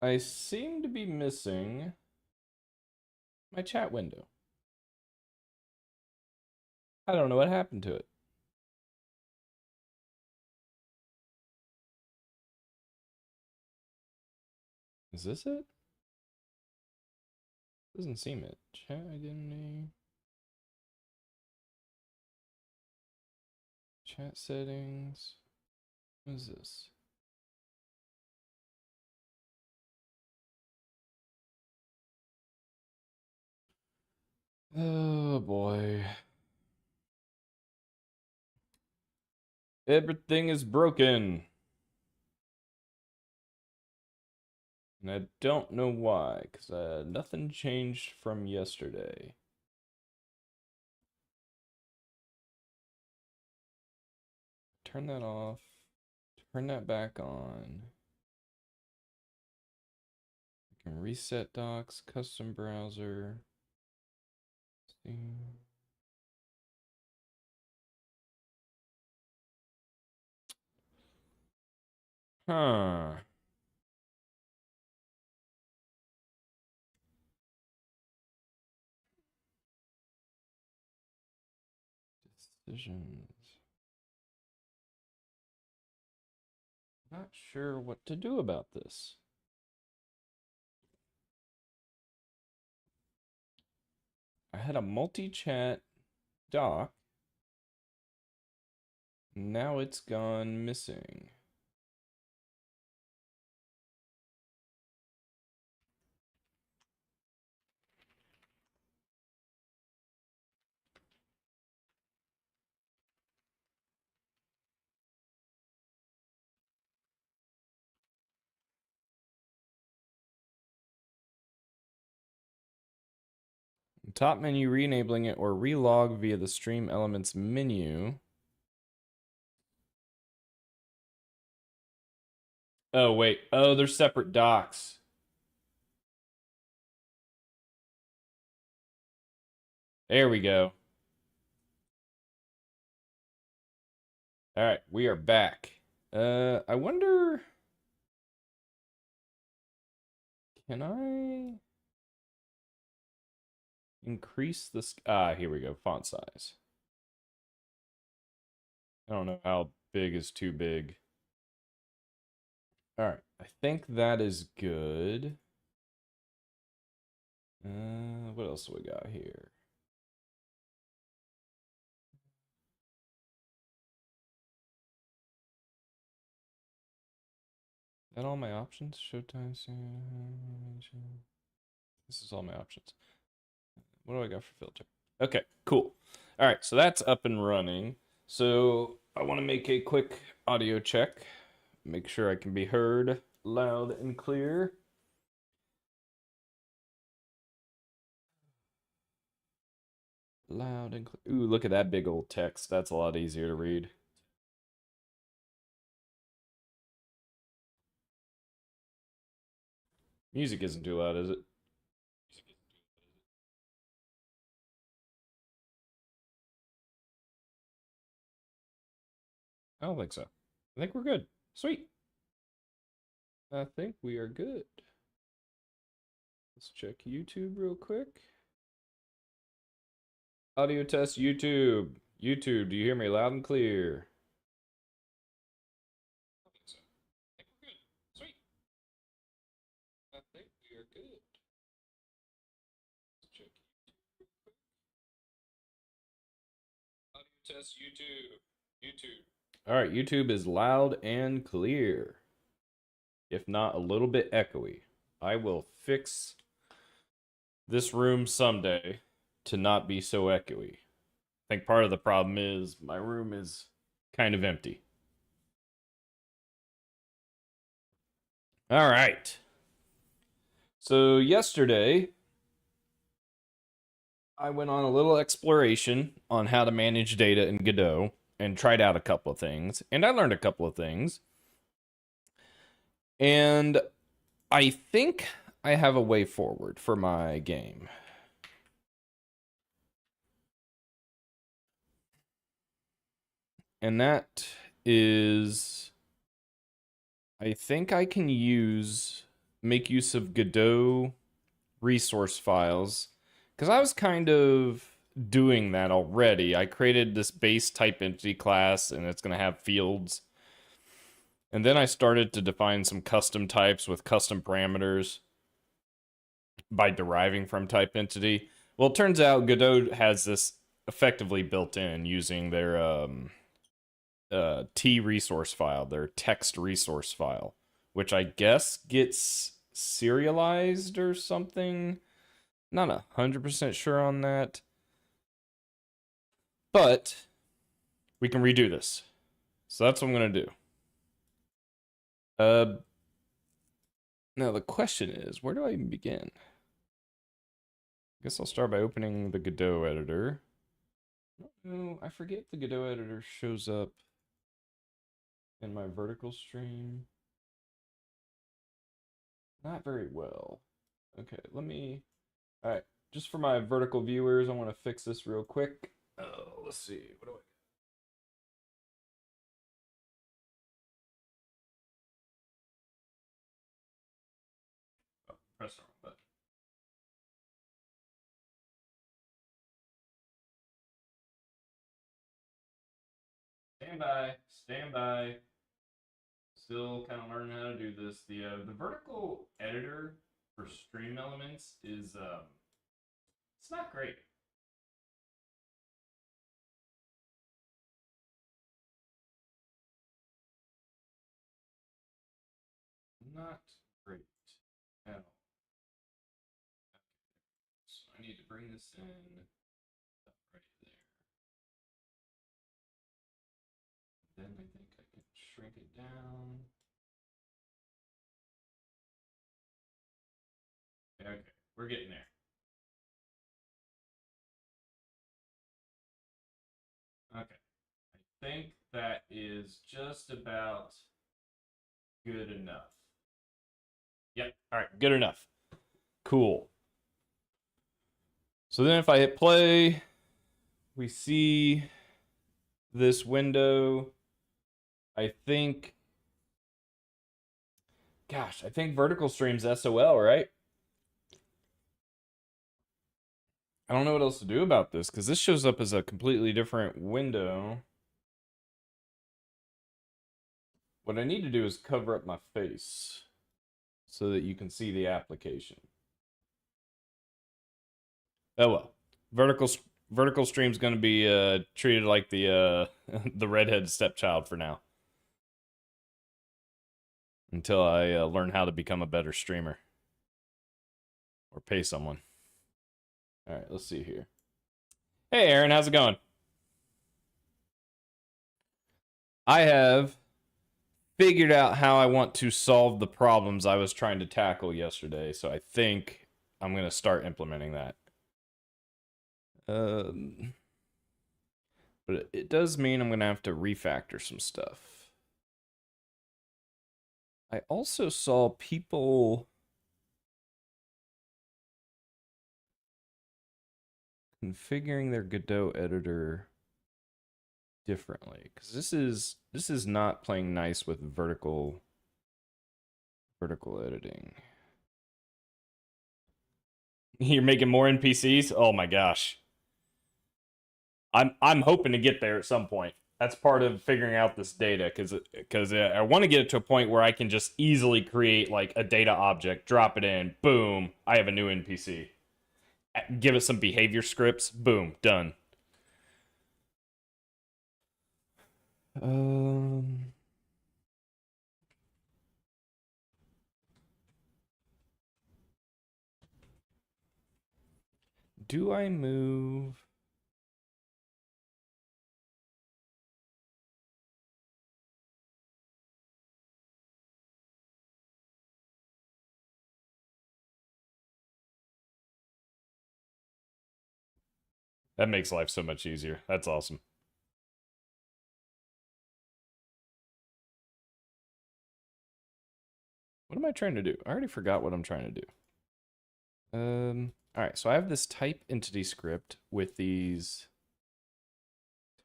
I seem to be missing my chat window. I don't know what happened to it. Is this it? Doesn't seem it. Chat identity. Chat settings. What is this? Oh boy. Everything is broken. And I don't know why, because nothing changed from yesterday. Turn that off. Turn that back on. I can reset docs, custom browser. See. Huh. Decisions. Not sure what to do about this. I had a multi-chat doc. Now it's gone missing. Top menu, re-enabling it, or relog via the stream elements menu. Oh, wait. Oh, they're separate docs. There we go. All right, we are back. I wonder... Can I increase this? Here we go. Font size. I don't know how big is too big. All right, I think that is good. What else do we got here? Is that all my options? Showtime. This is all my options. What do I got for filter? Okay, cool. All right, so that's up and running. So I want to make a quick audio check. Make sure I can be heard loud and clear. Loud and clear. Ooh, look at that big old text. That's a lot easier to read. Music isn't too loud, is it? I don't think so. I think we're good. Sweet. I think we are good. Let's check YouTube real quick. Audio test YouTube. YouTube, do you hear me loud and clear? I think so. I think we're good. Sweet. I think we are good. Let's check YouTube real quick. Audio test YouTube. YouTube. All right, YouTube is loud and clear. If not a little bit echoey. I will fix this room someday to not be so echoey. I think part of the problem is my room is kind of empty. All right. So yesterday, I went on a little exploration on how to manage data in Godot and tried out a couple of things, and I learned a couple of things. And I think I have a way forward for my game. And that is, I think I can use make use of Godot resource files, because I was kind of doing that already. I created this base type entity class, and it's going to have fields. And then I started to define some custom types with custom parameters by deriving from type entity. Well, it turns out Godot has this effectively built in using their T resource file, their text resource file, which I guess gets serialized or something. Not 100% sure on that. But we can redo this. So that's what I'm going to do. Now the question is, where do I even begin? I guess I'll start by opening the Godot editor. Oh, I forget the Godot editor shows up in my vertical stream. Not very well. Okay, let me... Alright, just for my vertical viewers, I want to fix this real quick. Oh, let's see. What do I... Oh, press the wrong button. Stand by. Stand by. Still kind of learning how to do this. The vertical editor for stream elements is it's not great. Not great at all. So I need to bring this in right there. Then I think I can shrink it down. Okay, we're getting there. Okay, I think that is just about good enough. Yep, all right, good enough. Cool. So then if I hit play, we see this window. I think, gosh, I think vertical stream's SOL, right? I don't know what else to do about this because this shows up as a completely different window. What I need to do is cover up my face so that you can see the application. Oh well. Vertical stream's going to be treated like the the redhead stepchild for now. Until I learn how to become a better streamer. Or pay someone. Alright, let's see here. Hey Aaron, how's it going? I have figured out how I want to solve the problems I was trying to tackle yesterday, so I think I'm going to start implementing that. But it does mean I'm going to have to refactor some stuff. I also saw people configuring their Godot editor differently, because this is not playing nice with vertical editing. You're making more NPCs? Oh my gosh. I'm hoping to get there at some point. That's part of figuring out this data because I want to get it to a point where I can just easily create like a data object, drop it in, boom, I have a new NPC. Give it some behavior scripts, boom, done. Do I move? That makes life so much easier. That's awesome. What am I trying to do? I already forgot what I'm trying to do. All right, so I have this type entity script with these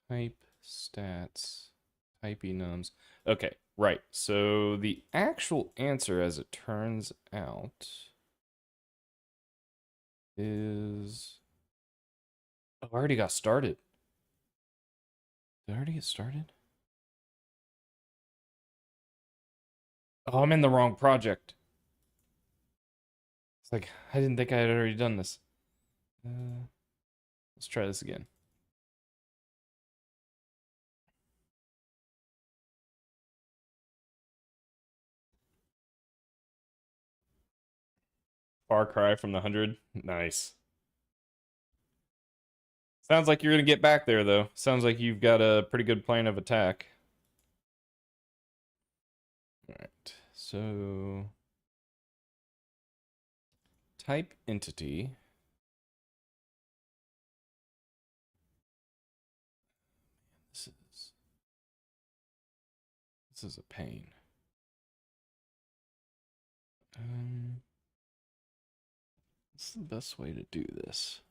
type stats Typey nums. Okay, right. So the actual answer, as it turns out, is... Oh, I already got started. Did I already get started? Oh, I'm in the wrong project. It's like, I didn't think I had already done this. Let's try this again. Far Cry from the 100. Nice. Sounds like you're going to get back there, though. Sounds like you've got a pretty good plan of attack. Alright, so... Type entity. This is a pain. What's the best way to do this?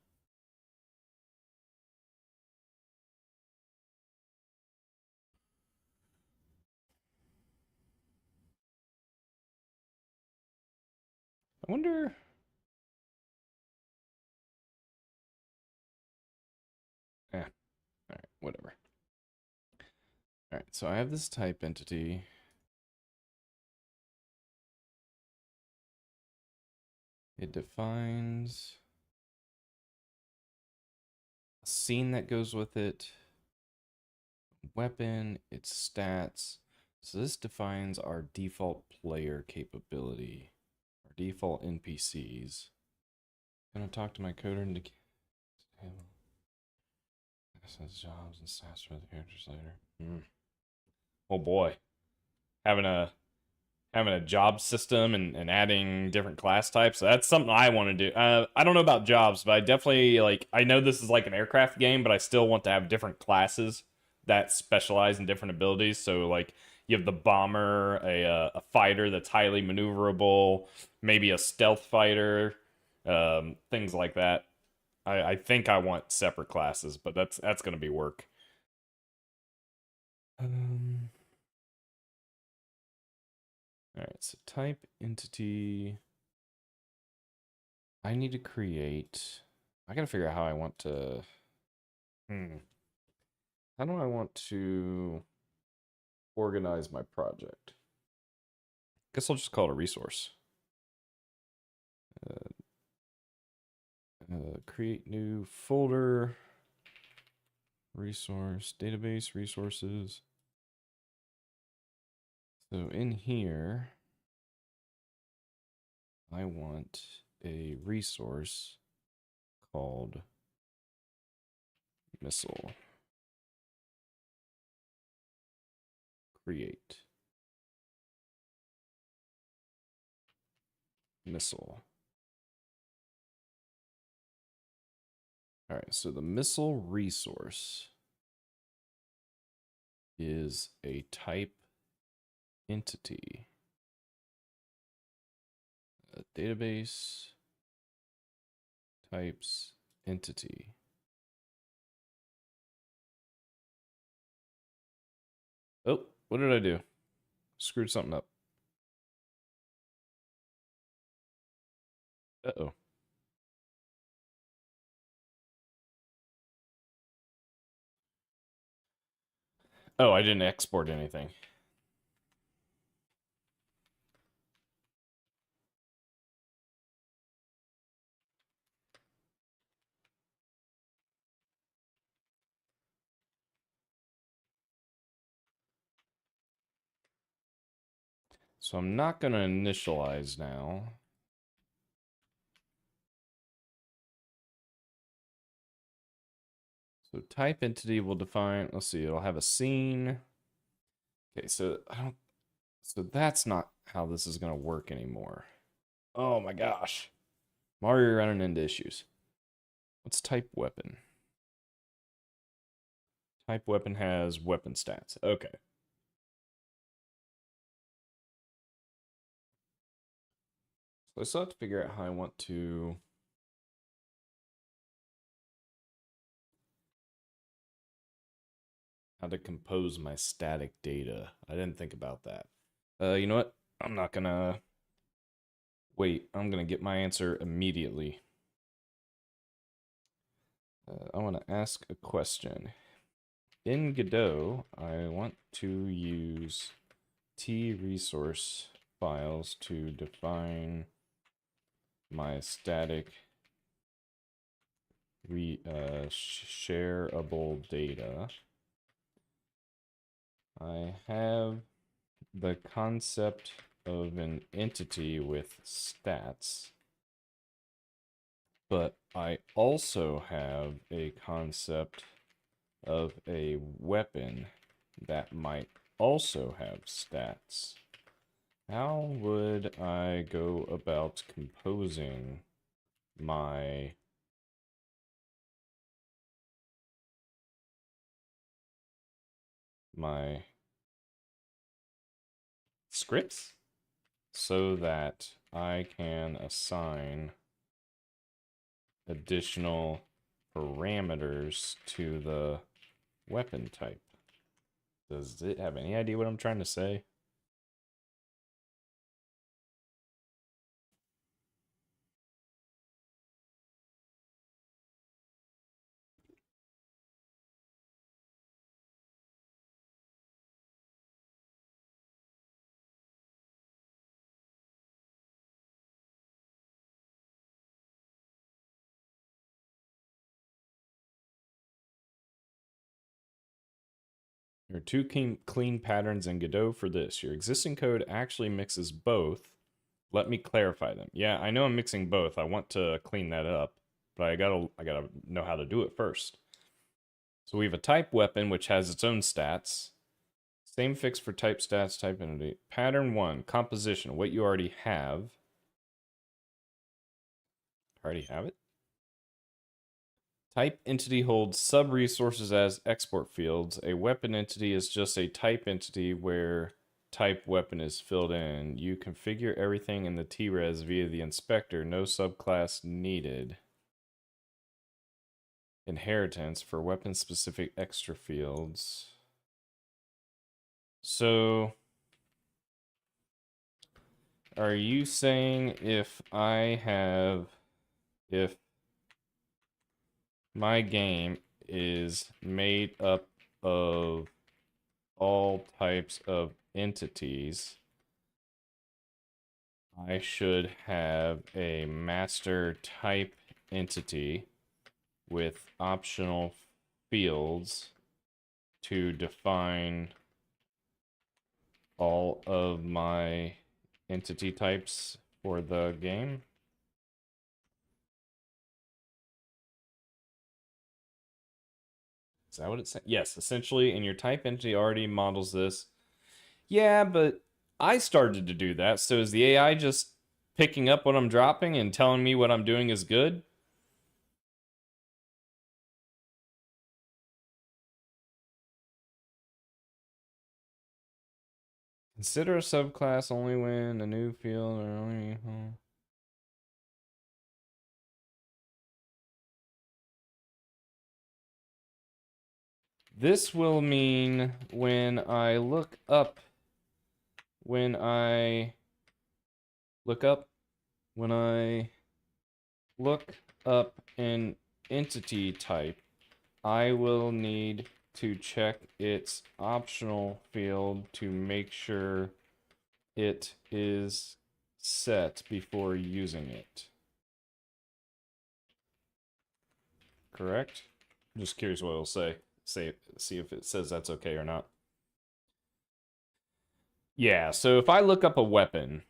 I wonder... alright, whatever. Alright, so I have this type entity. It defines a scene that goes with it, weapon, its stats. So this defines our default player capability, our default NPCs. I'm gonna talk to my coder and says jobs and stats for the characters later. Oh boy, having a job system and adding different class types. That's something I want to do. I don't know about jobs, but I definitely like. I know this is like an aircraft game, but I still want to have different classes that specialize in different abilities. So like you have the bomber, a fighter that's highly maneuverable, maybe a stealth fighter, things like that. I think I want separate classes, but that's gonna be work. All right, so type entity. I need to create. I gotta figure out how I want to. How do I want to organize my project? Guess I'll just call it a resource. Create new folder. Resource, database, resources. So in here, I want a resource called missile. Create. Missile. All right, so the missile resource is a type entity. A database types entity. Oh, what did I do? Screwed something up. Uh-oh. Oh, I didn't export anything. So I'm not going to initialize now. So type entity will define, let's see, it'll have a scene. Okay, so so that's not how this is going to work anymore. Oh my gosh. Mario running into issues. What's type weapon? Type weapon has weapon stats. Okay. So I still have to figure out how I want to How to compose my static data. I didn't think about that. You know what? I'm not gonna wait. I'm gonna get my answer immediately. I want to ask a question. In Godot, I want to use T resource files to define my static shareable data. I have the concept of an entity with stats, but I also have a concept of a weapon that might also have stats. How would I go about composing my scripts so that I can assign additional parameters to the weapon type? Does it have any idea what I'm trying to say? There are two clean patterns in Godot for this. Your existing code actually mixes both. Let me clarify them. Yeah, I know I'm mixing both. I want to clean that up, but I gotta know how to do it first. So we have a type weapon which has its own stats. Same fix for type stats, type entity. Pattern 1, composition, what you already have. Already have it? Type entity holds sub-resources as export fields. A weapon entity is just a type entity where type weapon is filled in. You configure everything in the T-res via the inspector. No subclass needed. Inheritance for weapon-specific extra fields. So, are you saying if my game is made up of all types of entities, I should have a master type entity with optional fields to define all of my entity types for the game? Is that what it said? Yes, essentially, and your type entity already models this. Yeah, but I started to do that, so is the AI just picking up what I'm dropping and telling me what I'm doing is good? Consider a subclass only when a new field or only... This will mean when I look up when I look up an entity type, I will need to check its optional field to make sure it is set before using it. Correct? I'm just curious what it'll say. See if it says that's okay or not. Yeah, so if I look up a weapon,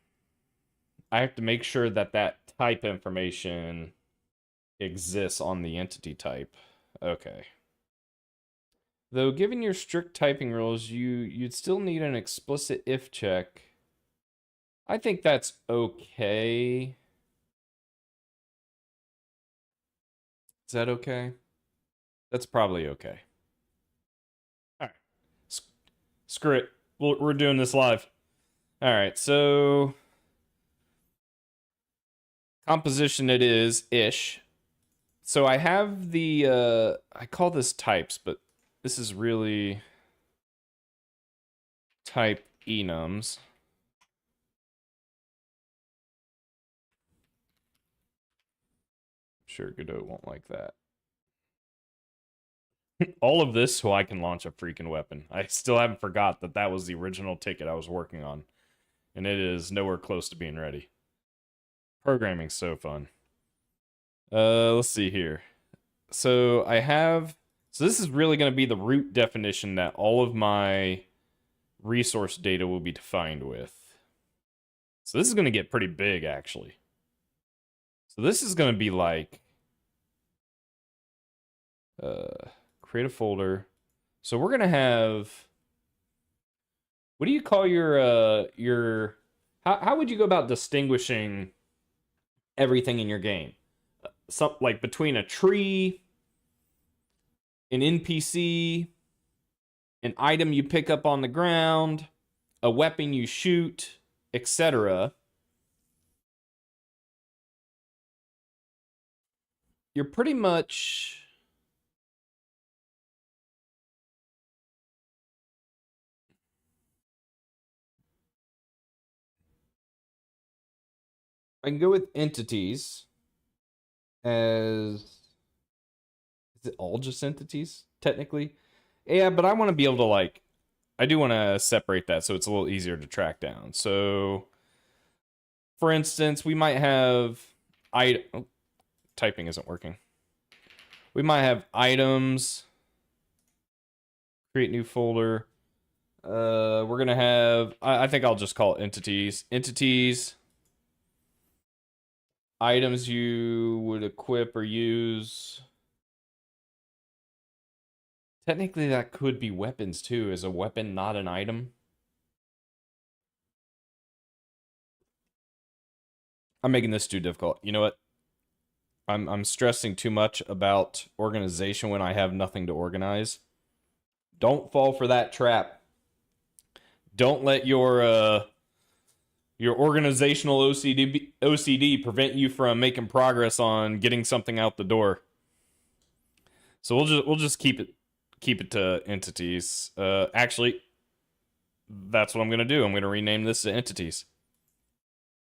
I have to make sure that that type information exists on the entity type. Okay. Though given your strict typing rules, you'd still need an explicit if check. I think that's okay. Is that okay? That's probably okay. All right. Screw it. We're doing this live. All right, so composition it is ish. So I have the I call this types, but this is really type enums. Sure, Godot won't like that. All of this so I can launch a freaking weapon. I still haven't forgot that that was the original ticket I was working on. And it is nowhere close to being ready. Programming's so fun. Let's see here. So I have... So this is really going to be the root definition that all of my resource data will be defined with. So this is going to get pretty big, actually. So this is going to be like... create a folder. So we're going to have... What do you call your... How would you go about distinguishing everything in your game? Some, like between a tree, an NPC, an item you pick up on the ground, a weapon you shoot, etc. You're pretty much... I can go with entities as... Is it all just entities, technically? Yeah, but I want to be able to, like... I do want to separate that so it's a little easier to track down. So, for instance, we might have... Oh, typing isn't working. We might have items. Create new folder. We're going to have... I think I'll just call it entities. Entities. Items you would equip or use. Technically, that could be weapons, too. Is a weapon not an item? I'm making this too difficult. You know what? I'm stressing too much about organization when I have nothing to organize. Don't fall for that trap. Don't let your organizational OCD prevent you from making progress on getting something out the door. So we'll just keep it to entities. Actually, that's what I'm gonna do. I'm gonna rename this to entities.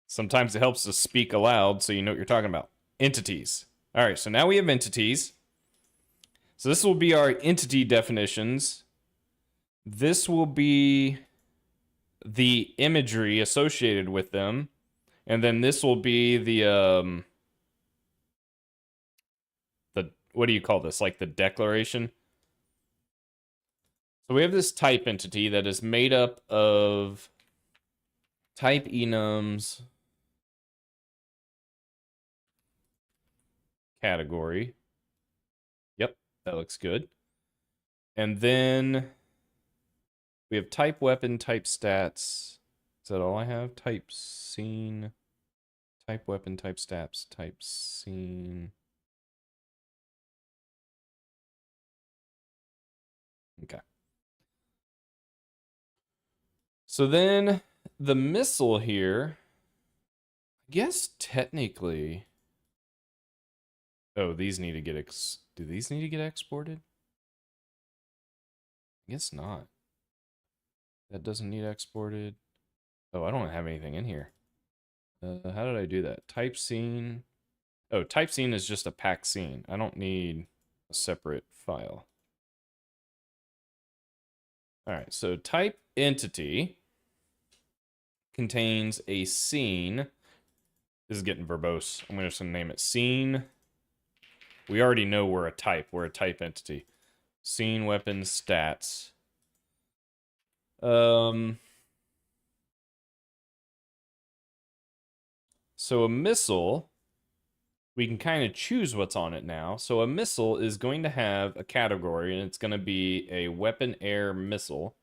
Sometimes it helps to speak aloud so you know what you're talking about. Entities. All right, so now we have entities. So this will be our entity definitions. This will be the imagery associated with them. And then this will be the what do you call this? Like the declaration. So we have this type entity that is made up of type enums category. Yep, that looks good. And then we have type weapon, type stats. Is that all I have? Type scene, type weapon, type stats, type scene. Okay. So then the missile here, I guess technically... Oh, these need to get do these need to get exported? I guess not. That doesn't need exported. Oh, I don't have anything in here. How did I do that? Type scene. Oh, type scene is just a pack scene. I don't need a separate file. All right, so type entity contains a scene. This is getting verbose. I'm just going to name it scene. We already know we're a type. We're a type entity. Scene, weapons, stats. So a missile, we can kind of choose what's on it now. So a missile is going to have a category, and it's going to be a weapon air missile.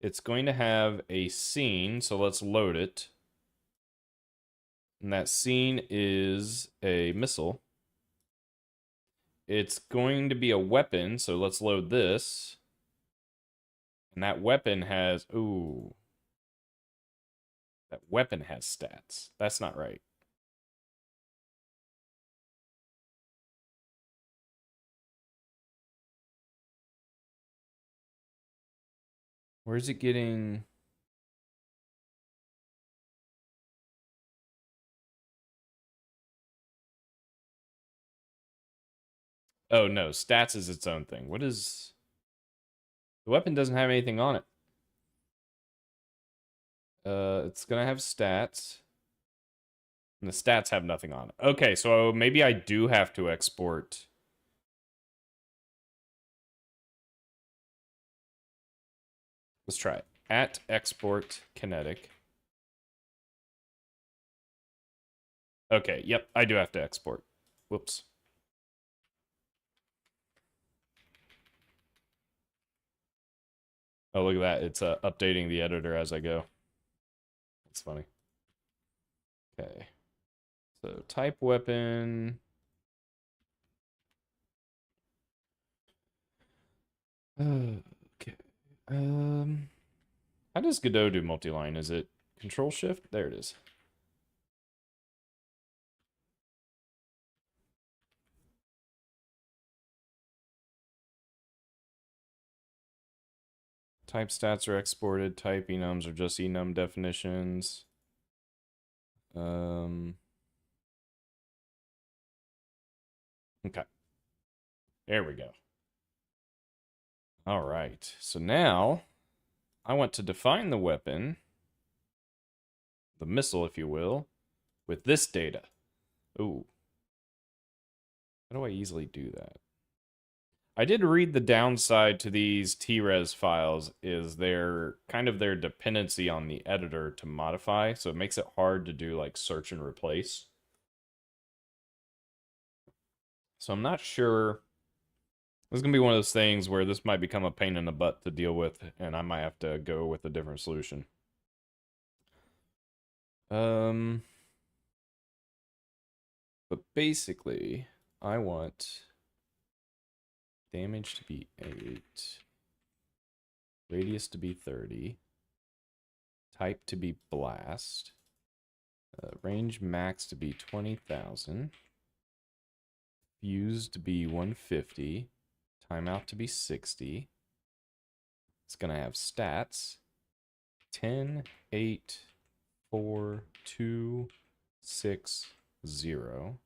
It's going to have a scene, so let's load it. And that scene is a missile. It's going to be a weapon, so let's load this. And that weapon has... Ooh. That weapon has stats. That's not right. Where's it getting? Oh no, stats is its own thing. What is... The weapon doesn't have anything on it. It's gonna have stats. And the stats have nothing on it. Okay, so maybe I do have to export. Let's try it. At export kinetic. Okay, yep, I do have to export. Whoops. Oh, look at that. It's updating the editor as I go. That's funny. Okay. So type weapon. Okay. How does Godot do multi-line? Is it Control Shift? There it is. Type stats are exported. Type enums are just enum definitions. Okay. There we go. All right. So now I want to define the weapon, the missile, if you will, with this data. Ooh. How do I easily do that? I did read the downside to these T-Res files is their dependency on the editor to modify, so it makes it hard to do like search and replace. So I'm not sure. This is gonna be one of those things where this might become a pain in the butt to deal with, and I might have to go with a different solution. But basically, I want damage to be 8, radius to be 30, type to be blast, range max to be 20,000, fuse to be 150, timeout to be 60. It's gonna have stats 10, 8, 4, 2, 6, 0.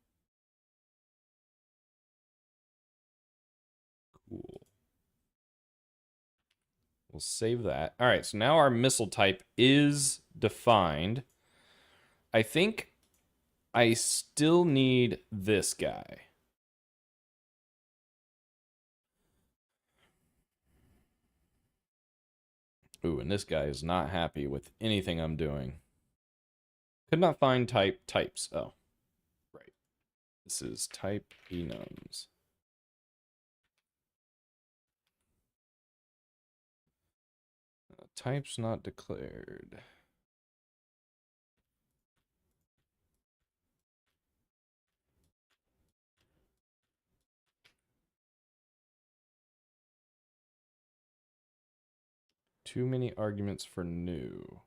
Cool. We'll save that. All right, so now our missile type is defined. I think I still need this guy. Ooh, and this guy is not happy with anything I'm doing. Could not find types. Oh, right. This is type enums. Types not declared. Too many arguments for new.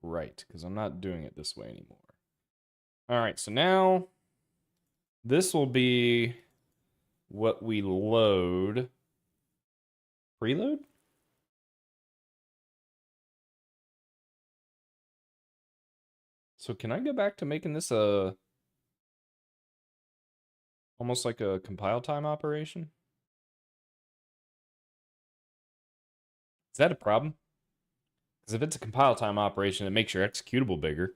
Right, because I'm not doing it this way anymore. All right, so now this will be what we load. Preload? So can I go back to making this almost like a compile time operation? Is that a problem? Because if it's a compile time operation, it makes your executable bigger.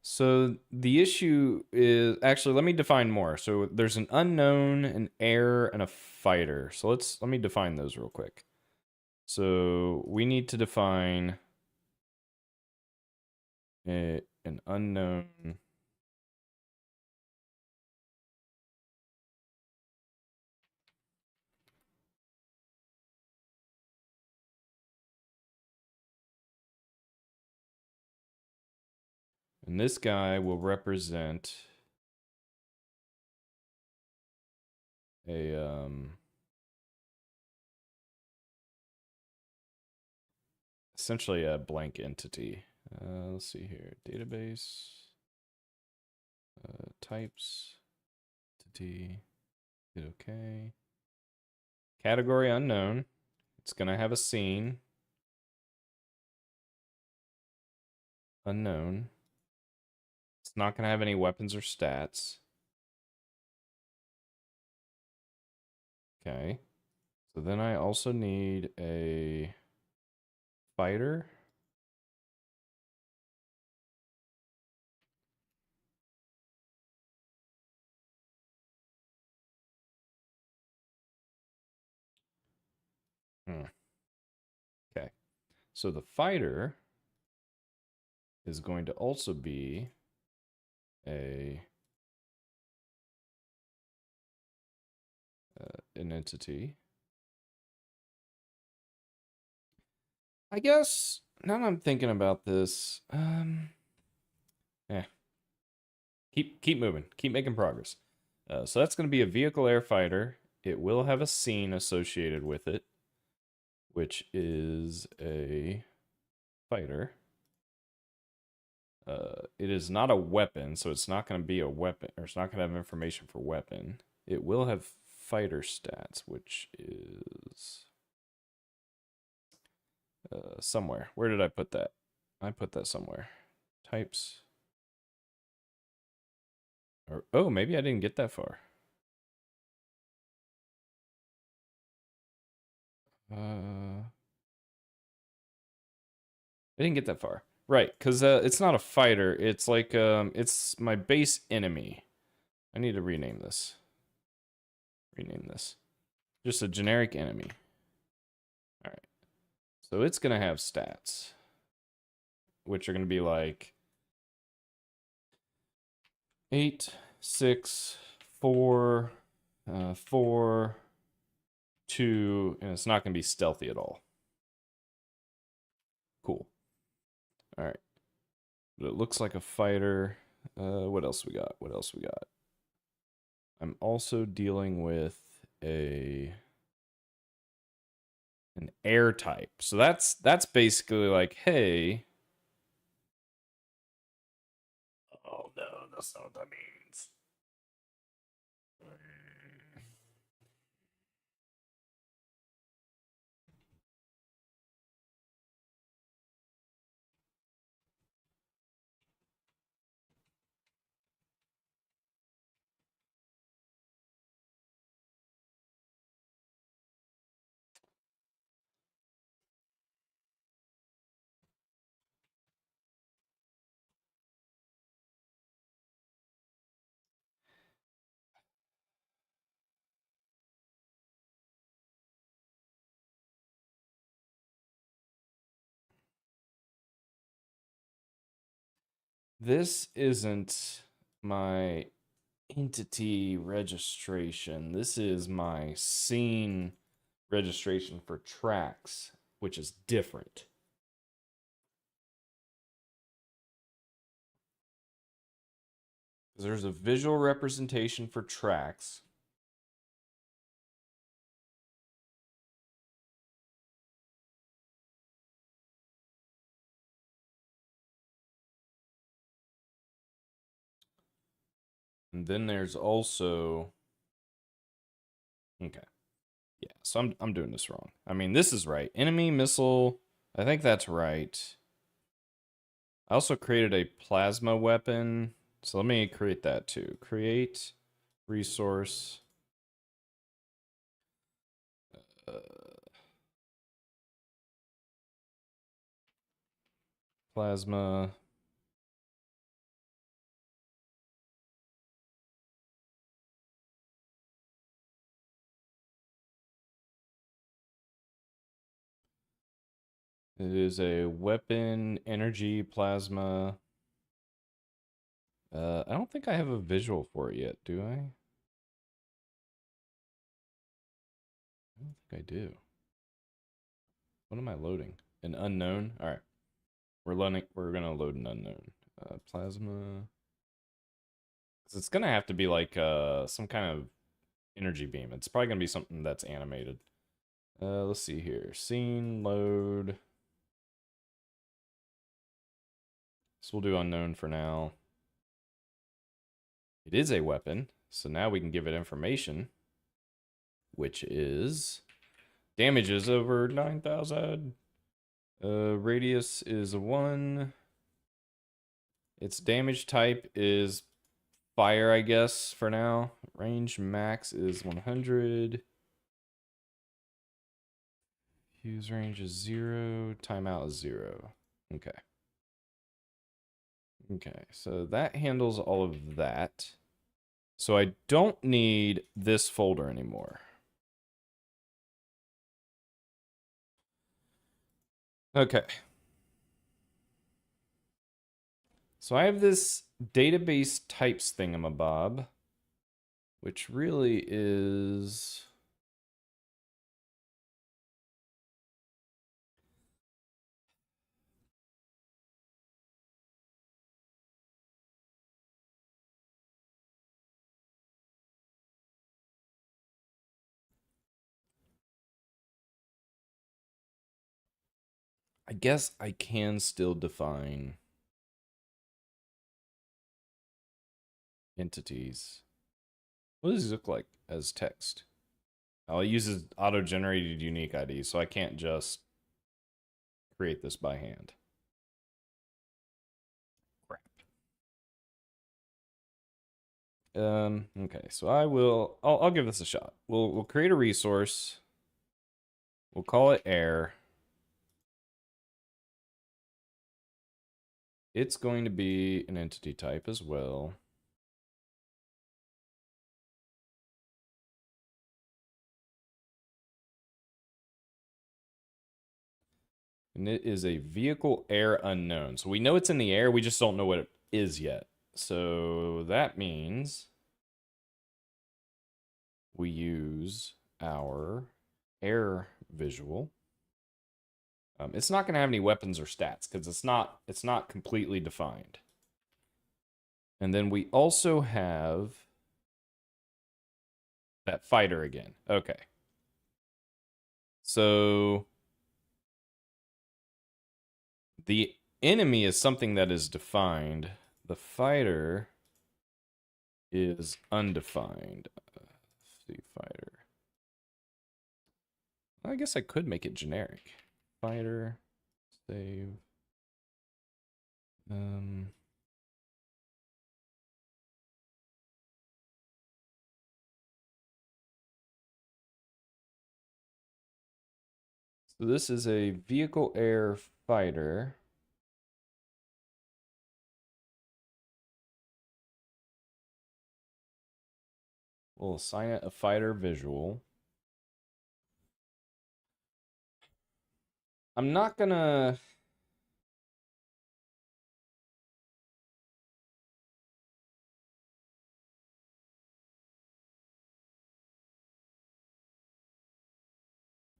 So the issue is actually, let me define more. So there's an unknown, an air, and a fighter. So let me define those real quick. So we need to define an unknown. And this guy will represent a essentially a blank entity. Let's see here, database, types to entity. Hit OK. Category unknown. It's going to have a scene. Unknown. It's not going to have any weapons or stats. Okay. So then I also need a fighter. Okay. So the fighter is going to also be an entity. I guess now that I'm thinking about this, keep moving, keep making progress. So that's going to be a vehicle air fighter. It will have a scene associated with it, which is a fighter. It is not a weapon, so it's not going to be a weapon, or it's not going to have information for weapon. It will have fighter stats, which is somewhere. Where did I put that? I put that somewhere. Types. Or oh, maybe I didn't get that far. I didn't get that far. Right, because it's not a fighter. It's like it's my base enemy. I need to rename this. Rename this. Just a generic enemy. All right. So it's gonna have stats, which are gonna be like 8, 6, 4, 4, 2, and it's not gonna be stealthy at all. Cool. All right. But it looks like a fighter. What else we got? What else we got? I'm also dealing with an air type. So that's basically like, hey. Oh no, that's not what that means. This isn't my entity registration. This is my scene registration for tracks, which is different. There's a visual representation for tracks. And then there's also okay. Yeah, so I'm doing this wrong. I mean, this is right. Enemy missile, I think that's right. I also created a plasma weapon. So let me create that too. Create resource. Plasma. It is a weapon, energy, plasma. I don't think I have a visual for it yet, do I? I don't think I do. What am I loading? An unknown? All right. We're gonna load an unknown. Plasma. Because it's gonna have to be like some kind of energy beam. It's probably gonna be something that's animated. Let's see here. Scene load. So we'll do unknown for now. It is a weapon, So now we can give it information, which is damage is over 9,000. Radius is a 1. Its damage type is fire, I guess, for now. Range max is 100. Fuse range is 0. Timeout is 0. Okay. Okay, so that handles all of that. So I don't need this folder anymore. Okay. So I have this database types thingamabob, which really is... I guess I can still define entities. What does this look like as text? Oh, it uses auto-generated unique ID, so I can't just create this by hand. Crap. Okay, so I'll give this a shot. We'll create a resource. We'll call it air. It's going to be an entity type as well. And it is a vehicle air unknown. So we know it's in the air, we just don't know what it is yet. So that means we use our air visual. It's not going to have any weapons or stats because it's not completely defined. And then we also have that fighter again. Okay. So the enemy is something that is defined. The fighter is undefined. See, fighter. I guess I could make it generic. Fighter, save. So this is a vehicle air fighter. We'll assign it a fighter visual. I'm not gonna...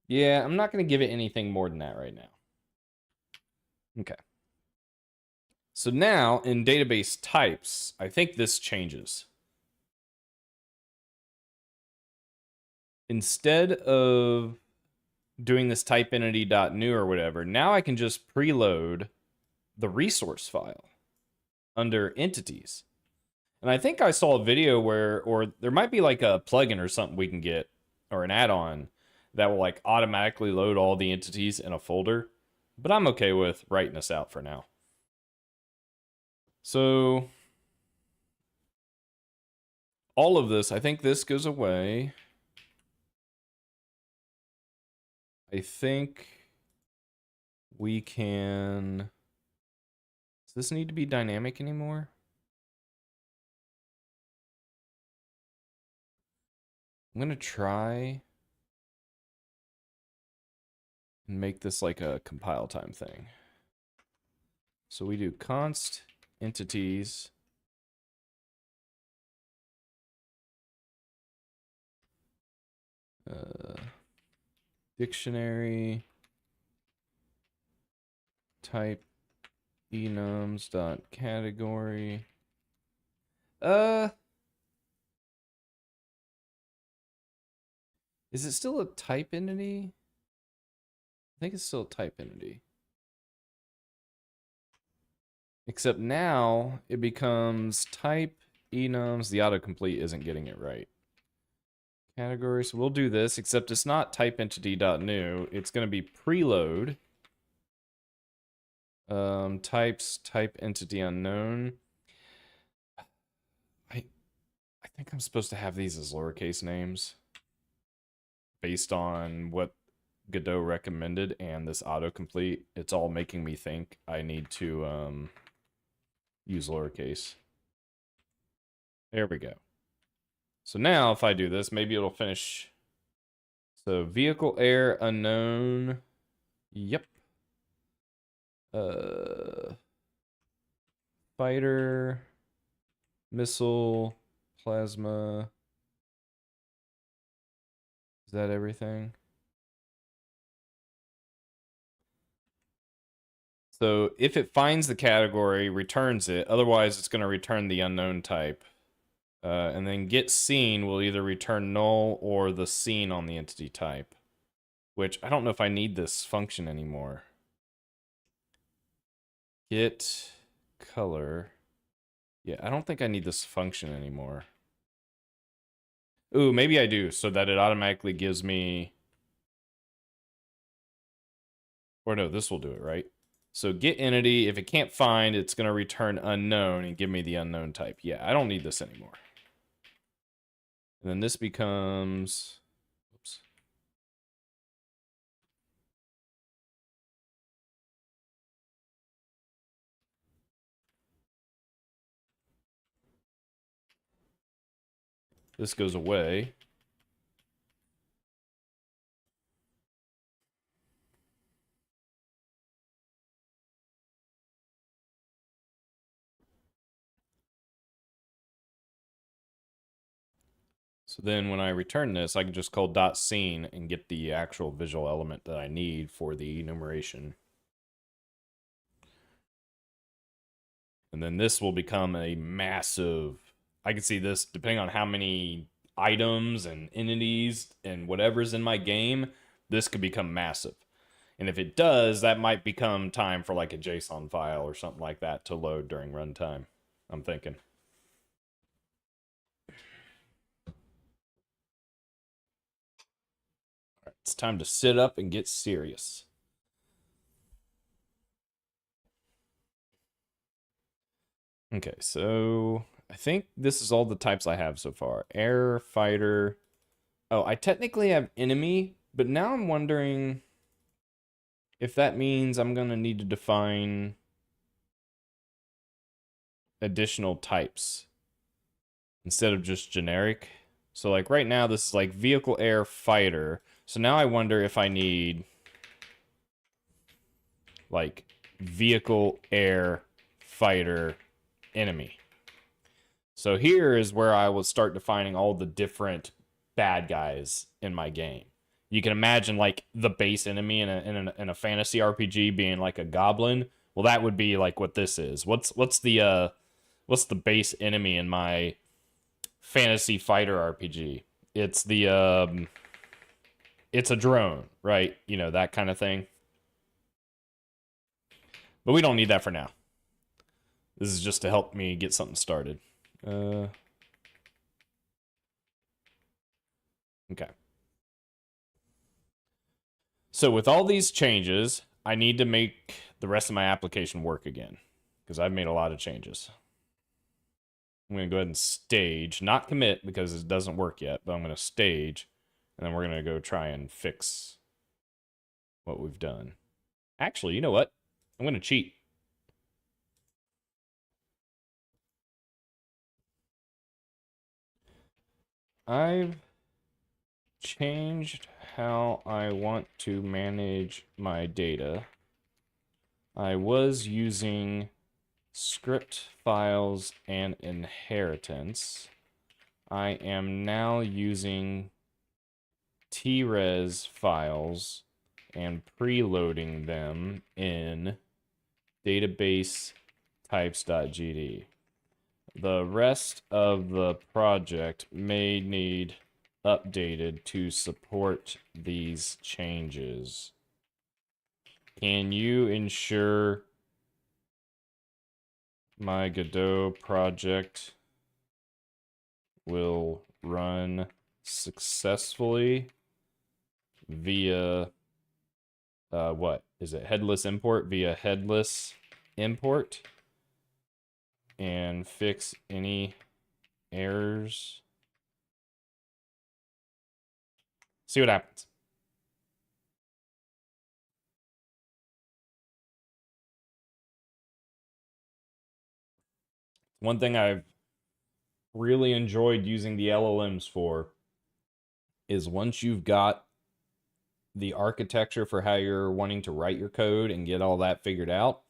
Yeah, I'm not gonna give it anything more than that right now. Okay. So now, in database types, I think this changes. Instead of doing this type entity.new or whatever, now I can just preload the resource file under entities. And I think I saw a video where, or there might be like a plugin or something we can get, or an add-on that will like automatically load all the entities in a folder. But I'm okay with writing this out for now. So all of this, I think this goes away. I think we can... Does this need to be dynamic anymore? I'm going to try and make this like a compile time thing. So we do const entities. Dictionary type enums dot category. Is it still a type entity? I think it's still a type entity. Except now it becomes type enums. The autocomplete isn't getting it right. Category, so we'll do this, except it's not type entity.new. It's going to be preload. Types, type entity unknown. I think I'm supposed to have these as lowercase names based on what Godot recommended, and this autocomplete, it's all making me think I need to use lowercase. There we go. So now if I do this, maybe it'll finish. So vehicle air unknown. Yep. Fighter, missile, plasma. Is that everything? So if it finds the category, returns it. Otherwise, it's going to return the unknown type. And then get scene will either return null or the scene on the entity type. Which, I don't know if I need this function anymore. Get color. Yeah, I don't think I need this function anymore. Ooh, maybe I do, so that it automatically gives me... Or no, this will do it, right? So get entity, if it can't find, it's going to return unknown and give me the unknown type. Yeah, I don't need this anymore. And then this becomes... Oops. This goes away. So then when I return this, I can just call .scene and get the actual visual element that I need for the enumeration. And then this will become a massive... I can see this, depending on how many items and entities and whatever's in my game, this could become massive. And if it does, that might become time for like a JSON file or something like that to load during runtime, I'm thinking. It's time to sit up and get serious. Okay, so I think this is all the types I have so far. Air, fighter. Oh, I technically have enemy, but now I'm wondering if that means I'm going to need to define additional types instead of just generic. So like right now, this is like vehicle, air, fighter. So now I wonder if I need like vehicle, air, fighter, enemy. So here is where I will start defining all the different bad guys in my game. You can imagine like the base enemy in a fantasy RPG being like a goblin. Well, that would be like what this is. What's the base enemy in my fantasy fighter RPG? It's the it's a drone, right? You know, that kind of thing. But we don't need that for now. This is just to help me get something started. Okay. So with all these changes, I need to make the rest of my application work again, because I've made a lot of changes. I'm going to go ahead and stage, not commit because it doesn't work yet, but I'm going to stage, and then we're going to go try and fix what we've done. Actually, you know what? I'm going to cheat. I've changed how I want to manage my data. I was using script files and inheritance. I am now using TRES files and preloading them in database types.gd. The rest of the project may need updated to support these changes. Can you ensure my Godot project will run successfully via what is it? Headless import via headless import and fix any errors. See what happens. One thing I've really enjoyed using the LLMs for is once you've got the architecture for how you're wanting to write your code and get all that figured out,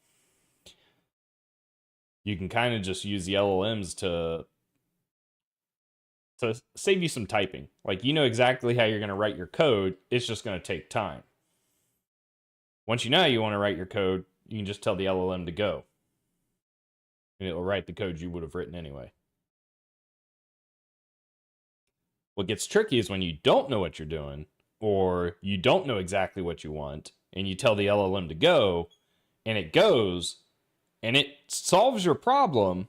you can kind of just use the LLMs to save you some typing. Like, you know exactly how you're going to write your code. It's just going to take time. Once you know how you want to write your code, you can just tell the LLM to go. And it'll write the code you would have written anyway. What gets tricky is when you don't know what you're doing, or you don't know exactly what you want, and you tell the LLM to go, and it goes, and it solves your problem,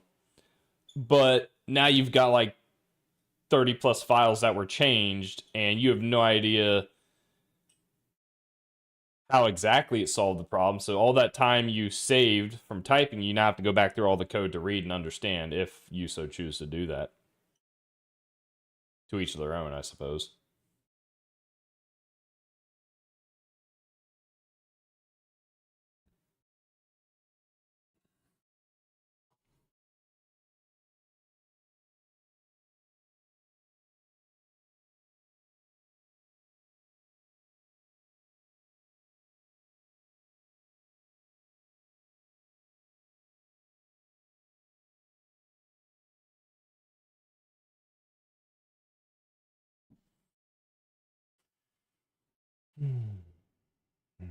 but now you've got like 30 plus files that were changed, and you have no idea how exactly it solved the problem. So all that time you saved from typing, you now have to go back through all the code to read and understand, if you so choose to do that. To each of their own, I suppose.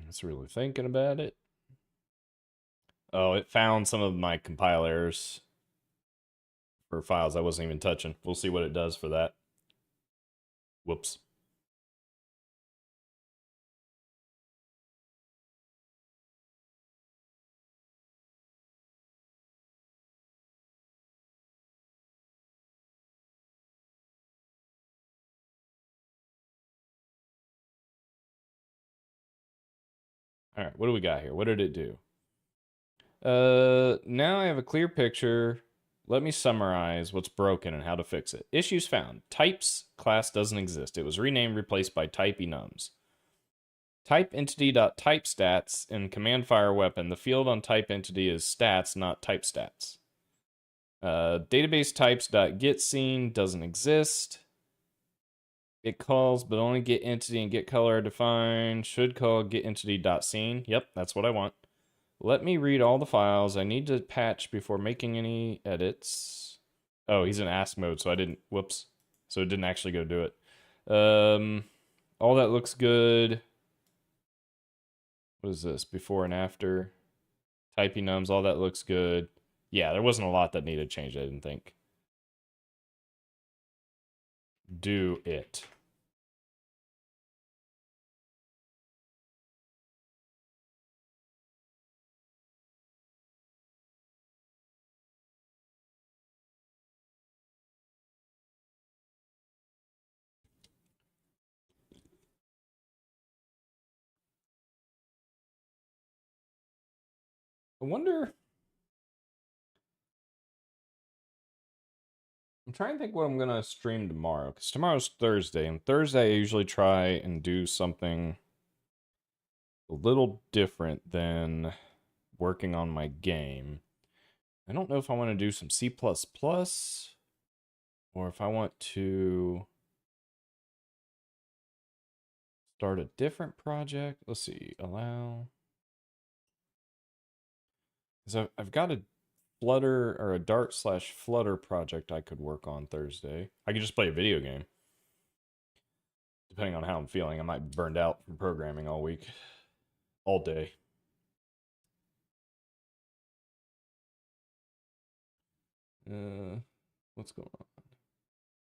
It's really thinking about it. Oh, it found some of my compile errors for files I wasn't even touching. We'll see what it does for that. Whoops. All right, what do we got here? What did it do? Now I have a clear picture. Let me summarize what's broken and how to fix it. Issues found. Types class doesn't exist. It was renamed, replaced by type enums. Type entity.typestats in command fire weapon. The field on type entity is stats, not type stats. Database types.getScene doesn't exist. It calls, but only get entity and get color are defined. Should call get entity.scene. Yep, that's what I want. Let me read all the files. I need to patch before making any edits. Oh, he's in ask mode, so I didn't. Whoops. So it didn't actually go do it. All that looks good. What is this? Before and after. Type enums, all that looks good. Yeah, there wasn't a lot that needed changed, I didn't think. Do it. I wonder. I'm trying to think what I'm gonna stream tomorrow, because tomorrow's Thursday, and Thursday I usually try and do something a little different than working on my game. I don't know if I want to do some C++, or if I want to start a different project. Let's see, allow. Because I've got a Flutter or a Dart/Flutter project I could work on Thursday. I could just play a video game. Depending on how I'm feeling, I might be burned out from programming all week, all day. What's going on?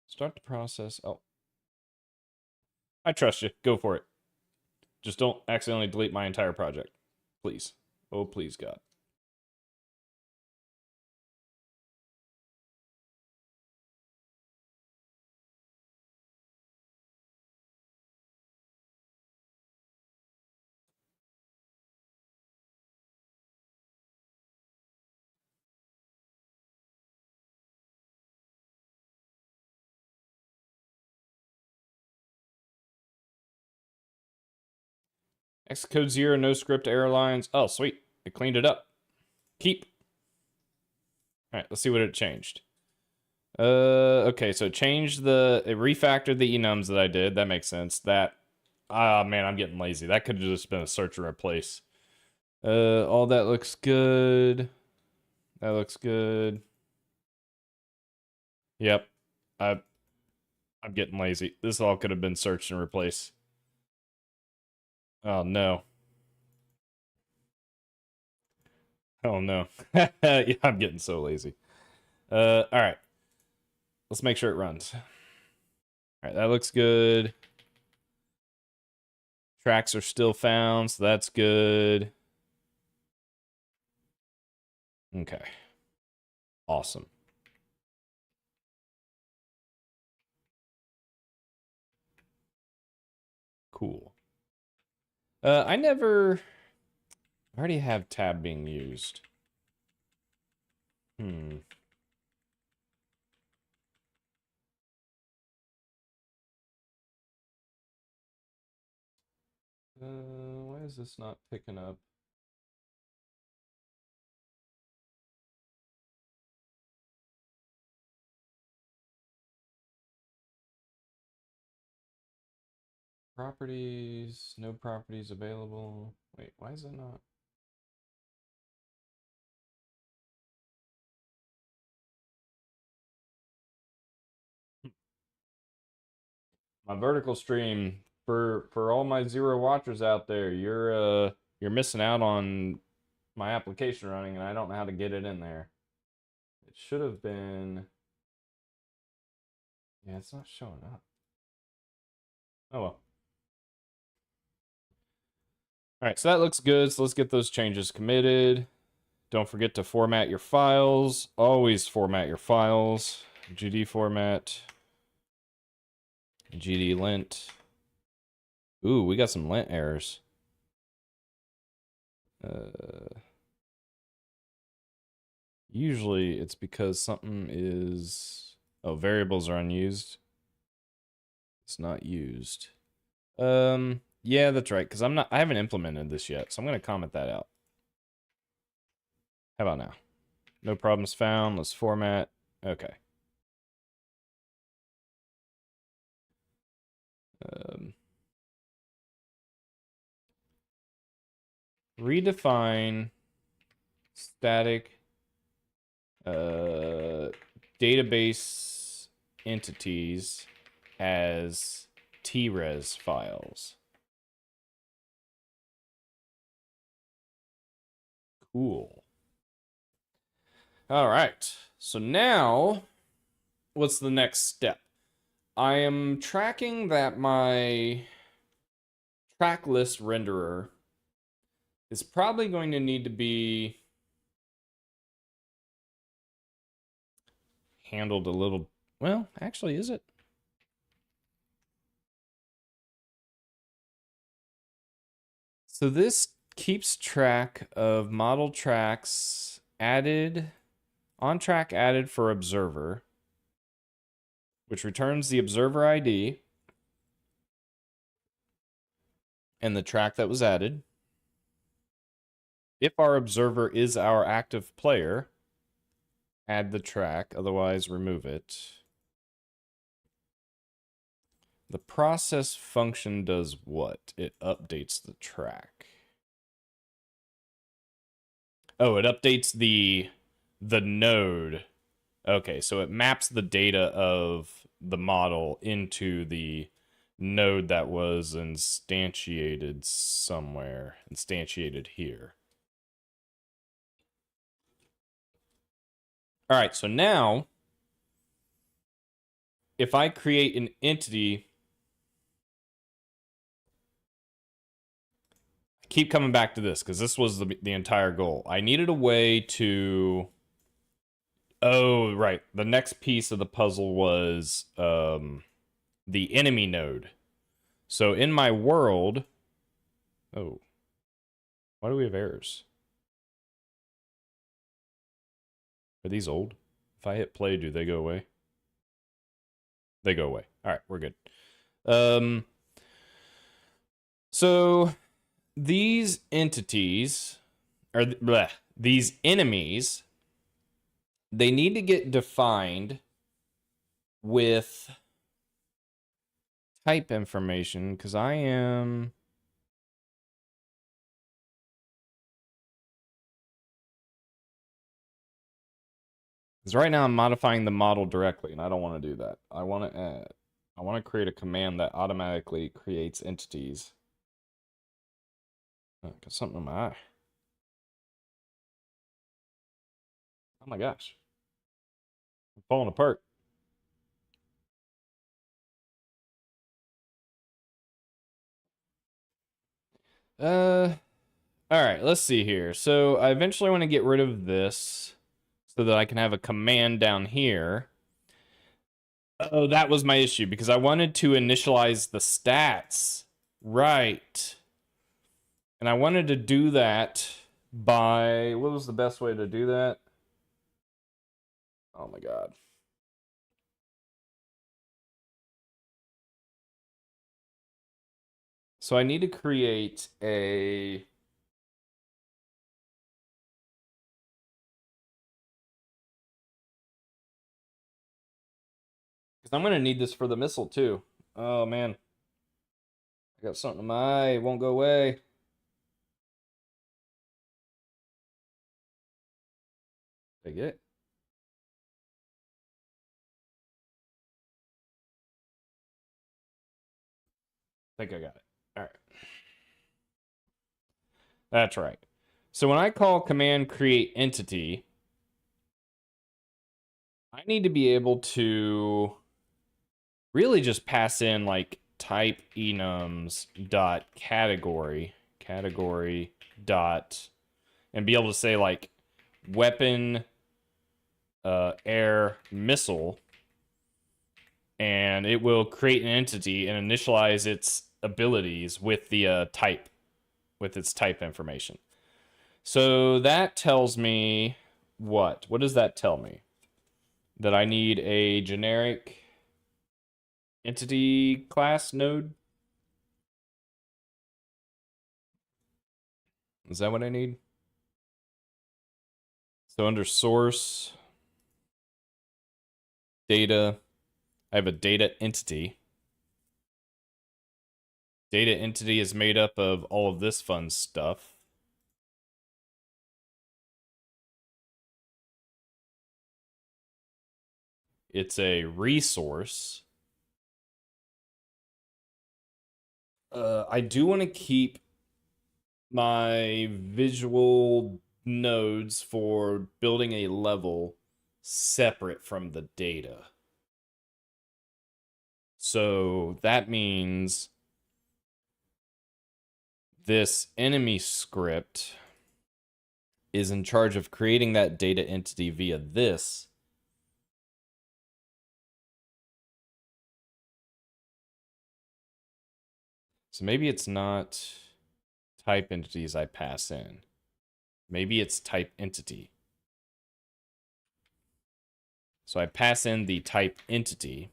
Start the process. Oh, I trust you. Go for it. Just don't accidentally delete my entire project, please. Oh, please, God. Xcode 0, no script error lines. Oh, sweet. It cleaned it up. Keep. All right, let's see what it changed. Okay, so it refactored the enums that I did. That makes sense. Man, I'm getting lazy. That could have just been a search and replace. All that looks good. That looks good. Yep. I'm getting lazy. This all could have been search and replace. Oh no. Oh no. Yeah, I'm getting so lazy. All right. Let's make sure it runs. All right, that looks good. Tracks are still found, so that's good. Okay. Awesome. Cool. I already have tab being used. Why is this not picking up? Properties, no properties available. Wait, why is it not? My vertical stream, for all my zero watchers out there, you're missing out on my application running, and I don't know how to get it in there. It should have been. Yeah, it's not showing up. Oh well. All right, so that looks good. So let's get those changes committed. Don't forget to format your files. Always format your files. GD format. GD lint. Ooh, we got some lint errors. Usually it's because something is... Oh, variables are unused. It's not used. Yeah, that's right, because I haven't implemented this yet, so I'm gonna comment that out. How about now? No problems found. Let's format. Okay. Redefine static database entities as TRES files. Cool. All right. So now, what's the next step? I am tracking that my track list renderer is probably going to need to be handled a little... Well, actually, is it? So this keeps track of model tracks added, on track added for observer, which returns the observer ID and the track that was added. If our observer is our active player, add the track, otherwise remove it. The process function does what? It updates the track. Oh, it updates the node. Okay, so it maps the data of the model into the node that was instantiated somewhere. Instantiated here. All right, so now, if I create an entity... Keep coming back to this, because this was the entire goal. I needed a way to... Oh, right. The next piece of the puzzle was the enemy node. So in my world... Oh. Why do we have errors? Are these old? If I hit play, do they go away? They go away. All right, we're good. So these entities, or these enemies, they need to get defined with type information, because I am... Because right now I'm modifying the model directly, and I don't want to do that. I want to create a command that automatically creates entities. Oh, got something in my eye. Oh my gosh. I'm falling apart. All right, let's see here. So I eventually want to get rid of this so that I can have a command down here. Oh, that was my issue because I wanted to initialize the stats. Right. And I wanted to do that by, what was the best way to do that? Oh my God. So I need to create a... Because I'm going to need this for the missile too. Oh man. I got something in my eye. It won't go away. Did I get it? I think I got it. All right. That's right. So when I call command create entity, I need to be able to really just pass in like type enums dot category dot, and be able to say like weapon air missile, and it will create an entity and initialize its abilities with the type, with its type information. So that tells me what? What does that tell me? That I need a generic entity class node? Is that what I need? So under source, data, I have a data entity. Data entity is made up of all of this fun stuff. It's a resource. I do want to keep my visual nodes for building a level separate from the data. So that means this enemy script is in charge of creating that data entity via this. So maybe it's not type entities I pass in. Maybe it's type entity. So I pass in the type entity,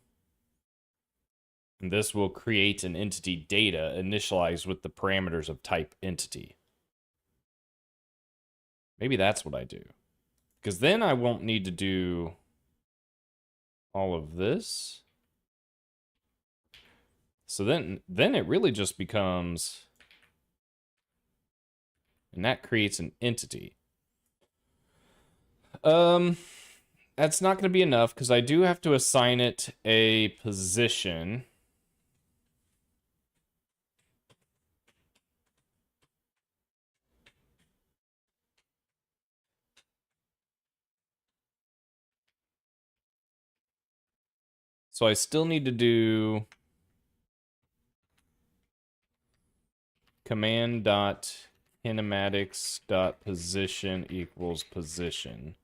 and this will create an entity data initialized with the parameters of type entity. Maybe that's what I do. Because then I won't need to do all of this. So then it really just becomes, and that creates an entity. That's not going to be enough because I do have to assign it a position. So I still need to do command dot kinematics dot position equals position.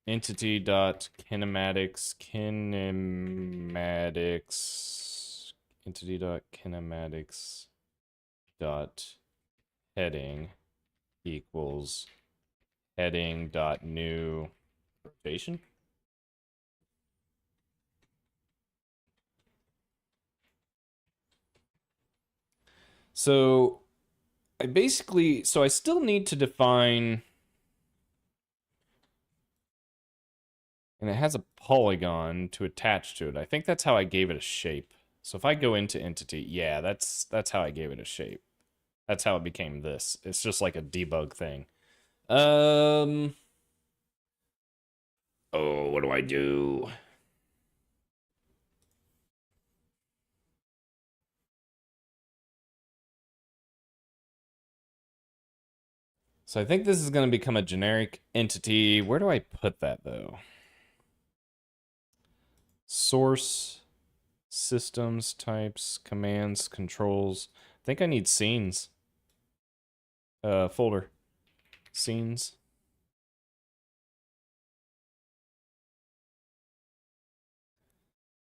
Entity dot kinematics entity dot kinematics dot heading equals heading dot new rotation. So I still need to define, and it has a polygon to attach to it. I think that's how I gave it a shape. So if I go into entity, yeah, that's how I gave it a shape. That's how it became this. It's just like a debug thing. Oh, what do I do? So I think this is going to become a generic entity. Where do I put that, though? Source, systems, types, commands, controls. I think I need scenes. Folder. Scenes.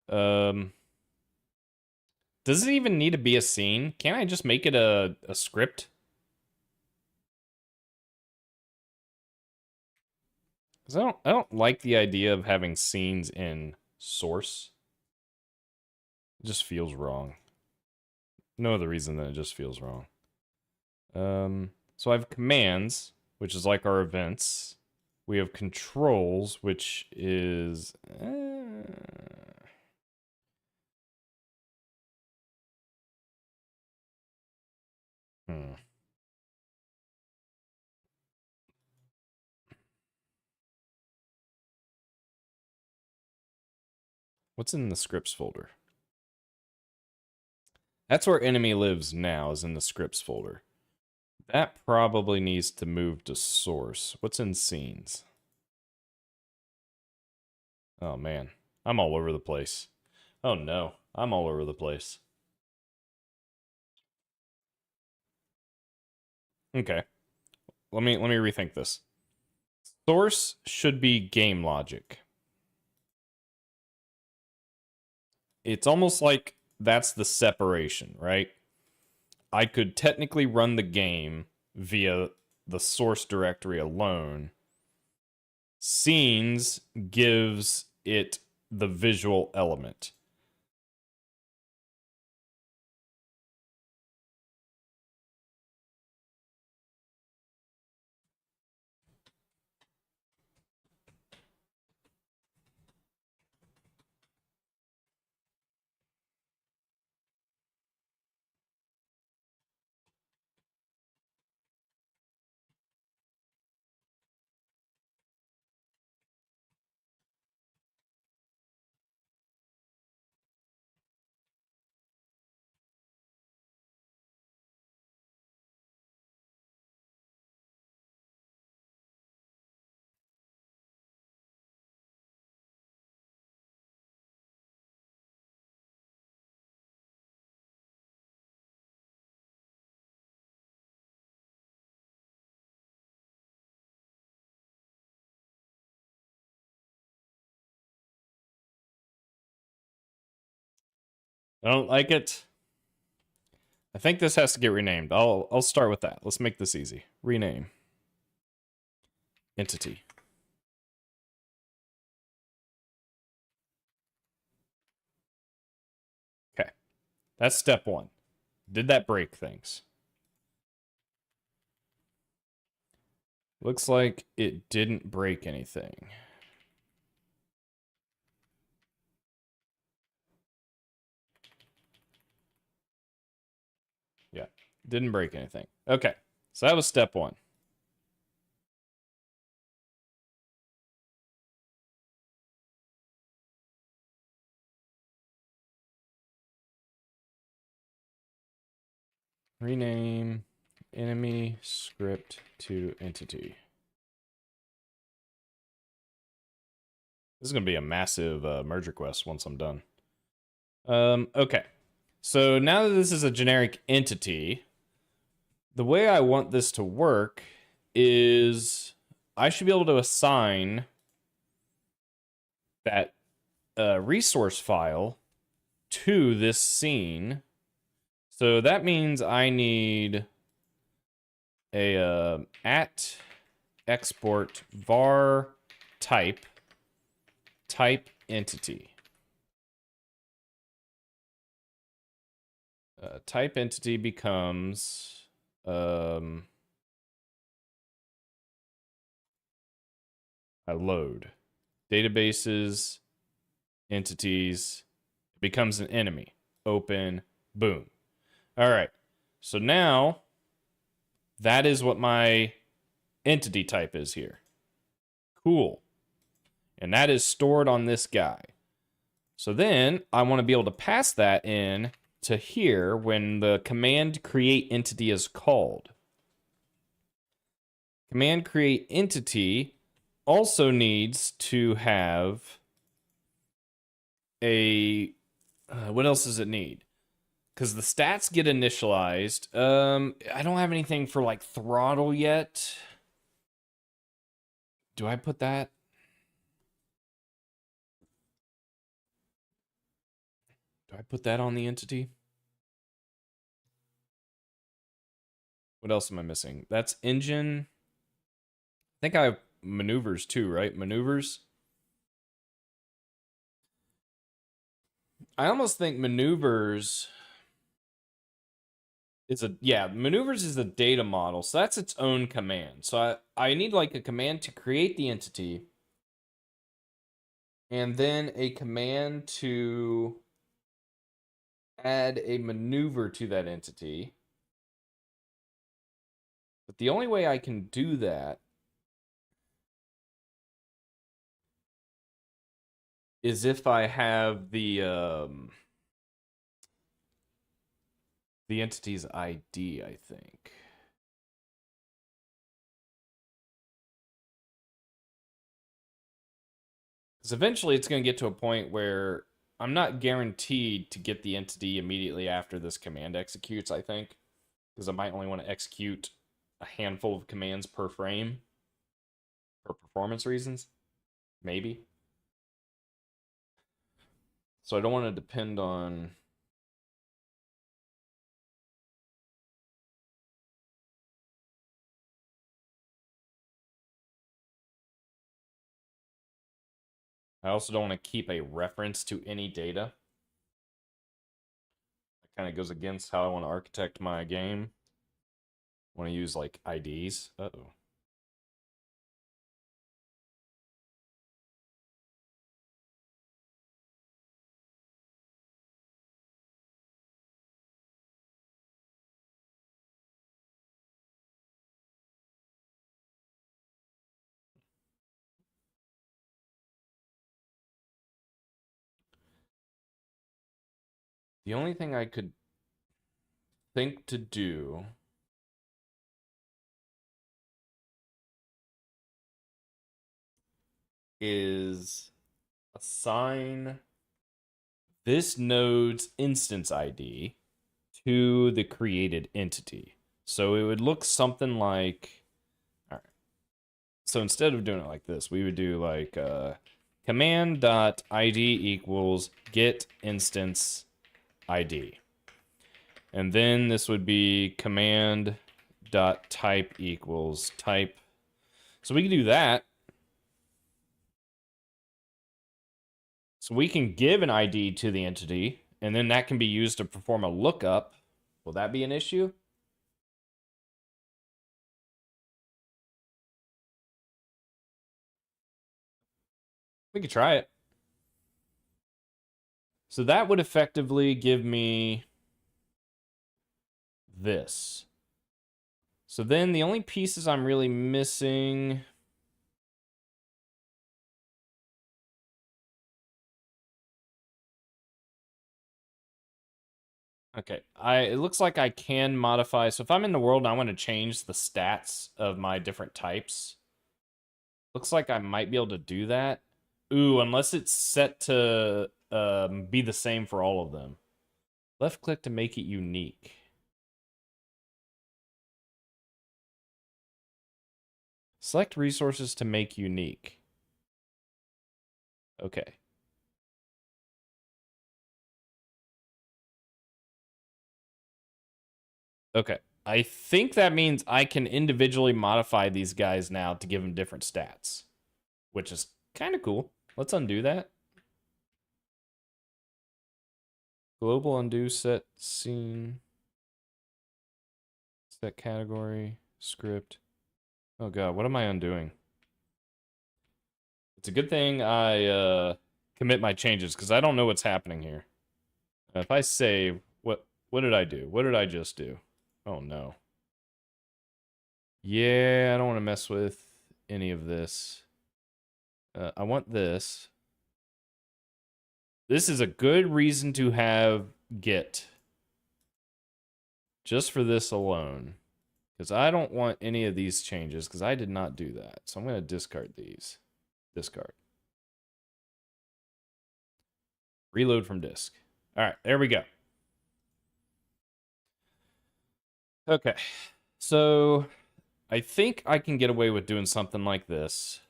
Does it even need to be a scene? Can't I just make it a script? Because I don't like the idea of having scenes in source. It just feels wrong. No other reason than it just feels wrong. So I have commands, which is like our events. We have controls, which is... What's in the scripts folder? That's where enemy lives now, is in the scripts folder. That probably needs to move to source. What's in scenes? Oh, man. I'm all over the place. Oh, no. I'm all over the place. Okay. Let me rethink this. Source should be game logic. It's almost like that's the separation, right? I could technically run the game via the source directory alone. Scenes gives it the visual element. I don't like it. I think this has to get renamed. I'll start with that. Let's make this easy. Rename. Entity. Okay. That's step one. Did that break things? Looks like it didn't break anything. Yeah, didn't break anything. Okay, so that was step one. Rename enemy script to entity. This is going to be a massive merge request once I'm done. Okay, so now that this is a generic entity, the way I want this to work is I should be able to assign that resource file to this scene. So that means I need a at export var type entity. type entity becomes a load. Databases, entities, becomes an enemy. Open, boom. All right. So now that is what my entity type is here. Cool. And that is stored on this guy. So then I want to be able to pass that in to here when the command create entity is called. Command create entity also needs to have a what else does it need? Because the stats get initialized. I don't have anything for like throttle yet. Do I put that? Do I put that on the entity? What else am I missing? That's engine. I think I have maneuvers too, right? Maneuvers. I almost think maneuvers is maneuvers is a data model. So that's its own command. So I need like a command to create the entity and then a command to add a maneuver to that entity. But the only way I can do that is if I have the entity's ID, I think. Because eventually it's going to get to a point where I'm not guaranteed to get the entity immediately after this command executes, I think. Because I might only want to execute a handful of commands per frame for performance reasons. Maybe. So I don't want to depend on... I also don't want to keep a reference to any data. That kind of goes against how I want to architect my game. I want to use like IDs. Uh-oh. The only thing I could think to do is assign this node's instance ID to the created entity. So it would look something like, all right. So instead of doing it like this, we would do like command.id equals get instance ID. And then this would be command.type equals type. So we can do that. So we can give an ID to the entity, and then that can be used to perform a lookup. Will that be an issue? We could try it. So that would effectively give me this. So then the only pieces I'm really missing... Okay, it looks like I can modify. So if I'm in the world and I want to change the stats of my different types, looks like I might be able to do that. Ooh, unless it's set to be the same for all of them. Left click to make it unique. Select resources to make unique. Okay. Okay. I think that means I can individually modify these guys now to give them different stats, which is kind of cool. Let's undo that. Global undo set scene. Set category. Script. Oh god, what am I undoing? It's a good thing I commit my changes because I don't know what's happening here. If I save, what did I do? What did I just do? Oh no. Yeah, I don't want to mess with any of this. I want this. This is a good reason to have Git. Just for this alone. Because I don't want any of these changes because I did not do that. So I'm going to discard these. Discard. Reload from disk. All right, there we go. Okay, so I think I can get away with doing something like this.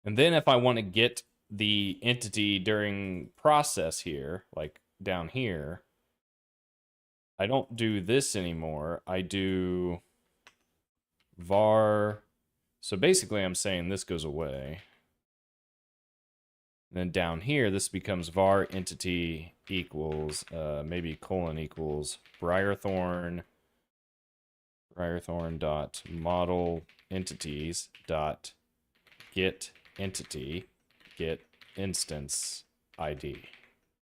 And then if I want to get the entity during process here, like down here, I don't do this anymore. I do var. So basically I'm saying this goes away. And then down here, this becomes var entity equals, maybe colon equals Briarthorn dot model entities dot get entity get instance ID.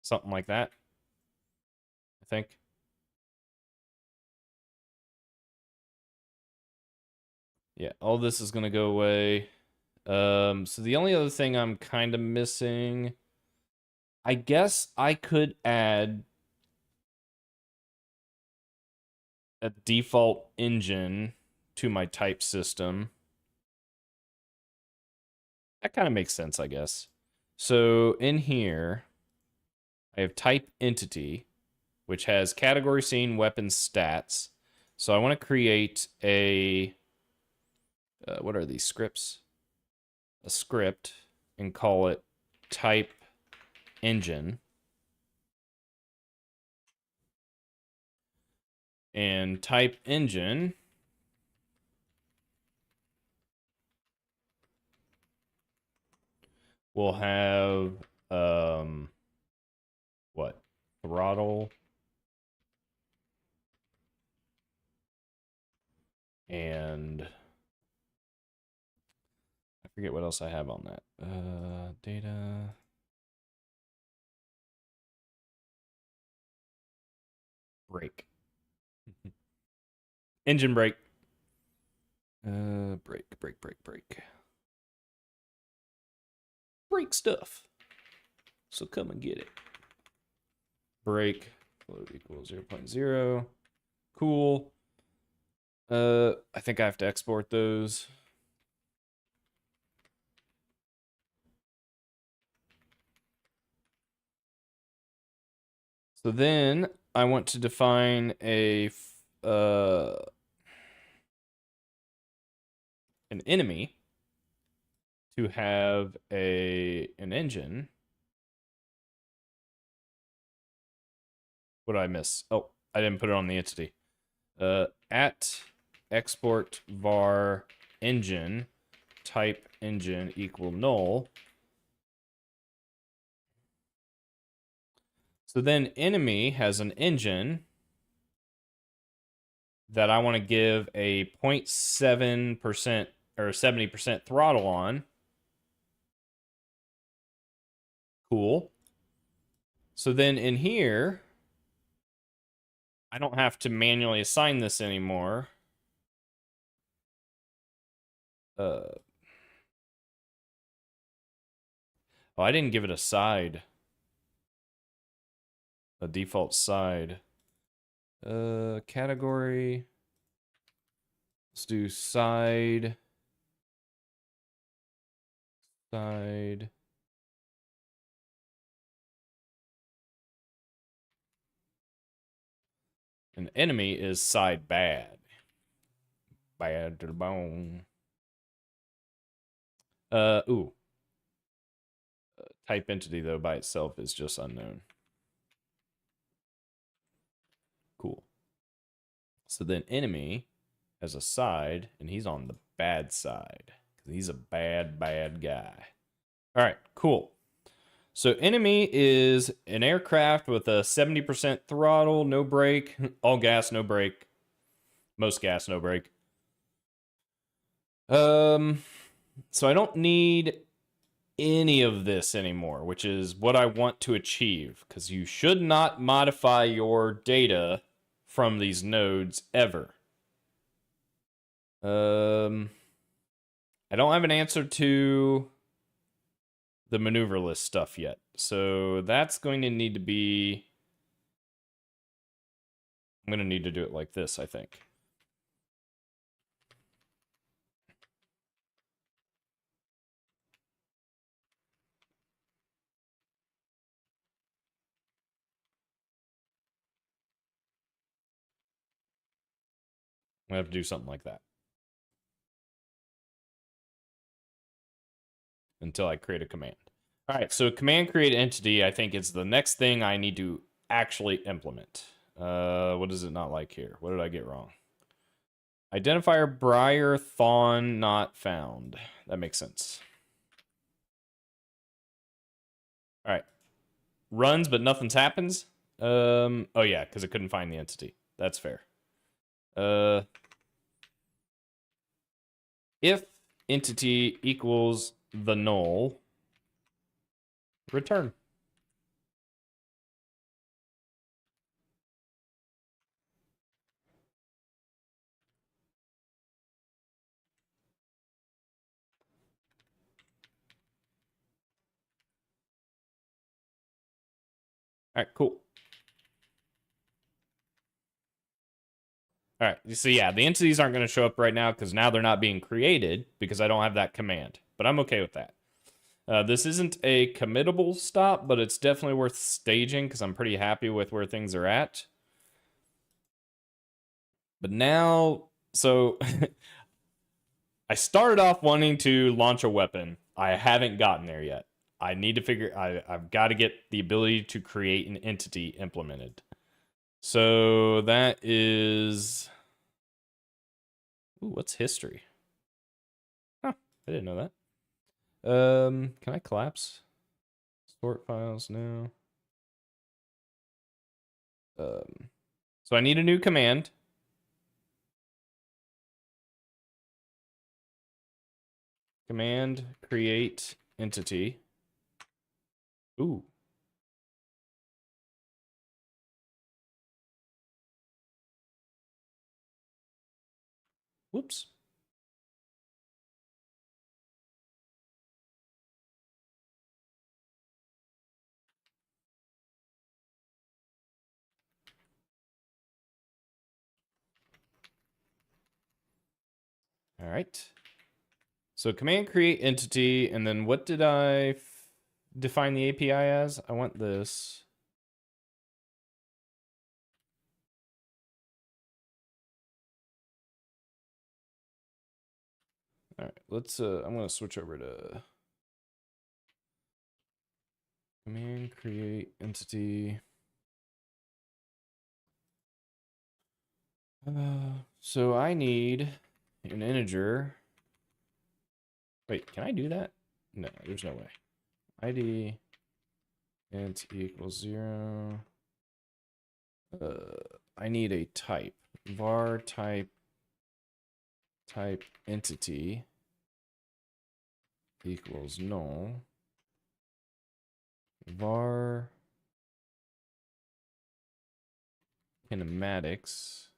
Something like that, I think. Yeah, all this is going to go away. So the only other thing I'm kind of missing, I guess I could add a default engine to my type system. That kind of makes sense, I guess. So in here, I have type entity, which has category scene weapon stats. So I want to create a, what are these scripts? A script and call it type engine. And type engine will have what? Throttle and I forget what else I have on that. Data. Brake. Engine brake. Brake. Brake stuff. So come and get it. Brake float equals 0.0. Cool. I think I have to export those. So then I want to define a an enemy to have an engine. What did I miss? Oh, I didn't put it on the entity. At export var engine type engine equal null. So then enemy has an engine that I want to give a 0.7% or 70% throttle on. Cool. So then in here, I don't have to manually assign this anymore. Oh, I didn't give it a side. A default side. Category. Let's do side. Side. An enemy is side bad. Bad to the bone. Ooh. Type entity, though, by itself is just unknown. Cool. So then enemy has a side, and he's on the bad side. Because he's a bad, bad guy. All right, cool. So enemy is an aircraft with a 70% throttle, no brake, all gas, no brake, most gas, no brake. So I don't need any of this anymore, which is what I want to achieve, because you should not modify your data from these nodes ever. I don't have an answer to the maneuver list stuff yet, so that's going to need to be... I'm going to need to do it like this, I think. I'm going to have to do something like that until I create a command. All right, so command create entity, I think, is the next thing I need to actually implement. What is it not like here? What did I get wrong? Identifier Briarthorn not found. That makes sense. All right. Runs, but nothing's happens. Oh yeah, because it couldn't find the entity. That's fair. If entity equals the null, return. All right, cool. All right, so yeah, the entities aren't going to show up right now because now they're not being created because I don't have that command, but I'm okay with that. This isn't a committable stop, but it's definitely worth staging because I'm pretty happy with where things are at. But now, so I started off wanting to launch a weapon. I haven't gotten there yet. I need to figure, I've got to get the ability to create an entity implemented. So that is, ooh, what's history? Huh, I didn't know that. Can I collapse? Sort files now. So I need a new command. Command create entity. Ooh. Whoops. All right. So command create entity, and then what did I define the API as? I want this. All right, let's, I'm going to switch over to command create entity. So I need an integer. Wait, can I do that? No, there's no way. ID int equals 0. I need a type. Var type entity equals null. Var kinematics.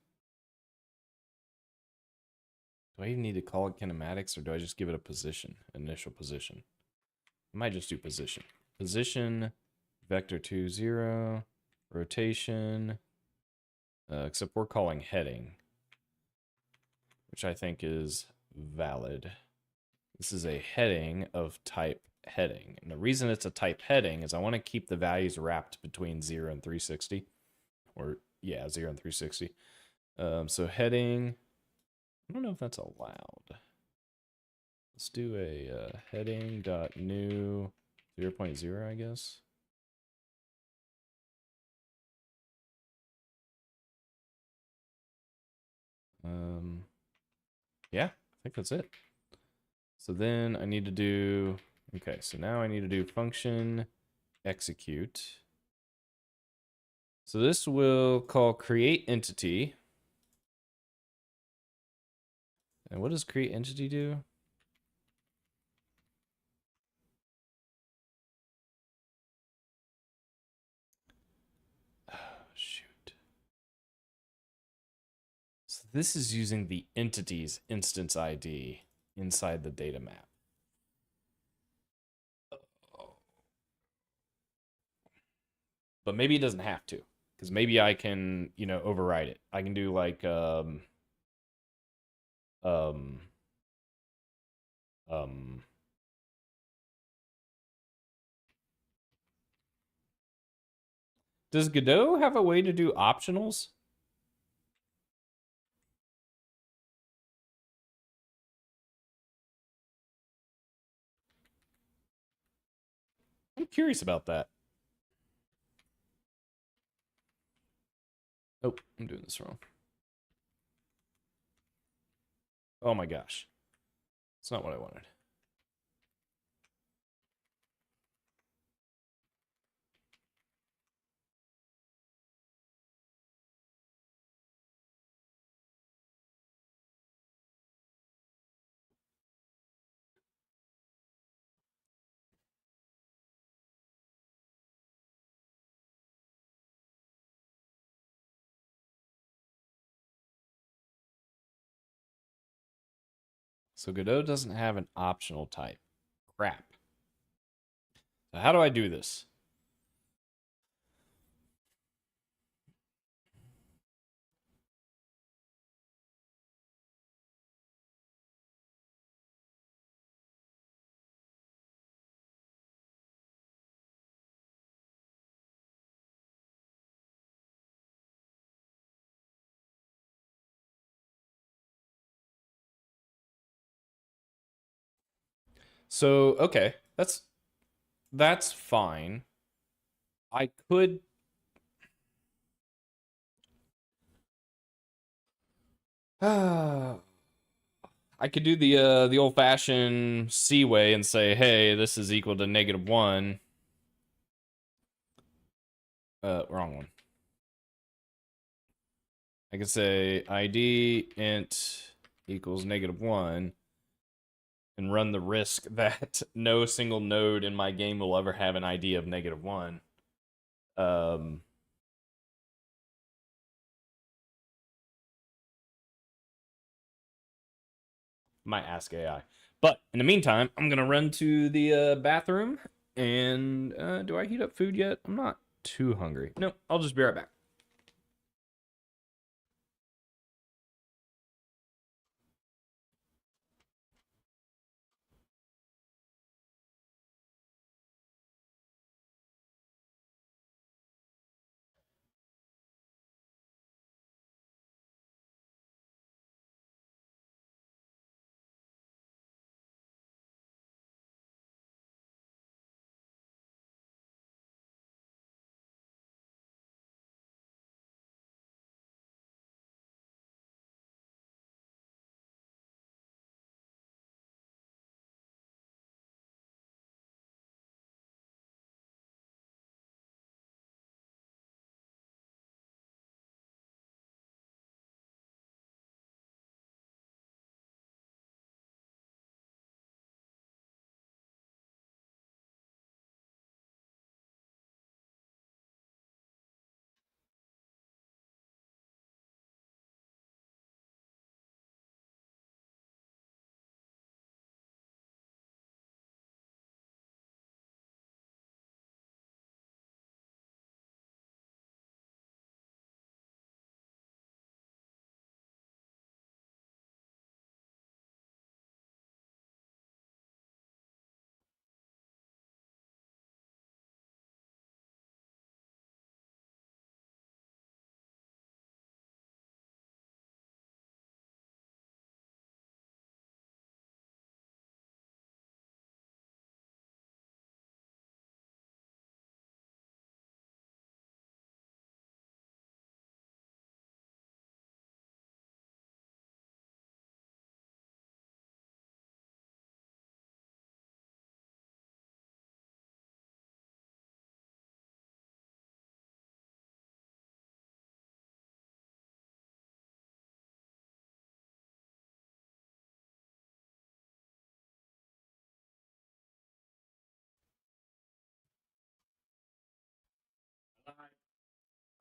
Do I even need to call it kinematics, or do I just give it a position, initial position? I might just do position. Position, vector 2, 0, rotation, except we're calling heading, which I think is valid. This is a heading of type heading. And the reason it's a type heading is I want to keep the values wrapped between 0 and 360. Or, yeah, 0 and 360. So heading, I don't know if that's allowed. Let's do a heading.new 0.0, I guess. Yeah, I think that's it. So then I need to do, okay, so now I need to do function execute. So this will call create entity. And what does create entity do? Oh, shoot. So this is using the entity's instance ID inside the data map. But maybe it doesn't have to, because maybe I can, override it. I can do like um um does Godot have a way to do optionals? I'm curious about that. Oh, I'm doing this wrong. Oh my gosh. It's not what I wanted. So Godot doesn't have an optional type. Crap. So how do I do this? So, okay, that's fine. I could I could do the old fashioned C way and say, hey, this is equal to -1. Wrong one. I could say ID int equals -1 and run the risk that no single node in my game will ever have an ID of -1. Um, might ask AI. But in the meantime, I'm gonna run to the bathroom. And do I heat up food yet? I'm not too hungry. No, I'll just be right back.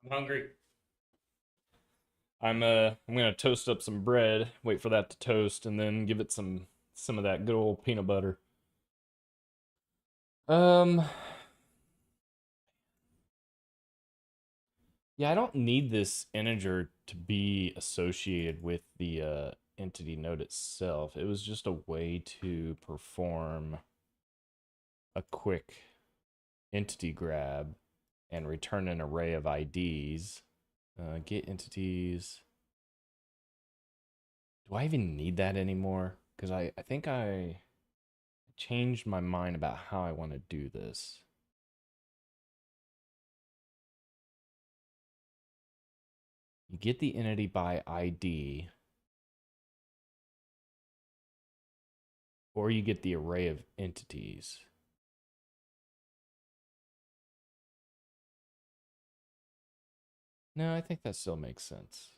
I'm hungry. I'm gonna toast up some bread, wait for that to toast, and then give it some of that good old peanut butter. Um, yeah, I don't need this integer to be associated with the entity node itself. It was just a way to perform a quick entity grab and return an array of IDs. Get entities. Do I even need that anymore? Because I think I changed my mind about how I want to do this. You get the entity by ID, or you get the array of entities. No, I think that still makes sense.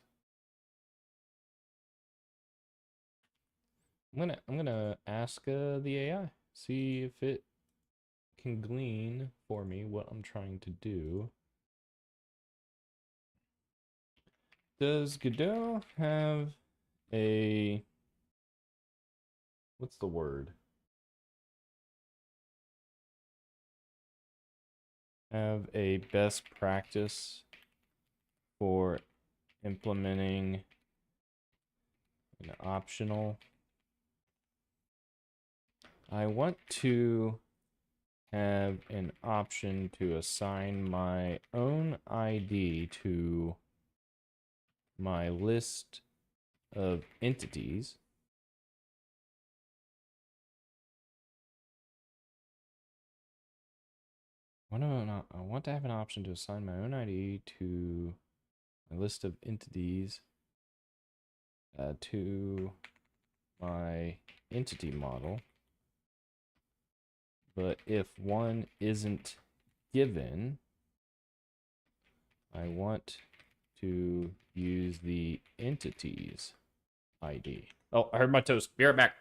I'm gonna ask the AI, see if it can glean for me what I'm trying to do. Does Godot have a, what's the word? Have a best practice for implementing an optional. I want to have an option to assign my own ID to my list of entities. I want to have an option to assign my own ID to my list of entities to my entity model. But if one isn't given, I want to use the entities ID. Oh, I heard my toast. Be right back.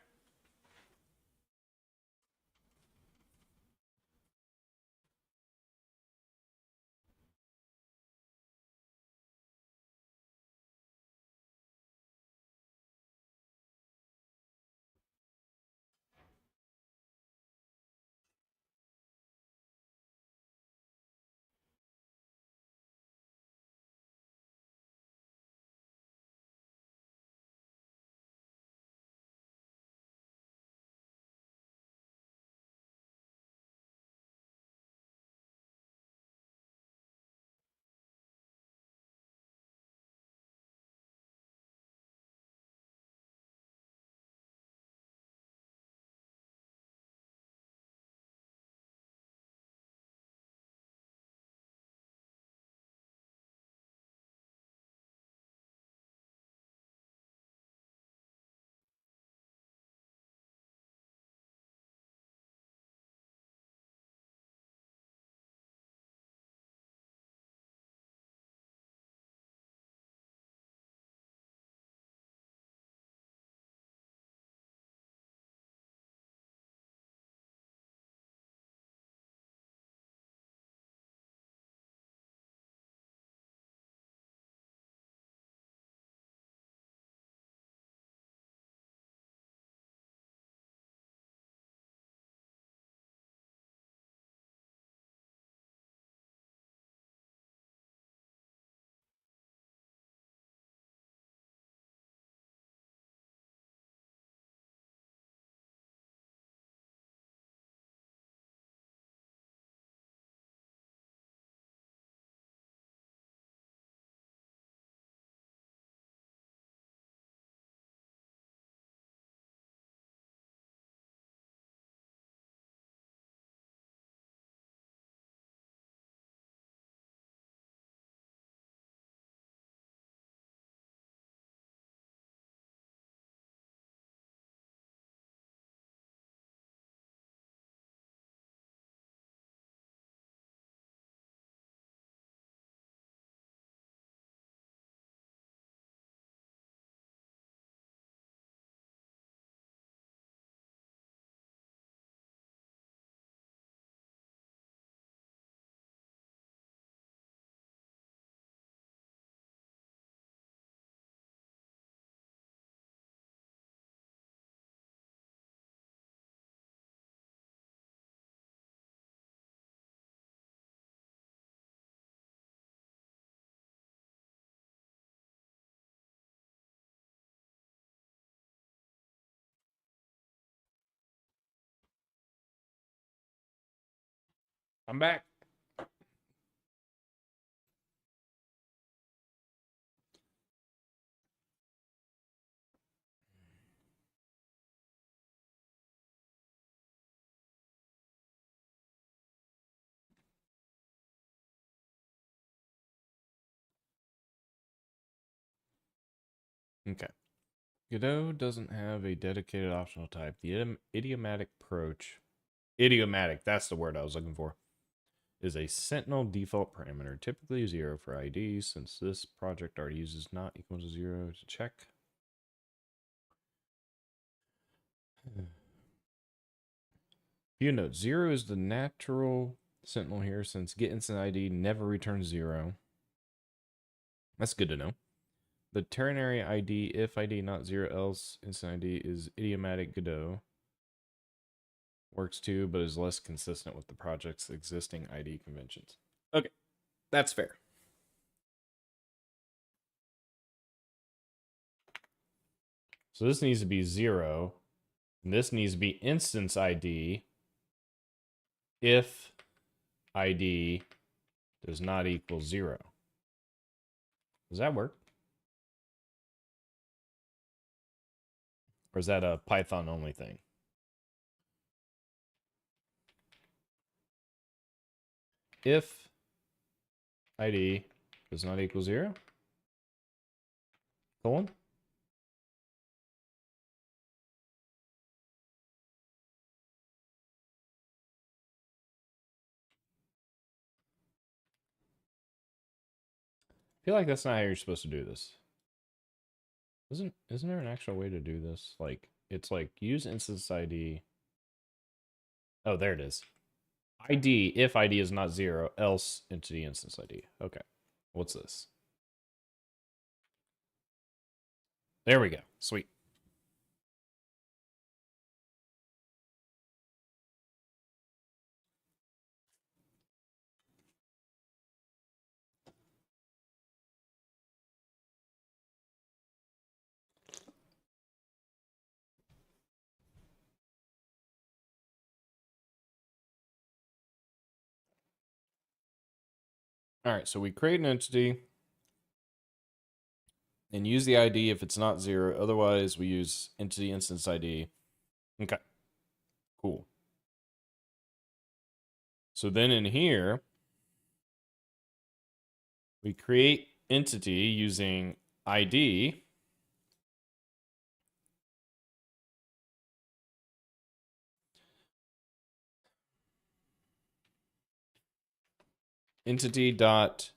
I'm back. Okay. Godot doesn't have a dedicated optional type. The idiomatic approach, idiomatic, that's the word I was looking for, is a Sentinel default parameter, typically 0 for ID. Since this project already uses not equal to 0 to check. View note, 0 is the natural Sentinel here, since get instant ID never returns 0. That's good to know. The ternary ID, if ID not 0, else instant ID is idiomatic Godot. Works too, but is less consistent with the project's existing ID conventions. Okay, that's fair. So this needs to be 0. And this needs to be instance ID if ID does not equal 0. Does that work? Or is that a Python only thing? If ID does not equal 0, colon. I feel like that's not how you're supposed to do this. Isn't there an actual way to do this? Like, it's like use instance ID. Oh, there it is. ID, if ID is not 0, else entity instance ID. Okay. What's this? There we go. Sweet. All right, so we create an entity and use the ID if it's not 0. Otherwise, we use entity instance ID. Okay, cool. So then in here, we create entity using ID. Entity dot.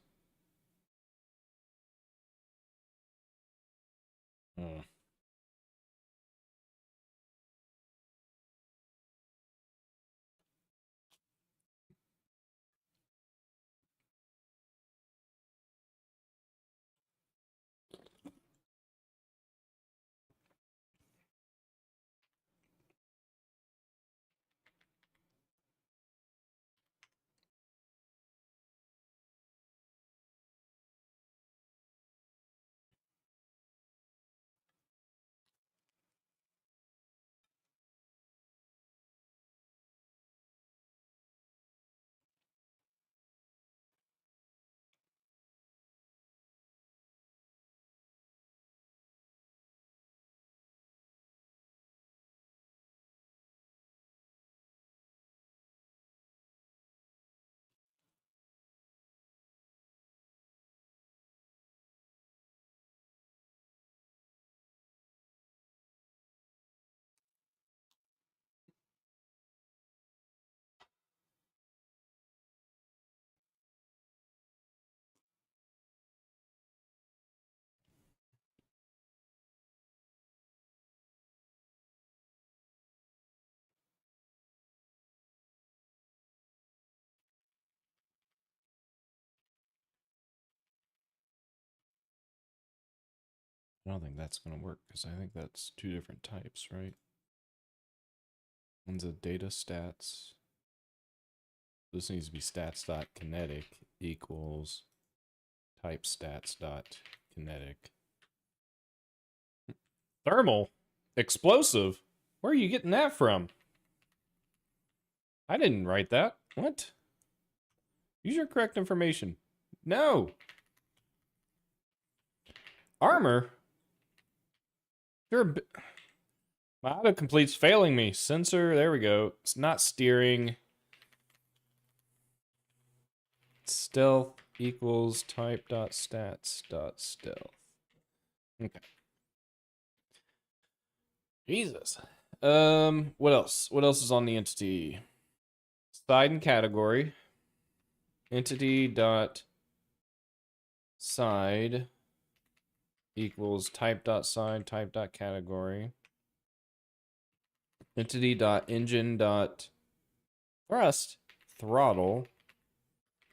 I don't think that's going to work because I think that's two different types, right? One's a data stats. This needs to be stats.kinetic equals type stats.kinetic. Thermal? Explosive? Where are you getting that from? I didn't write that. What? Use your correct information. No. Armor? My autocomplete's failing me. Sensor, there we go. It's not steering. Stealth equals type.stats.stealth. Okay. Jesus. What else? What else is on the entity? Side and category. Entity dot side equals type.side type.category. Entity dot engine dot thrust throttle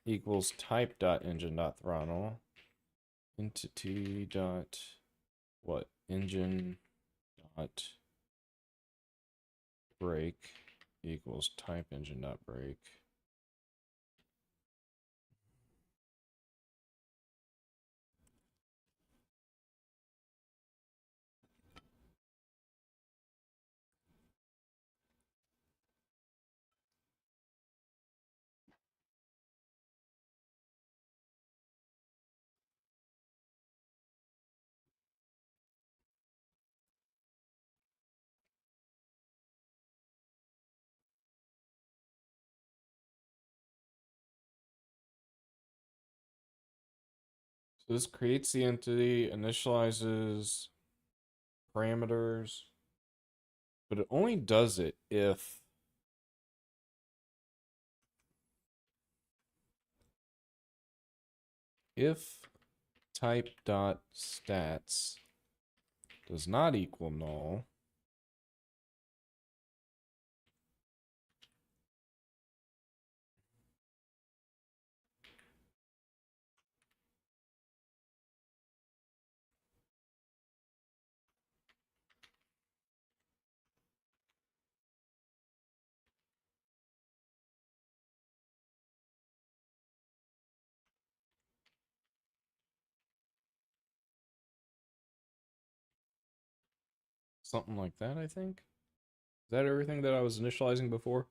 equals type dot engine dot throttle. Entity dot what? Engine dot brake equals type engine dot brake. So this creates the entity, initializes parameters, but it only does it if type dot stats does not equal null. Something like that, I think. Is that everything that I was initializing before?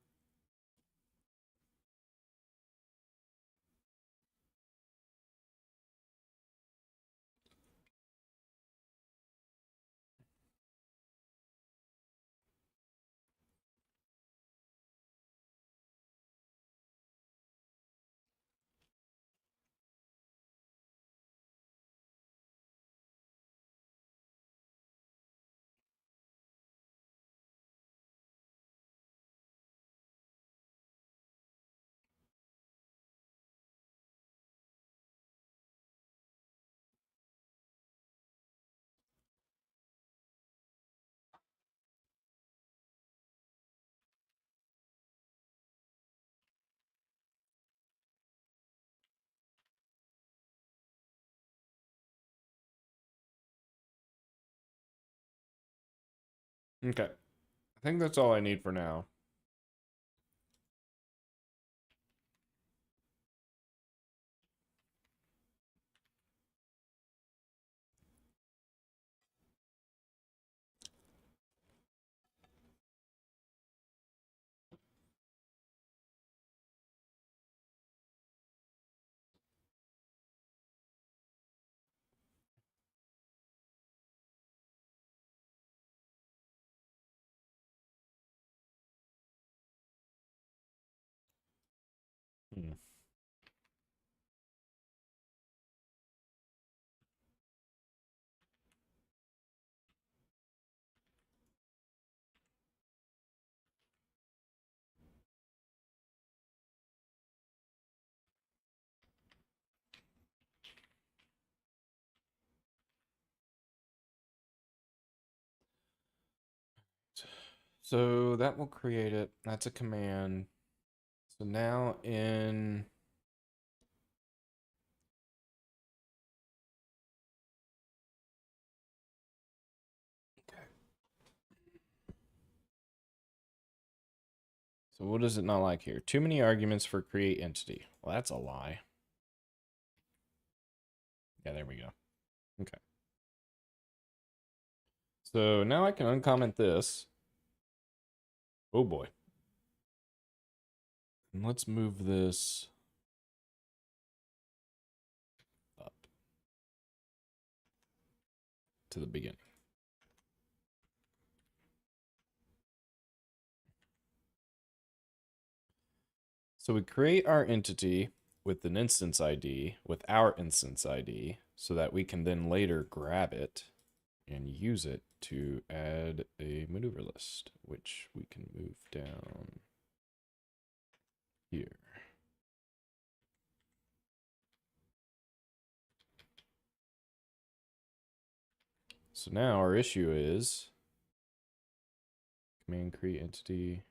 Okay. I think that's all I need for now. Hmm. So that will create it. That's a command. So now in so what does it not like here? Too many arguments for create entity. Well, that's a lie. Yeah, there we go. Okay. So now I can uncomment this. Oh boy. And let's move this to the beginning. So we create our entity with an instance ID, with our instance ID, so that we can then later grab it and use it to add a maneuver list, which we can move down here. So now our issue is command create entity,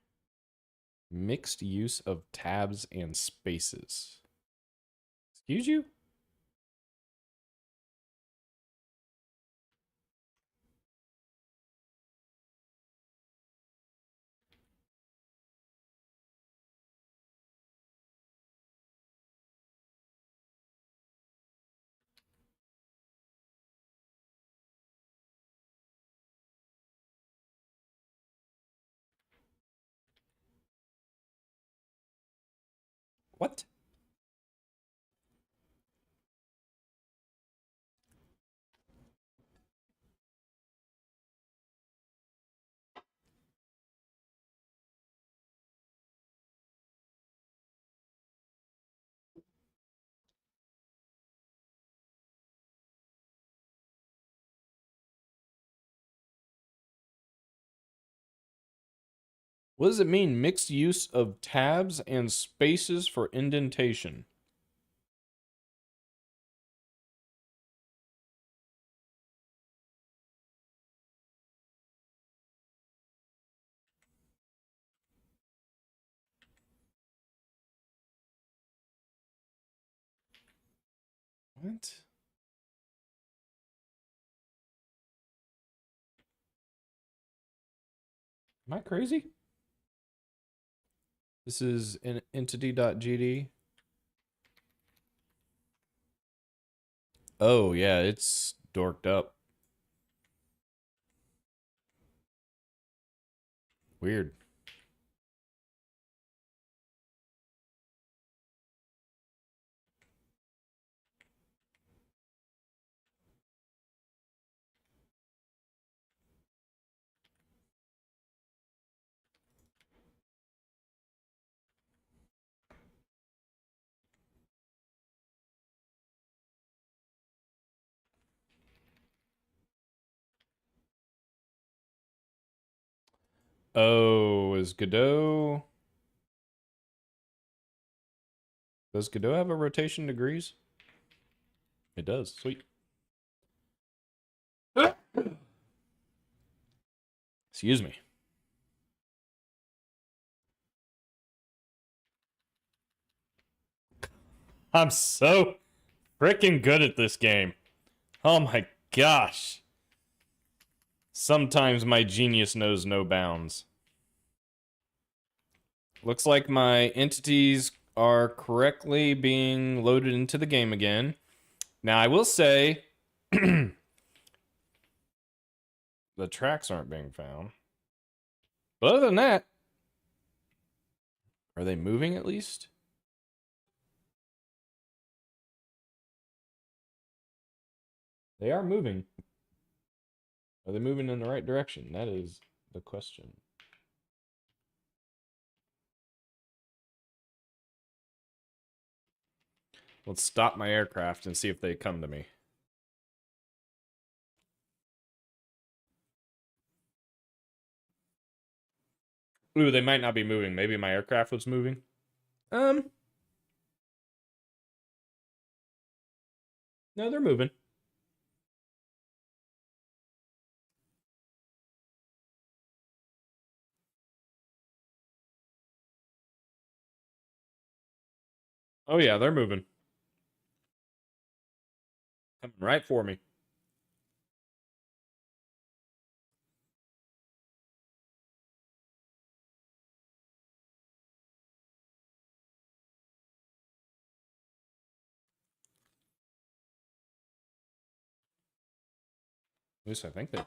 mixed use of tabs and spaces. Excuse you? What? What does it mean? Mixed use of tabs and spaces for indentation. What? Am I crazy? This is an entity.gd. Oh, yeah, it's dorked up. Weird. Oh, is Godot... Does Godot have a rotation degrees? It does. Sweet. Excuse me. I'm so freaking good at this game. Oh my gosh. Sometimes my genius knows no bounds. Looks like my entities are correctly being loaded into the game again. Now, I will say the tracks aren't being found. But other than that, are they moving at least? They are moving. Are they moving in the right direction? That is the question. Let's stop my aircraft and see if they come to me. Ooh, they might not be moving. Maybe my aircraft was moving. No, they're moving. Oh yeah, they're moving. Coming right for me. At least I think they are.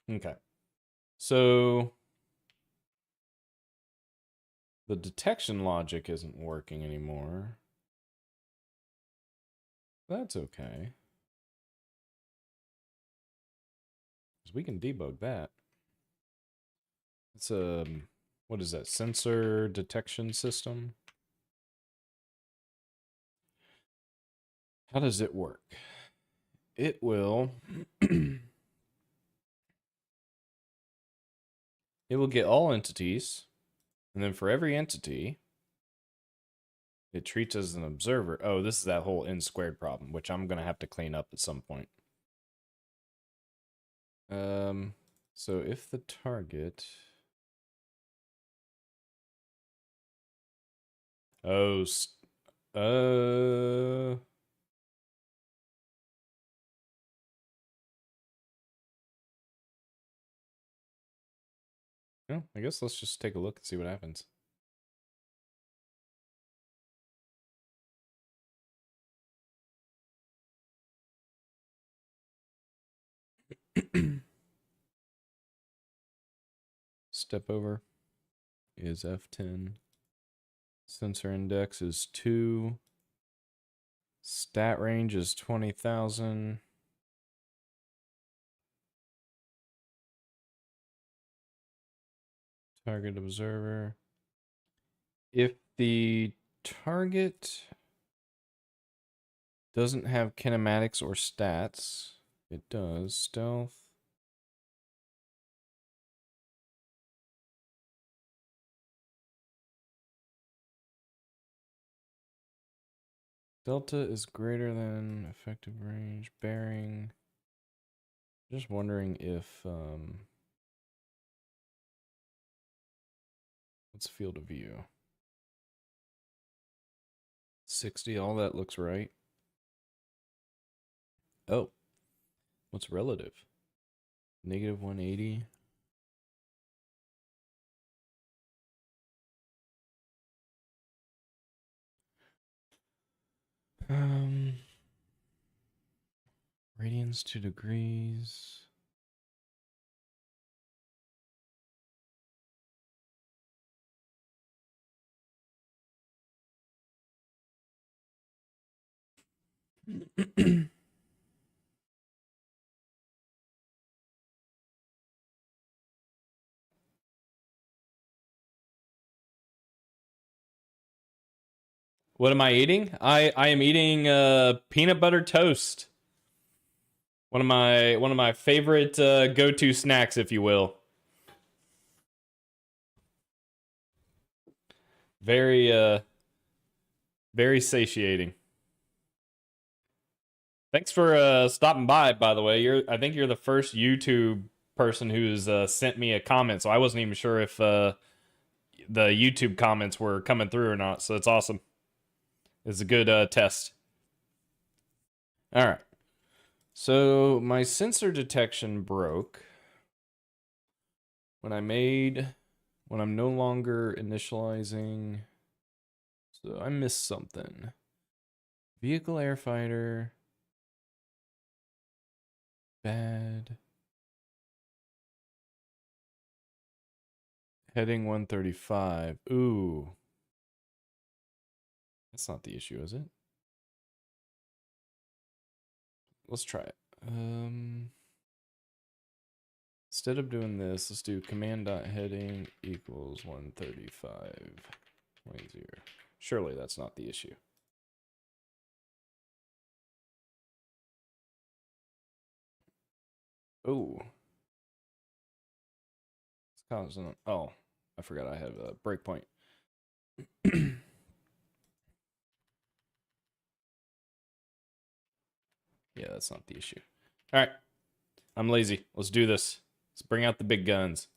Okay. So the detection logic isn't working anymore. That's okay. We can debug that. It's a, what is that, sensor detection system? How does it work? It will, it will get all entities, and then for every entity, it treats as an observer. Oh, this is that whole n squared problem, which I'm going to have to clean up at some point. So if the target... Oh, well, I guess let's just take a look and see what happens. Step over is F10. Sensor index is 2. Stat range is 20,000. Target observer. If the target doesn't have kinematics or stats, it does stealth. Delta is greater than effective range, bearing. Just wondering if, what's field of view? 60, all that looks right. Oh, what's relative? Negative 180. Radians to degrees. What am I eating? I am eating peanut butter toast. One of my favorite go-to snacks, if you will. Very very satiating. Thanks for stopping by the way. I think you're the first YouTube person who's sent me a comment, so I wasn't even sure if the YouTube comments were coming through or not. So it's awesome. It's a good test. All right. So my sensor detection broke when I'm no longer initializing. So I missed something. Vehicle airfighter. Bad. Heading 135. Ooh. That's not the issue, is it? Let's try it. Instead of doing this, let's do command.heading equals 135.0. Surely that's not the issue. Oh. It's constant. Oh, I forgot I have a breakpoint. Yeah, that's not the issue. All right. I'm lazy. Let's do this. Let's bring out the big guns.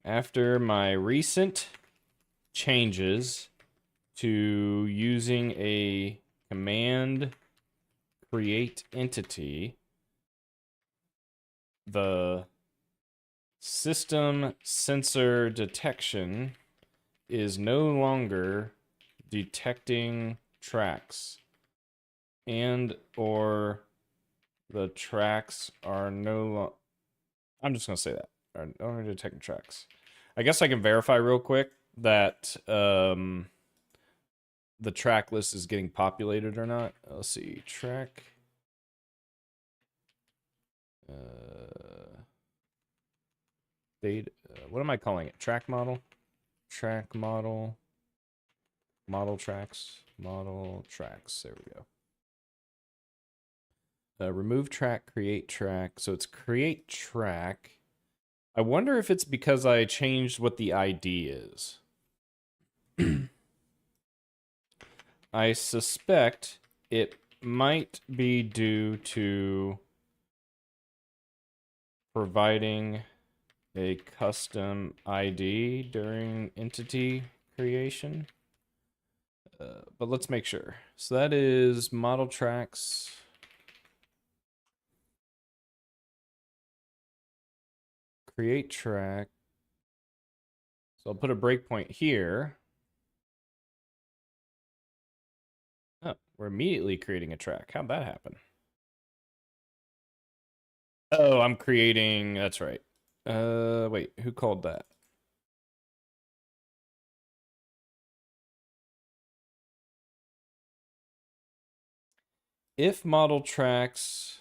After my recent changes to using a command create entity, the system sensor detection is no longer detecting tracks. and or the tracks are no longer... I'm just going to say that. Are no longer detecting tracks. I guess I can verify real quick that the track list is getting populated or not. Let's see. Track... data... what am I calling it? Track model? Track model... Model tracks. Model tracks. There we go. Remove track, create track. So it's create track. I wonder if it's because I changed what the ID is. I suspect it might be due to providing a custom ID during entity creation. But let's make sure. So that is model tracks. Create track. So I'll put a breakpoint here. Oh, we're immediately creating a track. How'd that happen? Oh, I'm creating... That's right. Wait, who called that? If model tracks...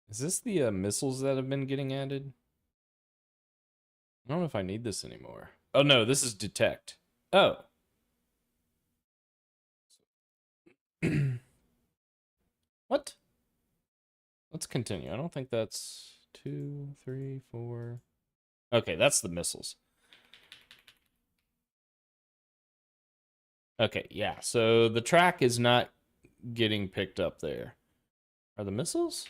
Is this the missiles that have been getting added? I don't know if I need this anymore. Oh, no, this is detect. Oh. What? Let's continue. I don't think that's 2, 3, 4. Okay, that's the missiles. Okay, yeah. So the track is not getting picked up there. Are the missiles?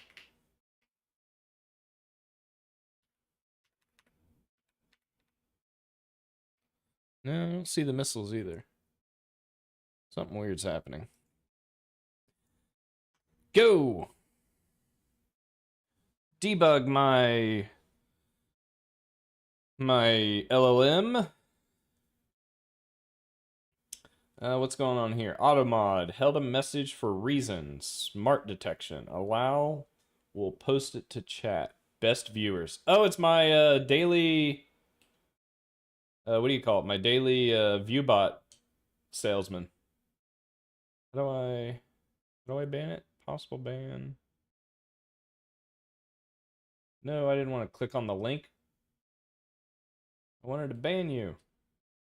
No, I don't see the missiles either. Something weird's happening. Go! Debug my LLM. What's going on here? Automod held a message for reasons. Smart detection. Allow. We'll post it to chat. Best viewers. Oh, it's my daily. What do you call it? My daily ViewBot salesman. How do I ban it? Possible ban. No, I didn't want to click on the link. I wanted to ban you.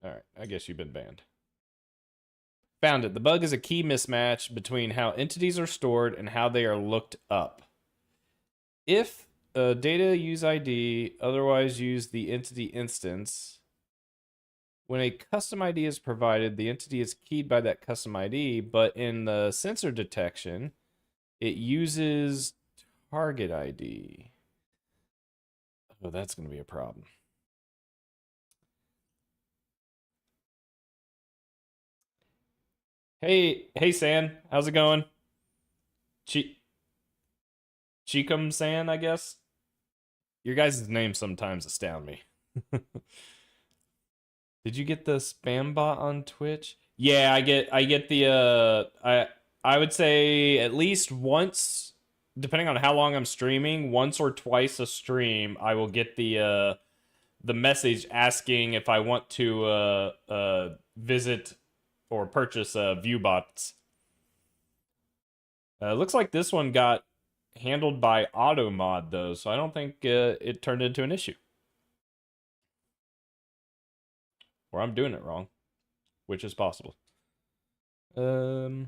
All right, I guess you've been banned. Found it. The bug is a key mismatch between how entities are stored and how they are looked up. If data use ID, otherwise use the entity instance. When a custom ID is provided, the entity is keyed by that custom ID, but in the sensor detection, it uses target ID. Oh, that's going to be a problem. Hey, San. How's it going? Chikum San, I guess. Your guys' names sometimes astound me. Did you get the spam bot on Twitch? Yeah, I get the I would say at least once, depending on how long I'm streaming, once or twice a stream, I will get the message asking if I want to visit or purchase ViewBots. Looks like this one got handled by AutoMod though, so I don't think it turned into an issue. Or I'm doing it wrong, which is possible. The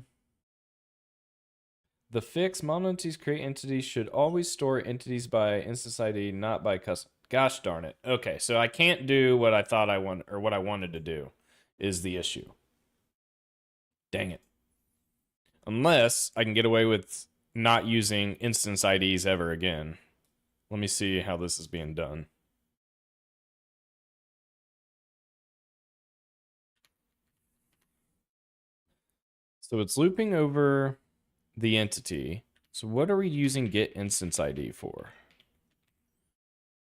fix, monoentities create entities should always store entities by instance ID, not by custom. Gosh darn it. Okay, so I can't do what I thought I want, or what I wanted to do is the issue. Dang it. Unless I can get away with not using instance IDs ever again. Let me see how this is being done. So it's looping over the entity. So what are we using get instance ID for?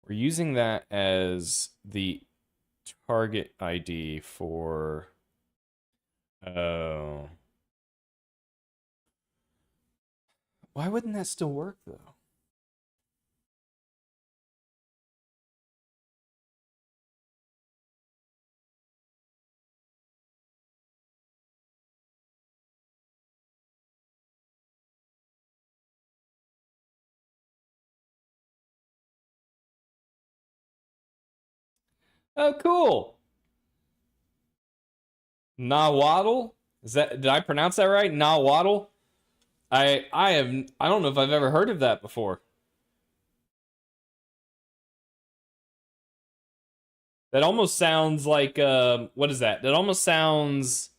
We're using that as the target ID for... Oh. Why wouldn't that still work, though? Oh, cool. Nahuatl? Is that, did I pronounce that right? Nahuatl? I don't know if I've ever heard of that before. That almost sounds like what is that? That almost sounds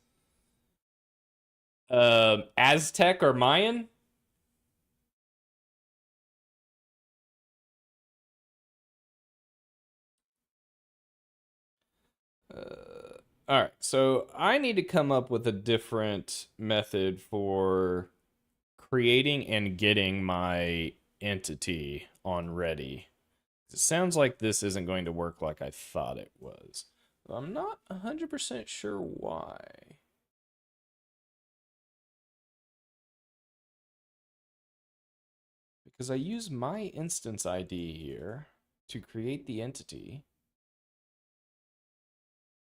Aztec or Mayan. All right, so I need to come up with a different method for creating and getting my entity on ready. It sounds like this isn't going to work like I thought it was. I'm not 100% sure why. Because I use my instance ID here to create the entity.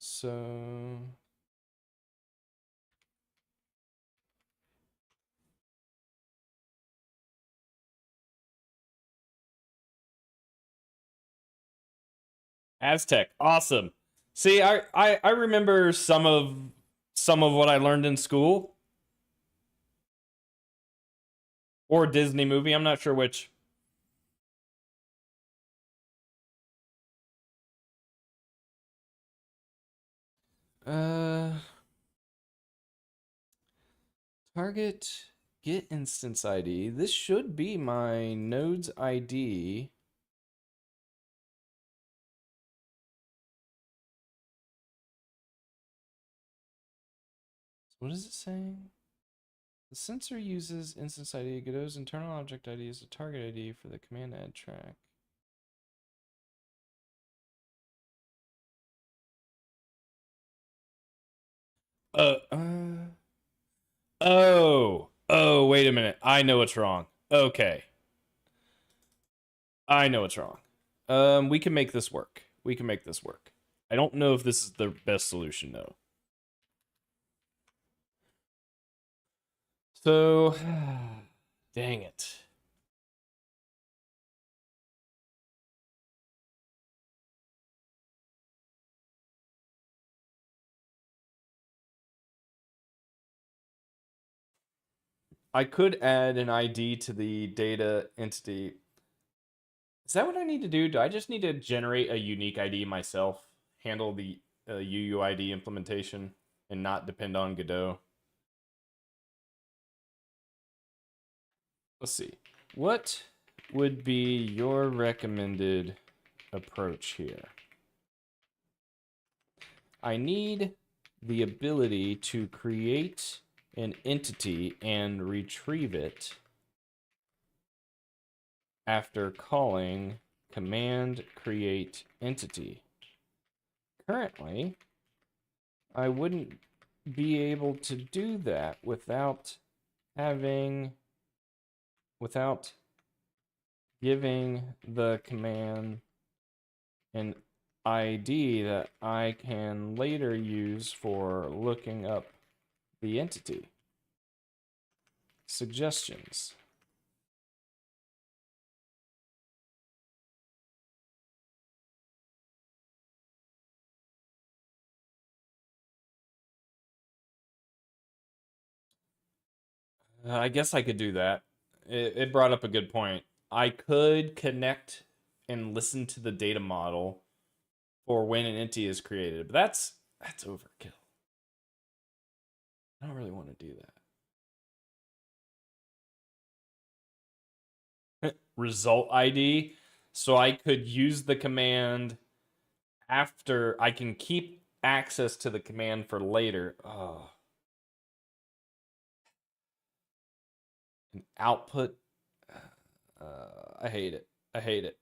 So Aztec, awesome. See, I remember some of what I learned in school or Disney movie. I'm not sure which. Uh, target get instance ID. This should be my node's ID. What is it saying? The sensor uses instance ID. Godot's internal object ID is a target ID for the command add track. Uh, uh, oh, wait a minute. I know what's wrong. Okay. I know what's wrong. We can make this work. We can make this work. I don't know if this is the best solution, though. So, dang it. I could add an ID to the data entity. Is that what I need to do? Do I just need to generate a unique ID myself, handle the UUID implementation, and not depend on Godot? Let's see. What would be your recommended approach here? I need the ability to create an entity and retrieve it after calling command create entity. Currently, I wouldn't be able to do that without giving the command an ID that I can later use for looking up the entity. Suggestions. I guess I could do that. It brought up a good point. I could connect and listen to the data model for when an entity is created, but that's overkill. I don't really want to do that. Result ID. So I could use the command after I can keep access to the command for later. Oh. An output. I hate it. I hate it.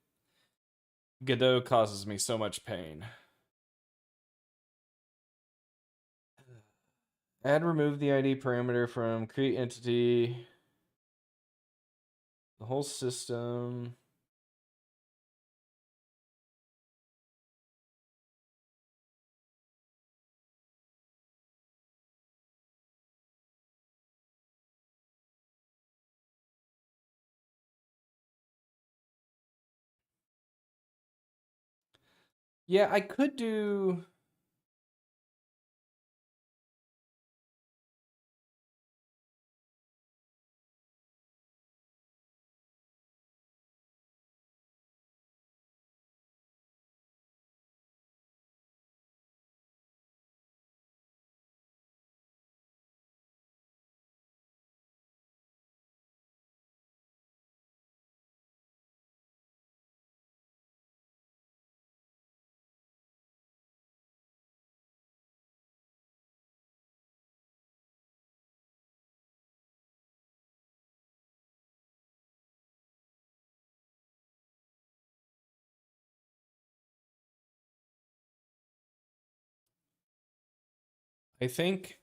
Godot causes me so much pain. Add remove the ID parameter from create entity. The whole system. Yeah, I could do. I think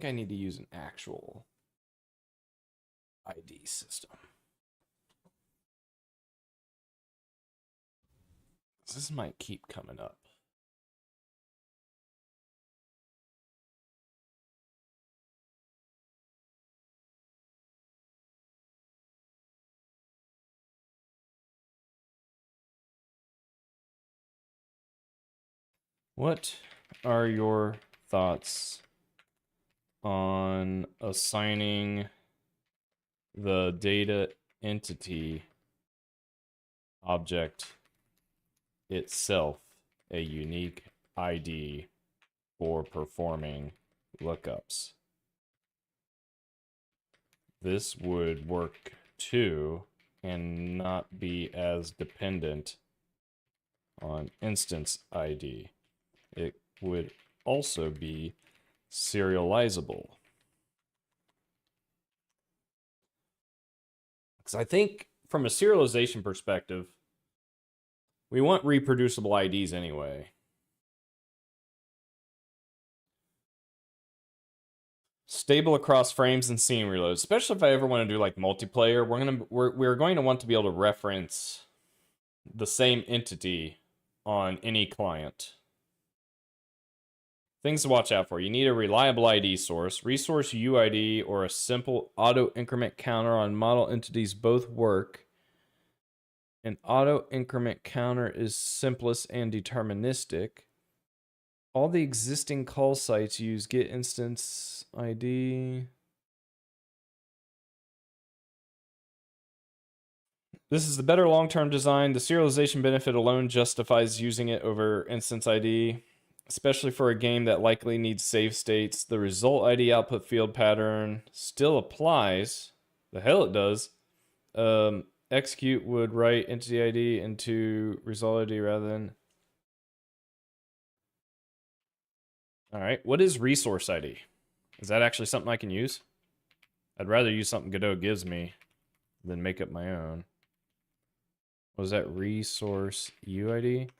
I need to use an actual ID system. This might keep coming up. What are your thoughts on assigning the data entity object itself a unique ID for performing lookups? This would work too and not be as dependent on instance ID. It would also be serializable. Because I think from a serialization perspective, we want reproducible IDs anyway. Stable across frames and scene reloads, especially if I ever want to do like multiplayer. We're going to want to be able to reference the same entity on any client. Things to watch out for. You need a reliable ID source. Resource UID or a simple auto increment counter on model entities both work. An auto increment counter is simplest and deterministic. All the existing call sites use get instance ID. This is the better long-term design. The serialization benefit alone justifies using it over instance ID, especially for a game that likely needs save states. The result ID output field pattern still applies. The hell it does. Execute would write entity ID into result ID rather than. All right, what is resource ID? Is that actually something I can use? I'd rather use something Godot gives me than make up my own. Was that resource UID?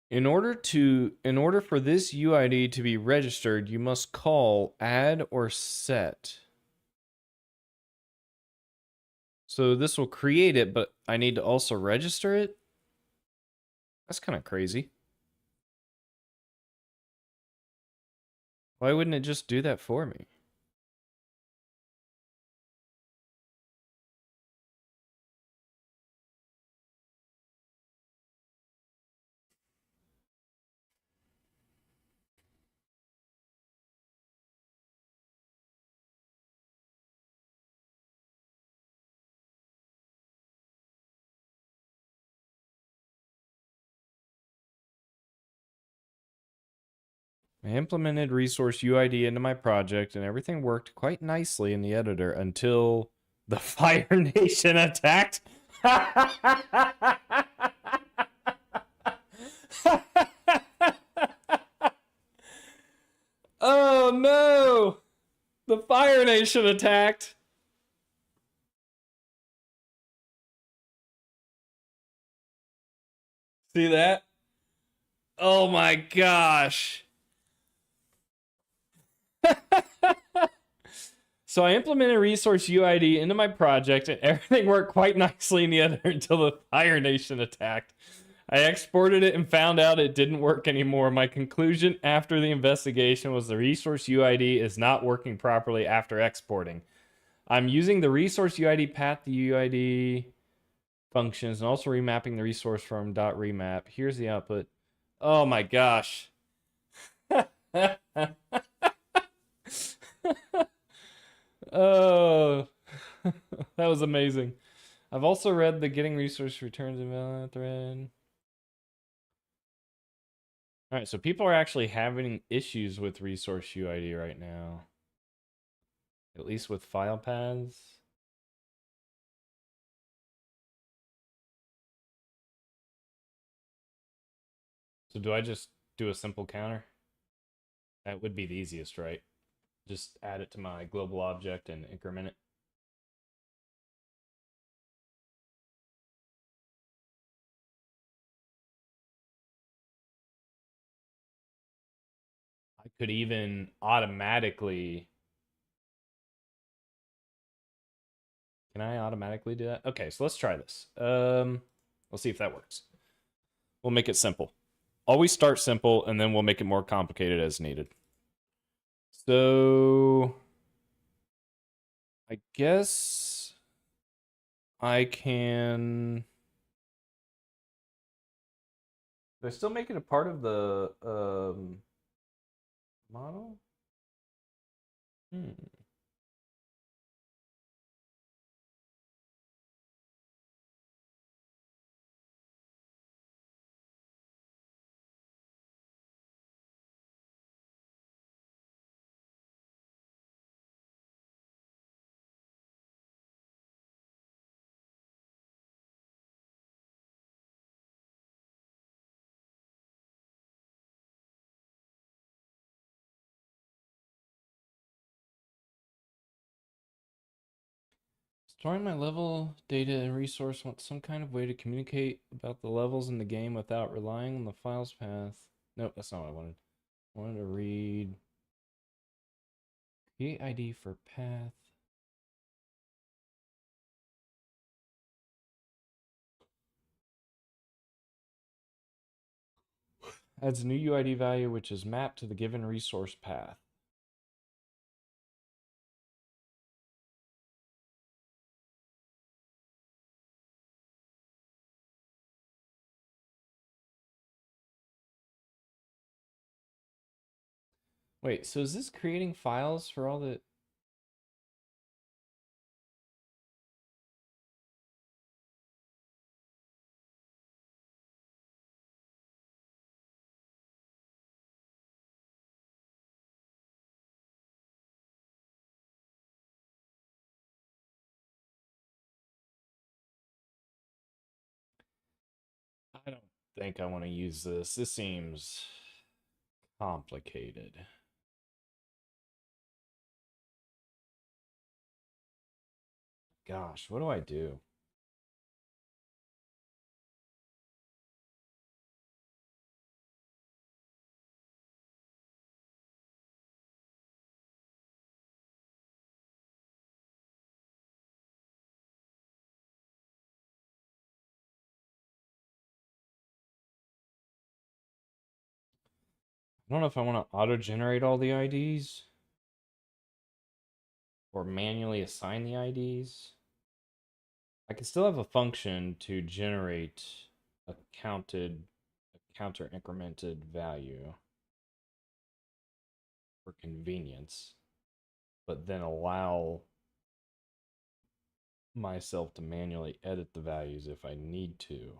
In order for this UID to be registered, you must call add or set. So this will create it, but I need to also register it? That's kind of crazy. Why wouldn't it just do that for me? I implemented resource UID into my project and everything worked quite nicely in the editor until the Fire Nation attacked. Oh no! The Fire Nation attacked. See that? Oh my gosh. So I implemented resource UID into my project and everything worked quite nicely in the editor until the Fire Nation attacked. I exported it and found out it didn't work anymore. My conclusion after the investigation was the resource UID is not working properly after exporting. I'm using the resource UID path to UID functions and also remapping the resource from .remap. Here's the output. Oh my gosh. Oh, that was amazing. I've also read the getting resource returns invalid thread. All right, so people are actually having issues with resource UID right now. At least with file paths. So do I just do a simple counter? That would be the easiest, right? Just add it to my global object and increment it. I could even automatically... Can I automatically do that? Okay, so let's try this. We'll see if that works. We'll make it simple. Always start simple, and then we'll make it more complicated as needed. So... I guess... I can... Do I still make it a part of the model? Storing my level data and resource wants some kind of way to communicate about the levels in the game without relying on the file's path. Nope, that's not what I wanted. I wanted to read create ID for path. Adds a new UID value which is mapped to the given resource path. Wait, so is this creating files for all the... I don't think I want to use this. This seems complicated. Gosh, what do I do? I don't know if I want to auto-generate all the IDs or manually assign the IDs. I can still have a function to generate a counter incremented value for convenience, but then allow myself to manually edit the values if I need to.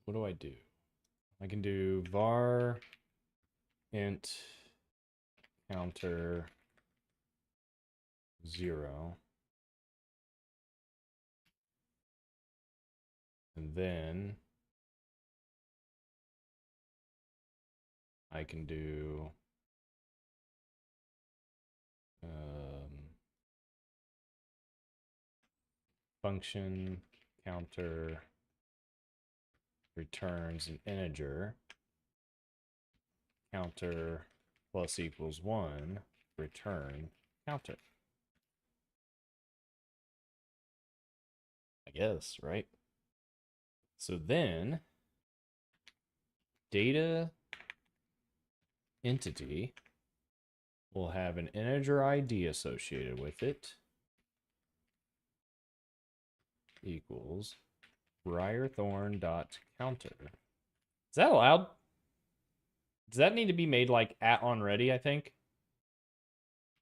what do I do? I can do var int counter 0. And then I can do function counter returns an integer, counter plus equals 1, return counter. I guess, right? So then data entity will have an integer ID associated with it equals Briarthorn.counter. Is that allowed? Does that need to be made like at on ready, I think?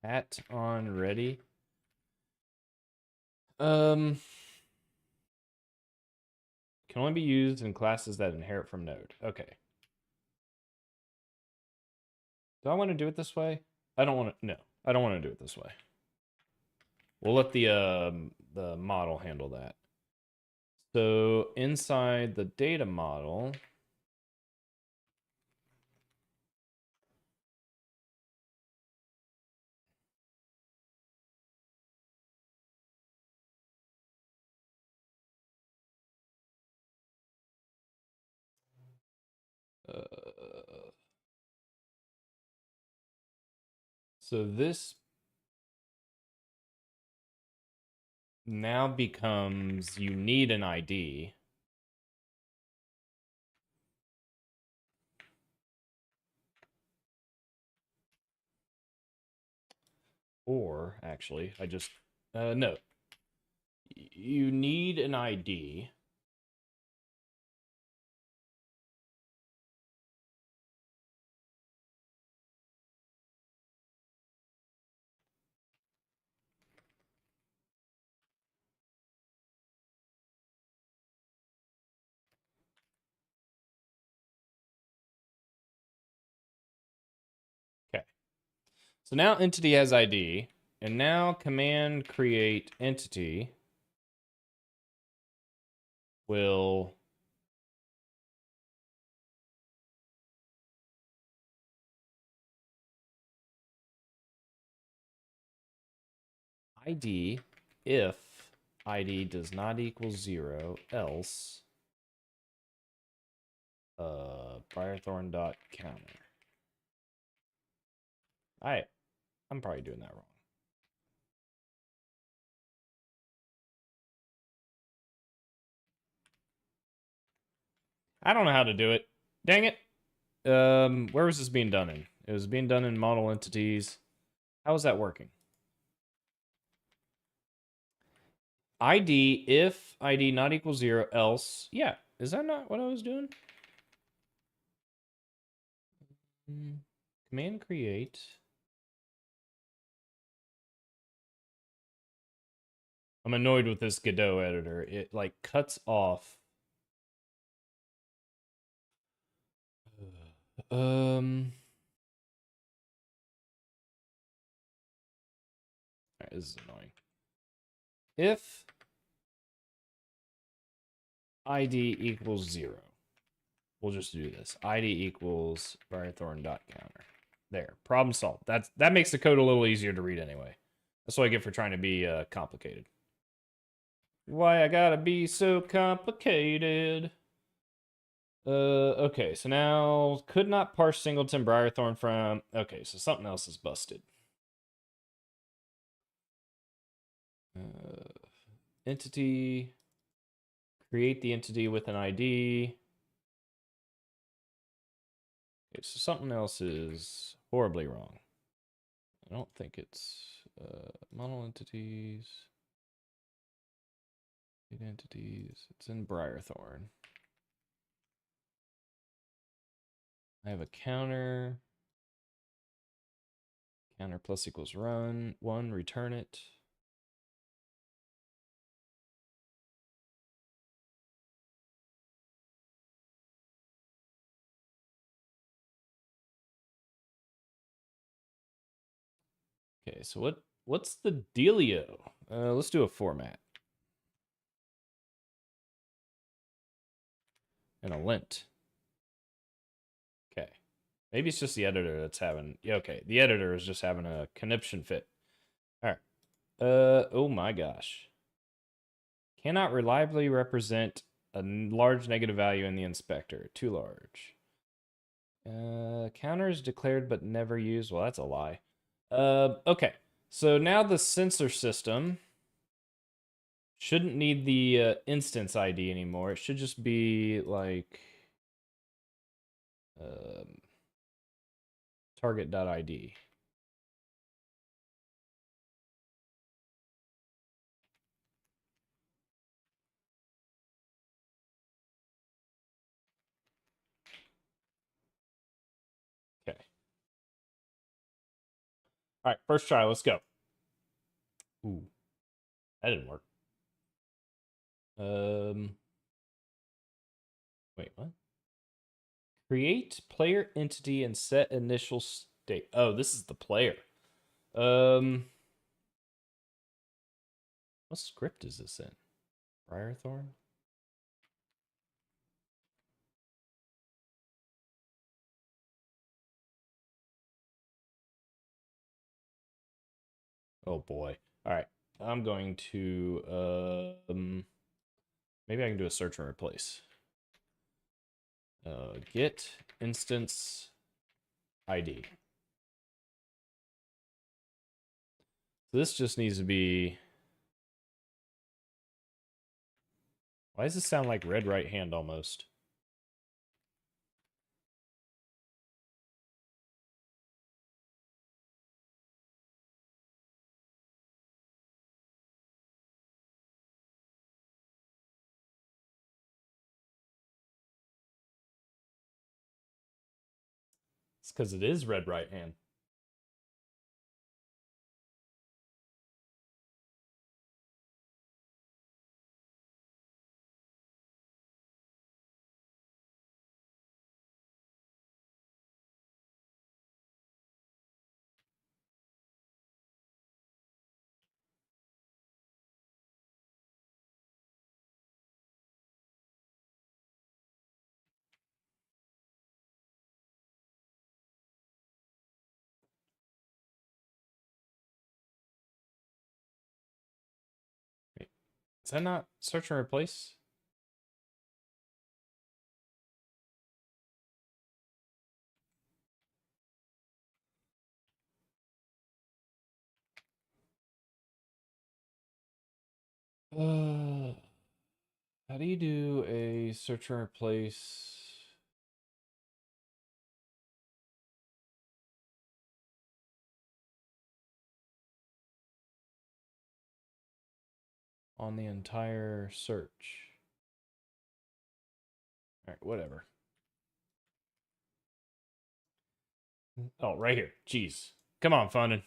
At on ready. Can only be used in classes that inherit from node. Okay. Do I want to do it this way? I don't want to. No, I don't want to do it this way. We'll let the model handle that. So inside the data model, so this now becomes you need an ID. Or actually, I just no. You need an ID. Okay. So now entity has ID, and now command create entity will ID if ID does not equal 0, else Briarthorn.counter. I'm probably doing that wrong. I don't know how to do it. Dang it. Where was this being done in? It was being done in model entities. How is that working? ID if ID not equal 0, else. Yeah, is that not what I was doing? Command create. I'm annoyed with this Godot editor. It like cuts off. This is annoying. If ID equals 0, we'll just do this. ID equals Briarthorn.counter. There, problem solved. That makes the code a little easier to read anyway. That's what I get for trying to be complicated. Why I gotta be so complicated? Okay, so now could not parse singleton Briarthorn from. Okay, so something else is busted. Entity. Create the entity with an ID. Okay, so something else is horribly wrong. I don't think it's model entities. Data entities. It's in Briarthorn. I have a counter. Counter plus equals run. 1, return it. Okay, so what's the dealio? Let's do a format. And a lint. Okay. Maybe it's just the editor that's having... Yeah, okay. The editor is just having a conniption fit. All right. Oh my gosh. Cannot reliably represent a large negative value in the inspector. Too large. Counter is declared but never used. Well, that's a lie. Okay. So now the sensor system shouldn't need the instance ID anymore. It should just be like target.id. Okay. All right, first try. Let's go. Ooh, that didn't work. Wait, what? Create player entity and set initial state. Oh, this is the player. What script is this in? Briarthorn? Oh boy. All right. I'm going to maybe I can do a search and replace. Get instance ID. So this just needs to be... Why does this sound like red right hand almost? It's because it is red right hand. Wait, is that not search and replace? How do you do a search and replace? On the entire search. All right, whatever. Oh, right here. Jeez. Come on, Fundin.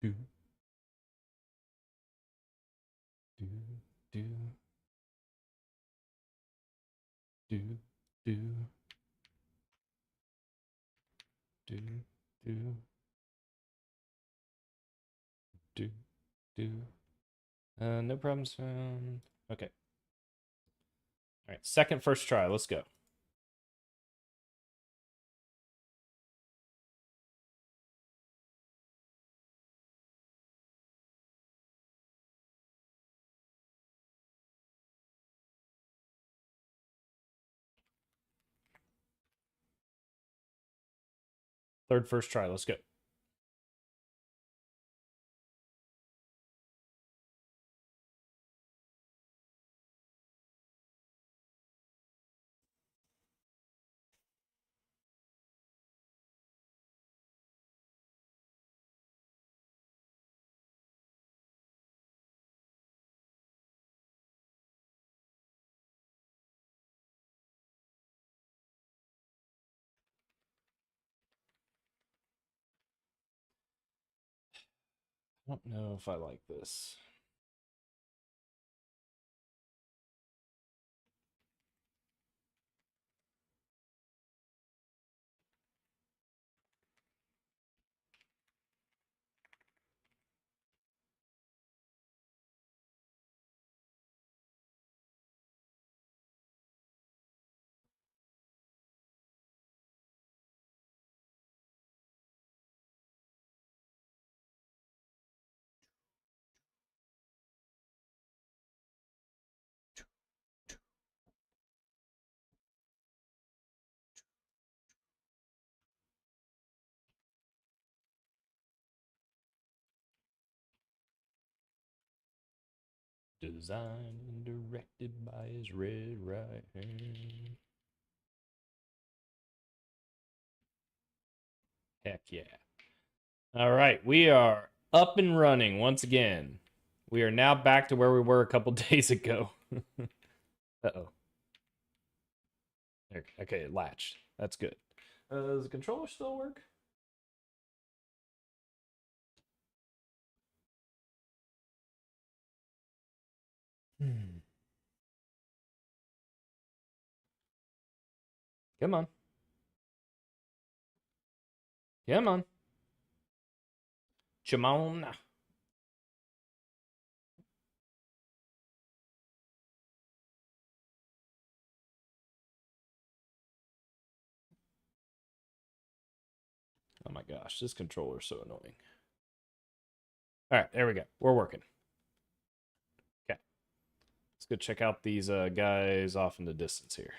Do, do, do, do, do, do, do, do, do, do. No problems found. Okay. All right, second first try. Let's go. Third first try. Let's go. I don't know if I like this. Designed and directed by his red right hand. Heck yeah. All right, we are up and running once again. We are now back to where we were a couple days ago. Uh-oh. Okay, it latched. That's good. Does the controller still work? Come on. Come on. Chimon. Oh my gosh, this controller is so annoying. All right, there we go. We're working. Okay. Let's go check out these guys off in the distance here.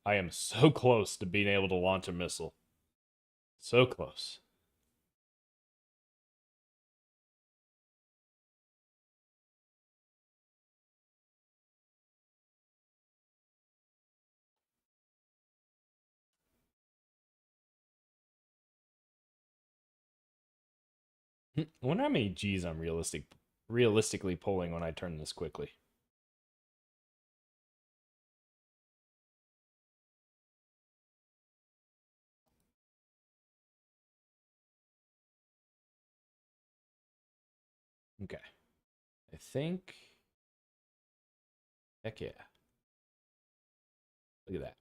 I am so close to being able to launch a missile. So close. I wonder how many G's I'm realistically pulling when I turn this quickly. Okay. I think. Heck yeah. Look at that.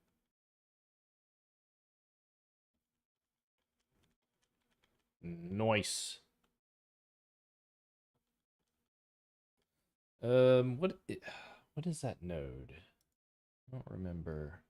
Nice. What is that node? I don't remember.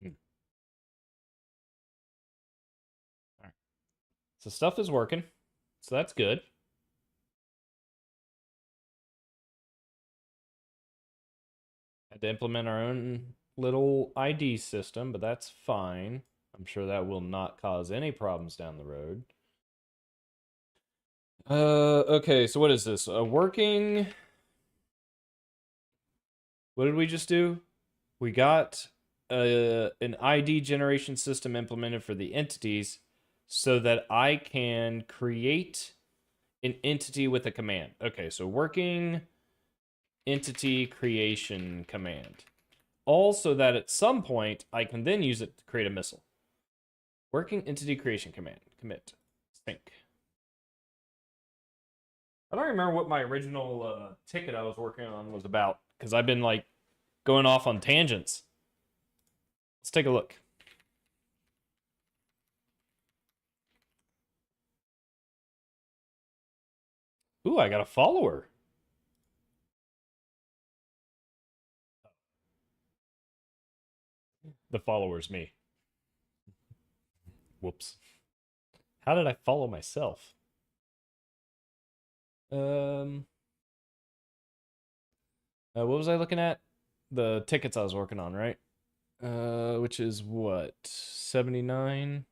Hmm. All right. So stuff is working. So that's good. Had to implement our own little ID system, but that's fine. I'm sure that will not cause any problems down the road. Okay, so what is this? Working. What did we just do? We got an ID generation system implemented for the entities so that I can create an entity with a command. Okay, so working entity creation command. Also that at some point I can then use it to create a missile. Working entity creation command. Commit. Sync. I don't remember what my original ticket I was working on was about because I've been like going off on tangents. Let's take a look. Ooh, I got a follower. The follower's me. Whoops. How did I follow myself? What was I looking at? The tickets I was working on, right? Which is what? 79?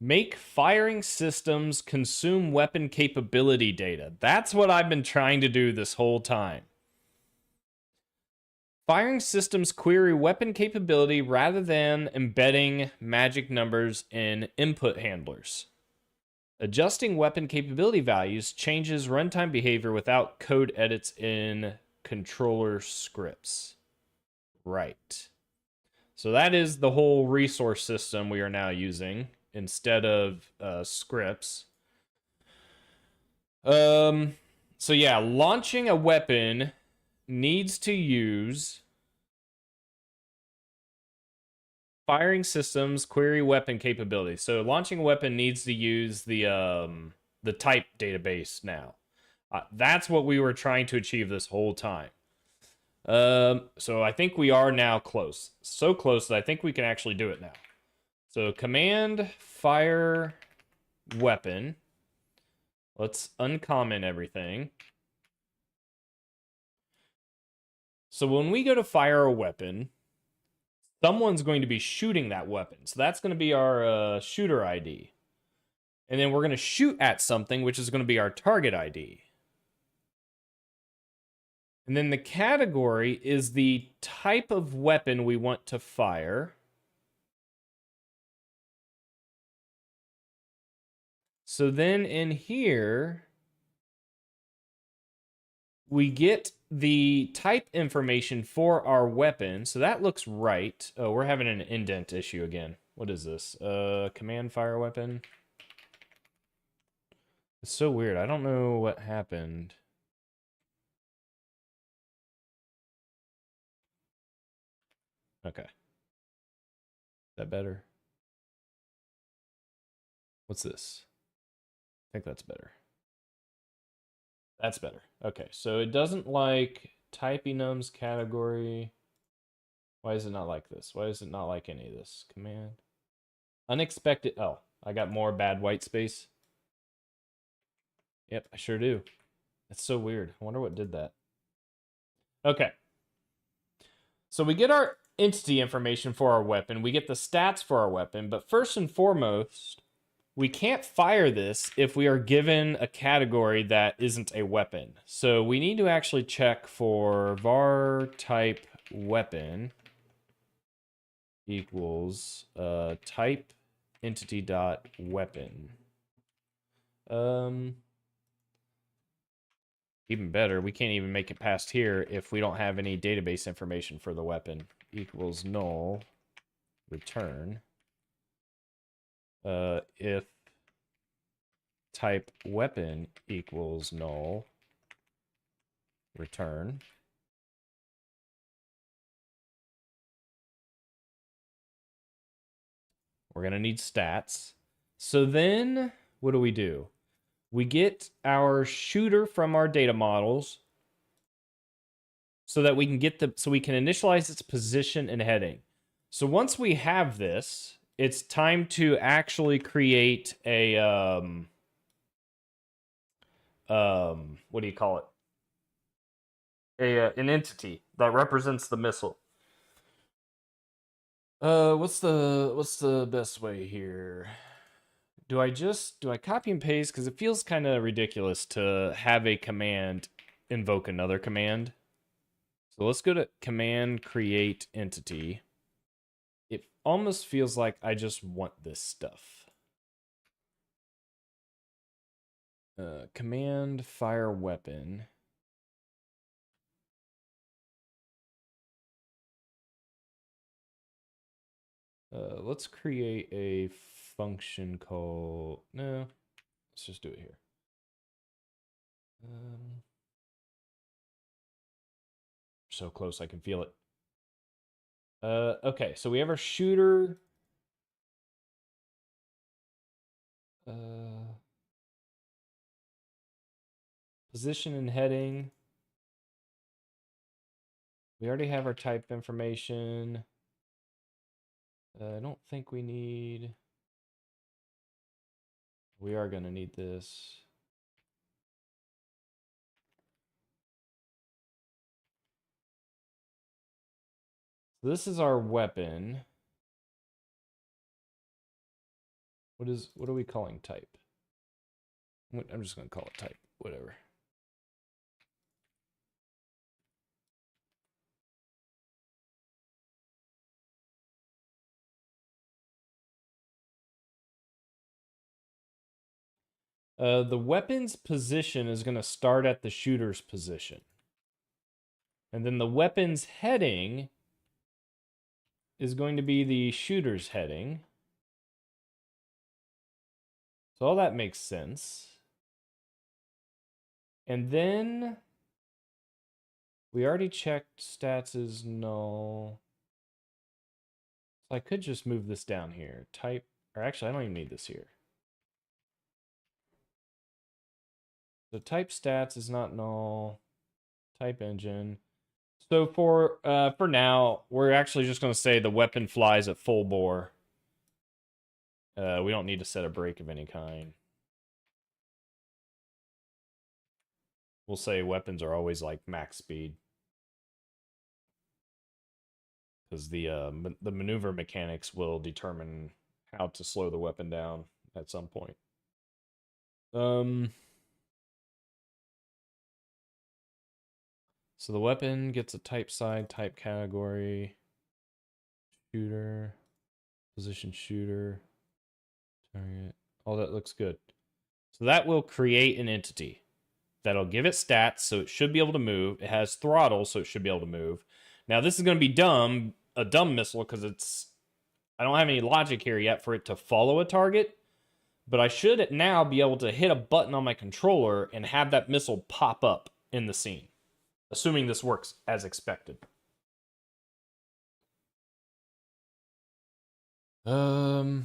Make firing systems consume weapon capability data. That's what I've been trying to do this whole time. Firing systems query weapon capability rather than embedding magic numbers in input handlers. Adjusting weapon capability values changes runtime behavior without code edits in controller scripts. Right. So that is the whole resource system we are now using instead of scripts. So yeah, launching a weapon needs to use firing systems query weapon capability. So launching a weapon needs to use the type database now. That's what we were trying to achieve this whole time. So I think we are now close. So close that I think we can actually do it now. So command fire weapon. Let's uncomment everything. So when we go to fire a weapon, someone's going to be shooting that weapon. So that's going to be our shooter ID. And then we're going to shoot at something, which is going to be our target ID. And then the category is the type of weapon we want to fire. So then in here, we get the type information for our weapon. So that looks right. Oh, we're having an indent issue again. What is this? Command fire weapon. It's so weird. I don't know what happened. Okay. Is that better? What's this? I think that's better. That's better. Okay, so it doesn't like type enums category. Why is it not like this? Why is it not like any of this? Command. Unexpected. Oh, I got more bad white space. Yep, I sure do. That's so weird. I wonder what did that. Okay. So we get our entity information for our weapon. We get the stats for our weapon. But first and foremost, we can't fire this if we are given a category that isn't a weapon. So we need to actually check for var type weapon equals type entity dot weapon. Even better, we can't even make it past here if we don't have any database information for the weapon. Equals null return. If type weapon equals null return. We're going to need stats. So then what do? We get our shooter from our data models so that we can we can initialize its position and heading. So once we have this, it's time to actually create a what do you call it? An entity that represents the missile. What's the best way here? Do I copy and paste? Because it feels kind of ridiculous to have a command invoke another command. So let's go to command create entity. It almost feels like I just want this stuff. Command fire weapon. Let's create a function called, no, let's just do it here. So close, I can feel it. Okay, so we have our shooter. Position and heading. We already have our type information. I don't think we need... We are going to need this. So this is our weapon. What are we calling type? I'm just going to call it type, whatever. The weapon's position is going to start at the shooter's position. And then the weapon's heading is going to be the shooter's heading. So all that makes sense. And then we already checked stats is null. So I could just move this down here. Type, or actually I don't even need this here. So type stats is not null. Type engine. So for now, we're actually just going to say the weapon flies at full bore. We don't need to set a break of any kind. We'll say weapons are always like max speed. Because the maneuver mechanics will determine how to slow the weapon down at some point. So the weapon gets a type side, type category, shooter, position shooter, target. All that looks good. So that will create an entity. That'll give it stats, so it should be able to move. It has throttle, so it should be able to move. Now this is going to be a dumb missile, because I don't have any logic here yet for it to follow a target. But I should now be able to hit a button on my controller and have that missile pop up in the scene. Assuming this works as expected. So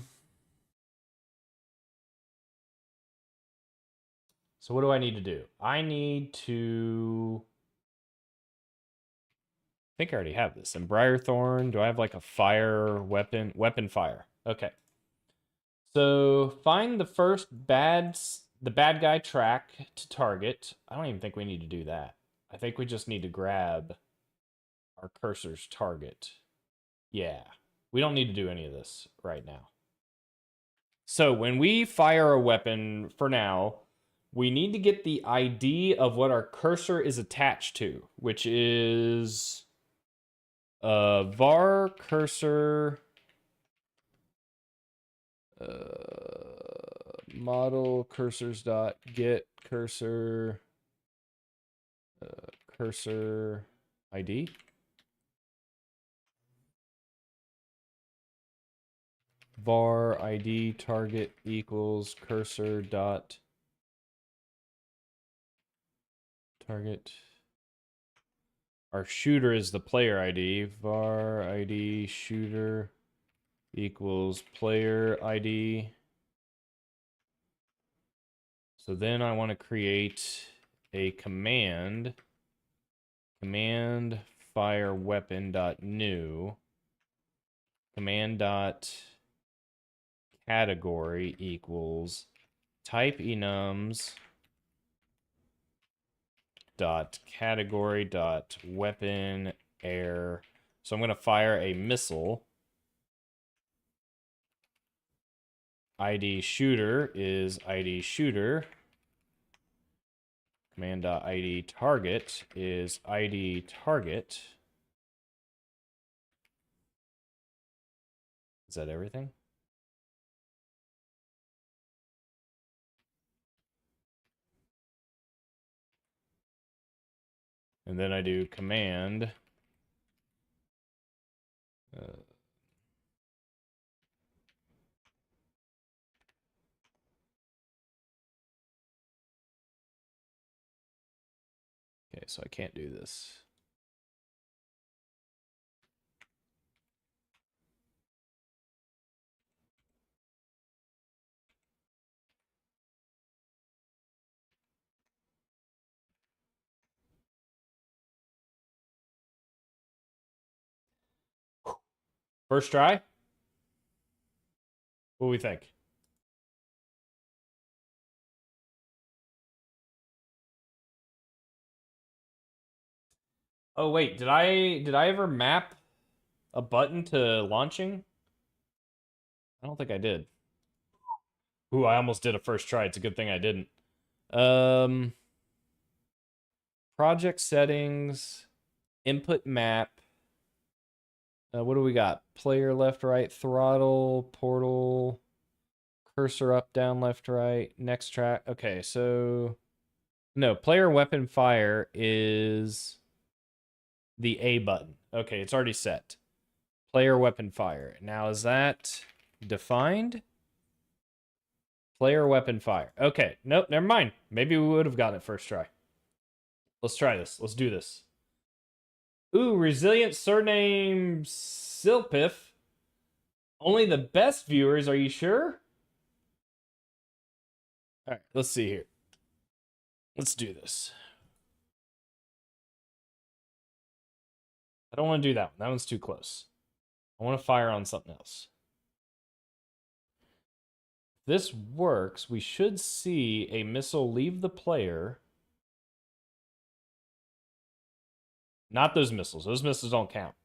what do I need to do? I need to... I think I already have this. In Briarthorn, do I have like a fire weapon? Weapon fire. Okay. So find the first the bad guy track to target. I don't even think we need to do that. I think we just need to grab our cursor's target. Yeah. We don't need to do any of this right now. So when we fire a weapon, for now, we need to get the ID of what our cursor is attached to, which is var cursor model cursors dot get cursor cursor ID. Var ID target equals cursor dot target. Our shooter is the player ID. Var ID shooter equals player ID. So then I want to create a command fire weapon dot new command dot category equals type enums dot category dot weapon air. So I'm going to fire a missile. ID shooter is ID shooter. Command.id target is ID target. Is that everything? And then I do command Okay, so I can't do this. First try? What do we think? Oh wait, did I ever map a button to launching? I don't think I did. Ooh, I almost did a first try. It's a good thing I didn't. Um, project settings, input map. What do we got? Player left, right, throttle, portal, cursor up, down, left, right, next track. Okay, so no, player weapon fire is the A button. Okay, it's already set. Player weapon fire. Now is that defined? Player weapon fire. Okay, nope, never mind. Maybe we would have gotten it first try. Let's try this. Let's do this. Ooh, resilient surname Silpif. Only the best viewers, are you sure? Alright, let's see here. Let's do this. I don't want to do that one. That one's too close. I want to fire on something else. If this works, we should see a missile leave the player. Not those missiles. Those missiles don't count.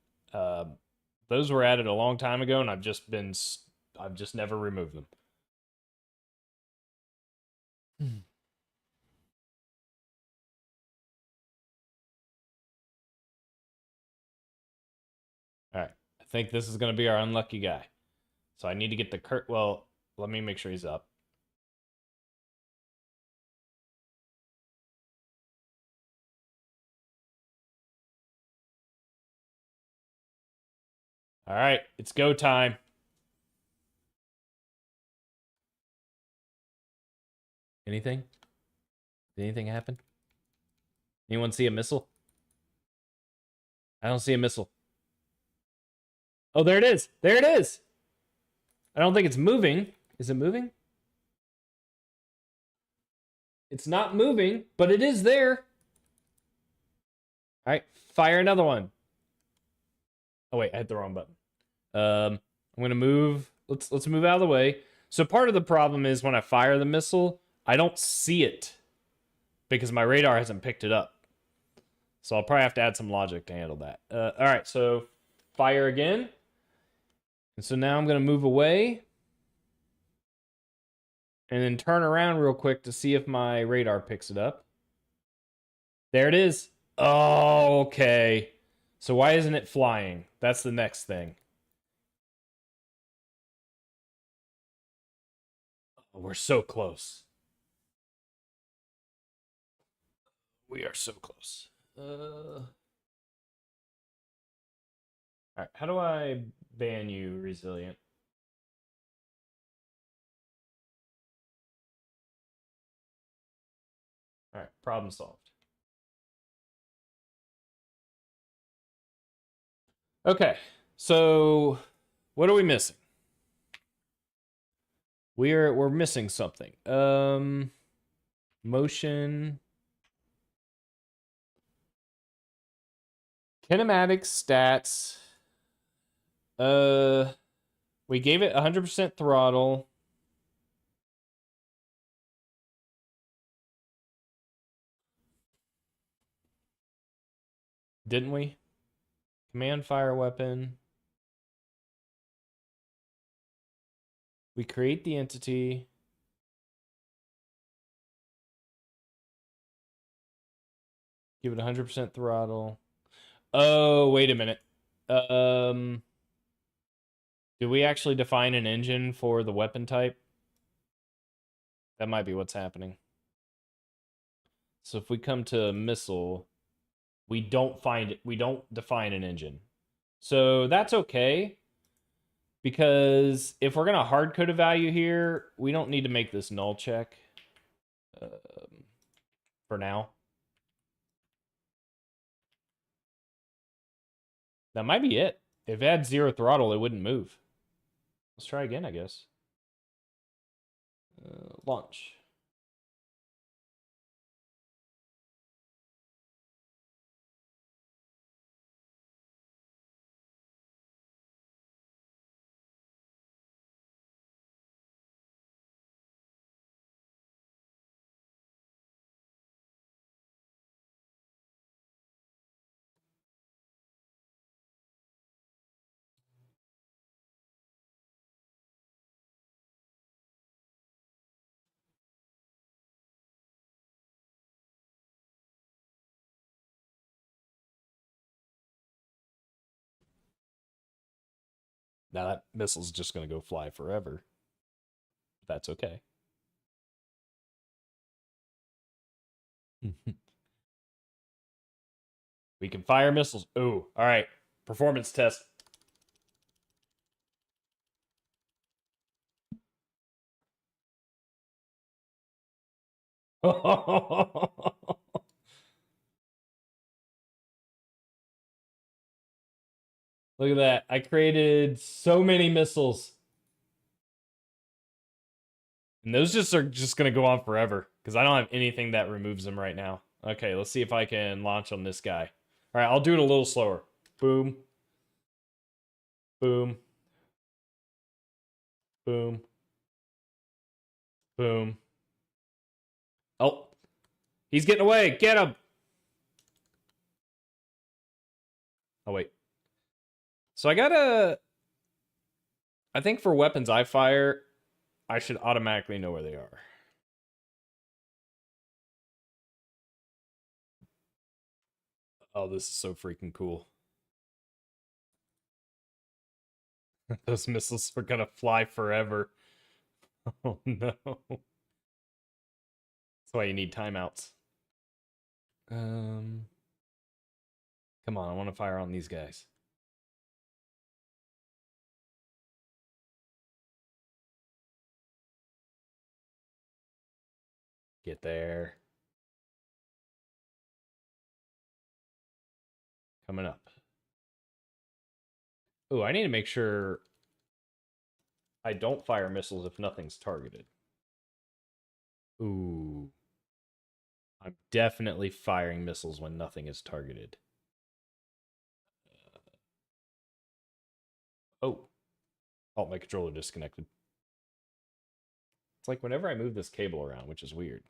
Those were added a long time ago, and I've just never removed them. All right. I think this is going to be our unlucky guy. So I need to get the well, let me make sure he's up. All right, it's go time. Anything? Did anything happen? Anyone see a missile? I don't see a missile. Oh, there it is. There it is. I don't think it's moving. Is it moving? It's not moving, but it is there. All right, fire another one. Oh wait, I hit the wrong button. I'm gonna move. Let's move out of the way. So part of the problem is when I fire the missile, I don't see it because my radar hasn't picked it up. So I'll probably have to add some logic to handle that. All right, so fire again. And so now I'm gonna move away and then turn around real quick to see if my radar picks it up. There it is. Oh, okay. So why isn't it flying? That's the next thing. Oh, we're so close. We are so close. All right, how do I ban you, Resilient? All right, problem solved. Okay, so what are we missing? We're missing something. Motion. Kinematics stats. We gave it 100% throttle. Didn't we? Command fire weapon. We create the entity. Give it 100% throttle. Oh, wait a minute. Do we actually define an engine for the weapon type? That might be what's happening. So if we come to missile, we don't define an engine. So that's okay. Because if we're gonna hard code a value here, we don't need to make this null check. For now. That might be it. If it had 0 throttle, it wouldn't move. Let's try again, I guess. Launch. Now that missile's just going to go fly forever. That's okay. We can fire missiles. Ooh, all right. Performance test. Look at that. I created so many missiles. And those just are just going to go on forever because I don't have anything that removes them right now. Okay, let's see if I can launch on this guy. All right, I'll do it a little slower. Boom. Boom. Boom. Boom. Oh, he's getting away. Get him. Oh, wait. So I gotta... I think for weapons I fire, I should automatically know where they are. Oh, this is so freaking cool. Those missiles are gonna fly forever. Oh, no. That's why you need timeouts. Come on, I want to fire on these guys. Get there. Coming up. Oh, I need to make sure I don't fire missiles if nothing's targeted. Ooh. I'm definitely firing missiles when nothing is targeted. Oh. Oh, my controller disconnected. It's like whenever I move this cable around, which is weird.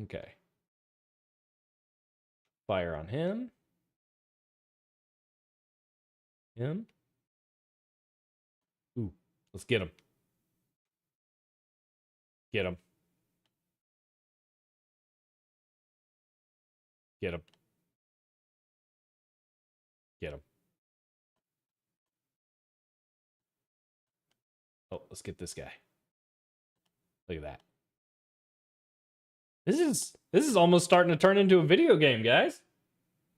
Okay. Fire on him. Him. Ooh, let's get him. Get him. Get him. Get him. Oh, let's get this guy. Look at that. This is almost starting to turn into a video game, guys.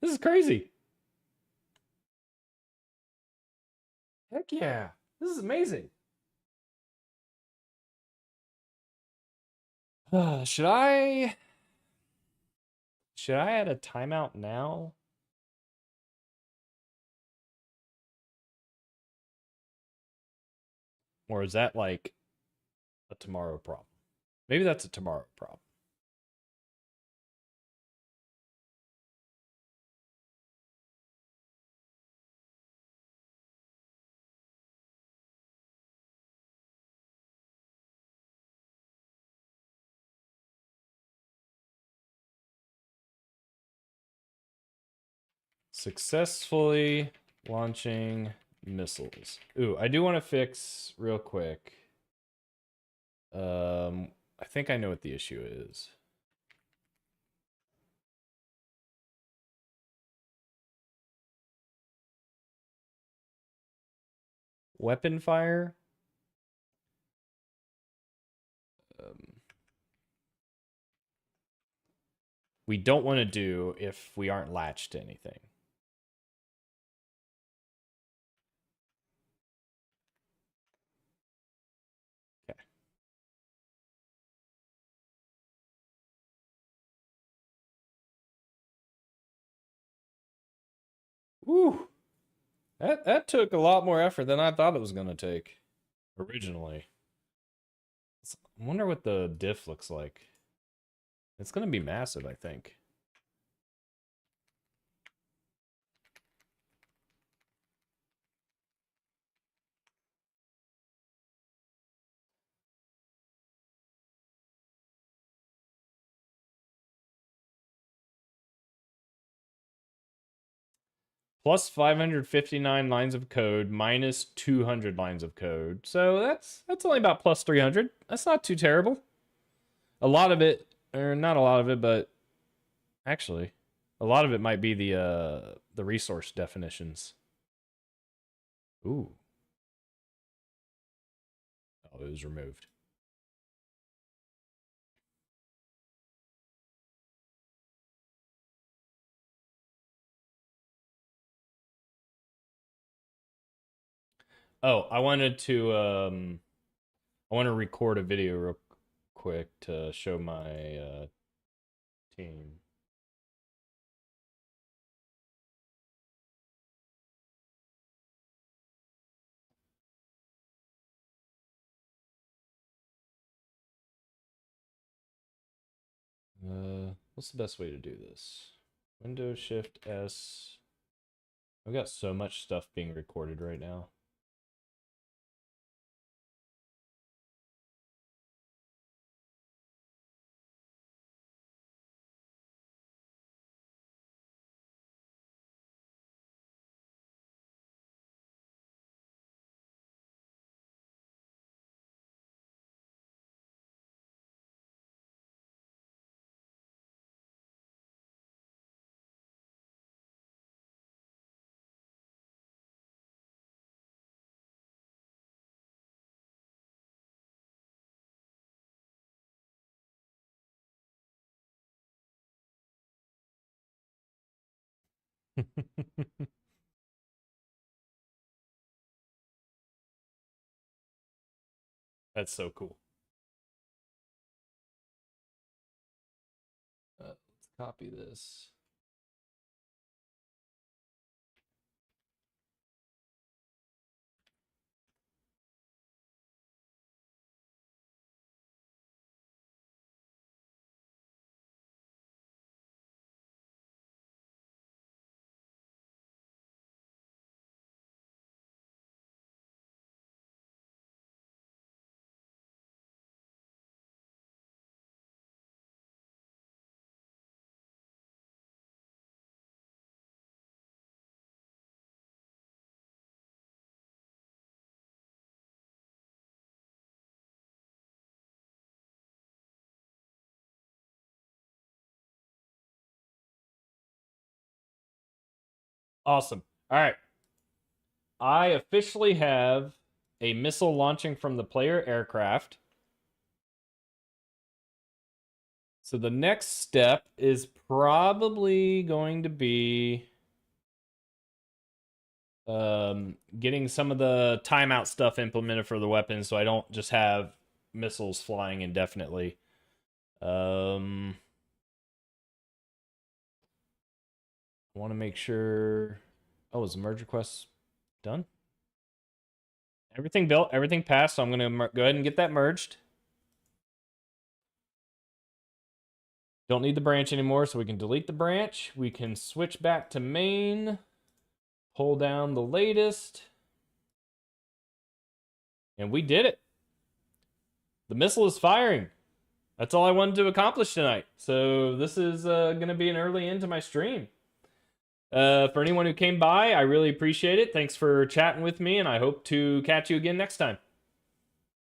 This is crazy. Heck yeah. This is amazing. Should I add a timeout now? Or is that like a tomorrow problem? Maybe that's a tomorrow problem. Successfully launching missiles. Ooh, I do want to fix real quick. I think I know what the issue is. Weapon fire. We don't want to do if we aren't latched to anything. Okay. Whew. That took a lot more effort than I thought it was going to take originally. I wonder what the diff looks like. It's going to be massive, I think. Plus 559 lines of code, minus 200 lines of code. So that's only about plus 300. That's not too terrible. A lot of it, or not a lot of it, but actually, a lot of it might be the resource definitions. Ooh. Oh, it was removed. Oh, I wanted to I want to record a video real quick to show my team. What's the best way to do this? Windows Shift S. I've got so much stuff being recorded right now. That's so cool. Let's copy this. Awesome. All right. I officially have a missile launching from the player aircraft. So the next step is probably going to be getting some of the timeout stuff implemented for the weapons so I don't just have missiles flying indefinitely. I want to make sure... Oh, is the merge request done? Everything built, everything passed, so I'm going to go ahead and get that merged. Don't need the branch anymore, so we can delete the branch. We can switch back to main, pull down the latest, and we did it. The missile is firing. That's all I wanted to accomplish tonight. So this is going to be an early end to my stream. For anyone who came by, I really appreciate it. Thanks for chatting with me, and I hope to catch you again next time.